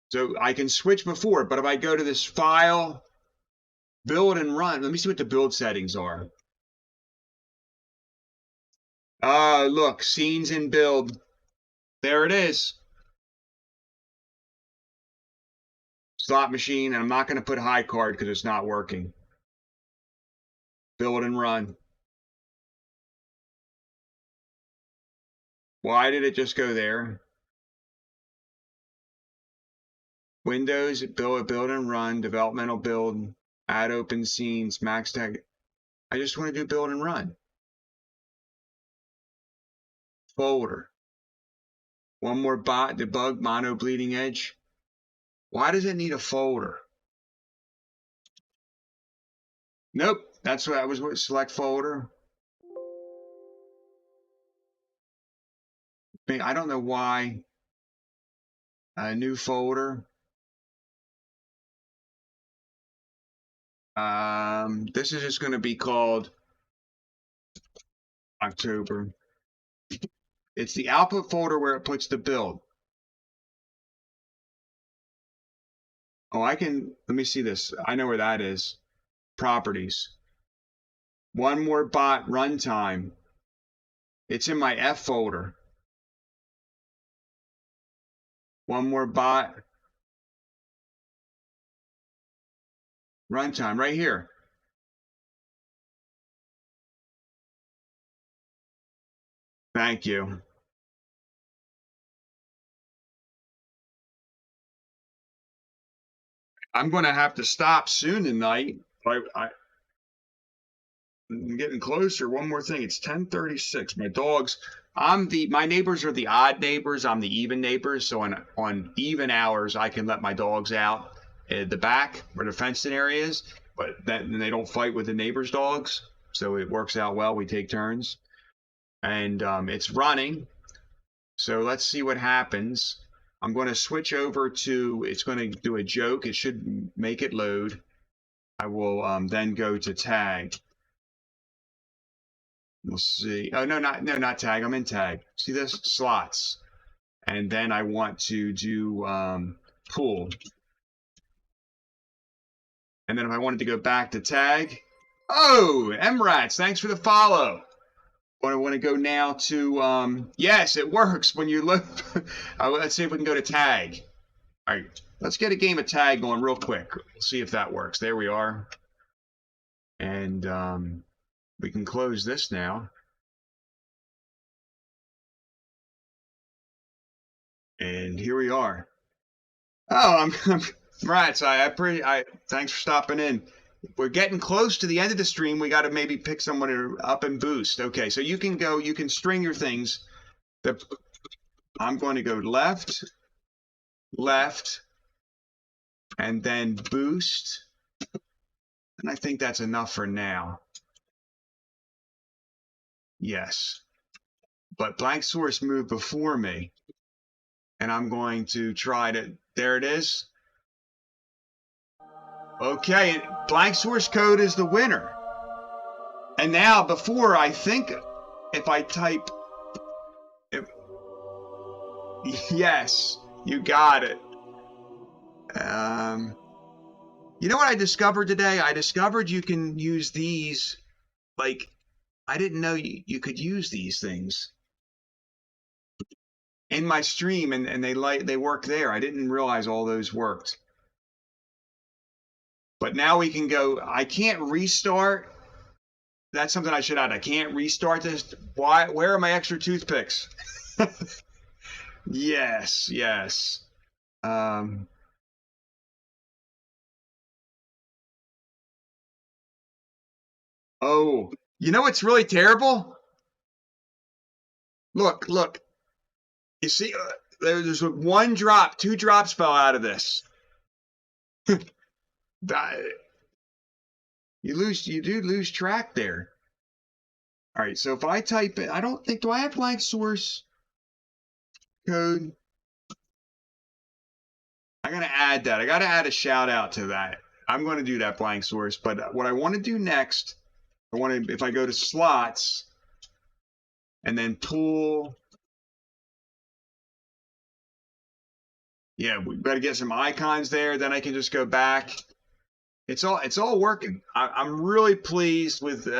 So I can switch before, but if I go to this file, build and run, let me see what the build settings are. Look, scenes in build. There it is. Slot machine, and I'm not going to put high card because it's not working. Build and run. Why did it just go there? Windows, build and run, developmental build, add open scenes, max tag. I just want to do build and run. Folder. One more bot, debug, mono bleeding edge. Why does it need a folder? Nope, that's what I was with, select folder. I don't know why. A new folder. This is just going to be called October. It's the output folder where it puts the build. Oh, let me see this. I know where that is. Properties. One more bot runtime. It's in my F folder. One more bot runtime right here. Thank you. I'm going to have to stop soon tonight. I'm getting closer. One more thing. It's 10:36. My dogs. My neighbors are the odd neighbors. I'm the even neighbors. So on even hours, I can let my dogs out at the back where the fenced-in area is, but then they don't fight with the neighbors' dogs. So it works out well. We take turns, and it's running. So let's see what happens. I'm going to switch over to. It's going to do a joke. It should make it load. I will then go to tag. We'll see. Oh, not tag. I'm in tag. See this? Slots. And then I want to do pool. And then if I wanted to go back to tag. Oh, MRATs, thanks for the follow. I want to go now to, yes, it works when you look. Let's see if we can go to tag. All right, let's get a game of tag going real quick. We'll see if that works. There we are. And we can close this now. And here we are. Oh, I'm right. So I thanks for stopping in. We're getting close to the end of the stream. We got to maybe pick someone up and boost. Okay, so you can go. You can string your things. I'm going to go left, left, and then boost. And I think that's enough for now. Yes. But blank source moved before me. And I'm going to try to, there it is. Okay, and blank source code is the winner. And now before, I think if I type, yes, you got it. You know what I discovered today? I discovered you can use these, like, I didn't know you could use these things in my stream, and they work there. I didn't realize all those worked. But now we can go. I can't restart. That's something I should add. I can't restart this. Why? Where are my extra toothpicks? Yes, yes. Oh, you know what's really terrible? Look, look. You see, there's one drop, 2 drops fell out of this. You do lose track there. All right, so if I type it, I don't think, do I have blank source code? I'm gonna add that. I gotta add a shout out to that. I'm gonna do that blank source, but what I want to do next, if I go to slots and then pool. Yeah, we better get some icons there. Then I can just go back. It's all working. I'm really pleased with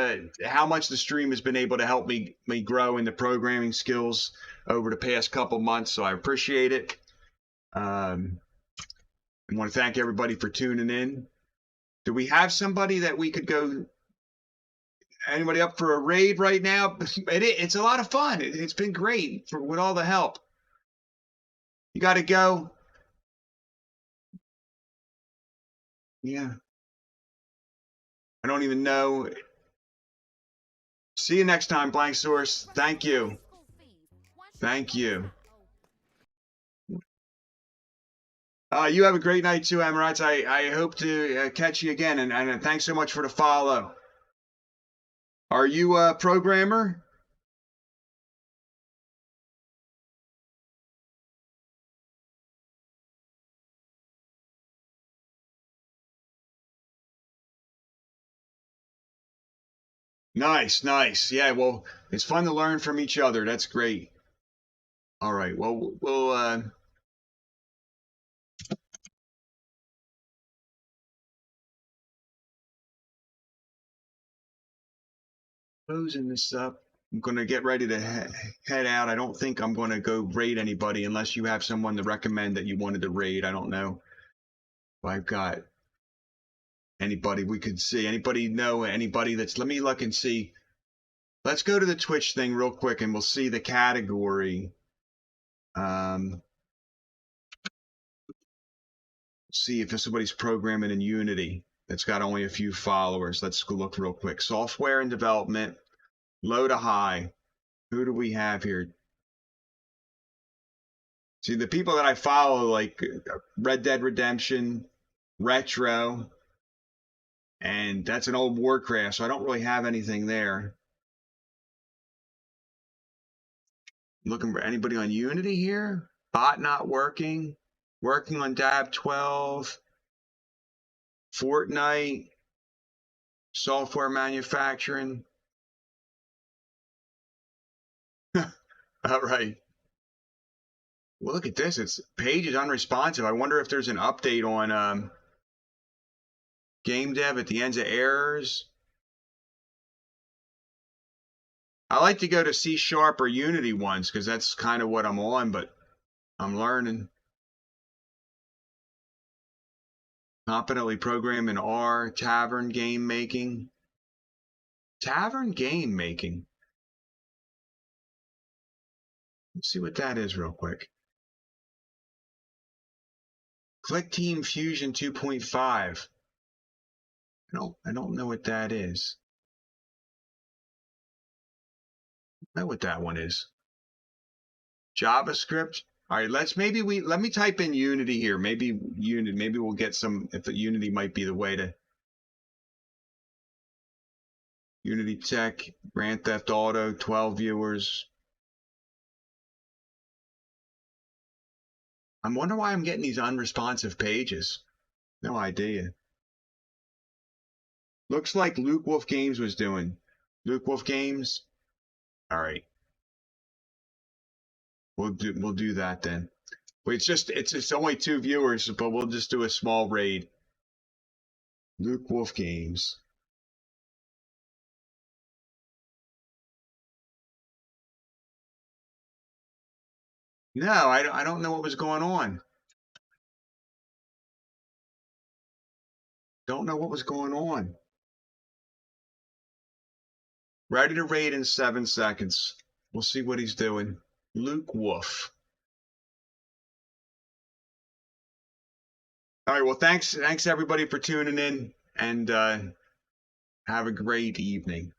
how much the stream has been able to help me grow in the programming skills over the past couple months. So I appreciate it. I want to thank everybody for tuning in. Do we have somebody that we could go? Anybody up for a raid right now? It's a lot of fun. It's been great with all the help. You got to go. Yeah. I don't even know. See you next time, blank source. Thank you. Thank you. You have a great night too, Emirates. I hope to catch you again, and thanks so much for the follow. Are you a programmer? Nice, nice. Yeah, well, it's fun to learn from each other. That's great. All right. Well, we'll closing this up. I'm going to get ready to head out. I don't think I'm going to go raid anybody unless you have someone to recommend that you wanted to raid. I don't know if I've got anybody we could see. Anybody know anybody that's, let me look and see. Let's go to the Twitch thing real quick and we'll see the category. See if somebody's programming in Unity that's got only a few followers. Let's go look real quick. Software and development, low to high. Who do we have here? See, the people that I follow, like Red Dead Redemption, Retro, and that's an old Warcraft, so I don't really have anything there. Looking for anybody on Unity here? Bot not working. Working on Dab 12. Fortnite. Software manufacturing. All right. Well, look at this. It's page is unresponsive. I wonder if there's an update on game dev at the ends of errors. I like to go to C# or Unity ones because that's kind of what I'm on, but I'm learning. Competently program in R, Tavern game making. Tavern game making. Let's see what that is real quick. Click Team Fusion 2.5. I don't know what that is. I know what that one is. JavaScript. All right, let me type in Unity here. Maybe we'll get some, if the Unity might be the way to. Unity Tech, Grand Theft Auto, 12 viewers. I'm wondering why I'm getting these unresponsive pages. No idea. Looks like Luke Wolf Games was doing. Luke Wolf Games. All right. We'll do that then. It's only 2 viewers, but we'll just do a small raid. Luke Wolf Games. No, I don't know what was going on. Don't know what was going on. Ready to raid in 7 seconds. We'll see what he's doing. Luke Wolf. All right. Well, thanks everybody for tuning in, and have a great evening.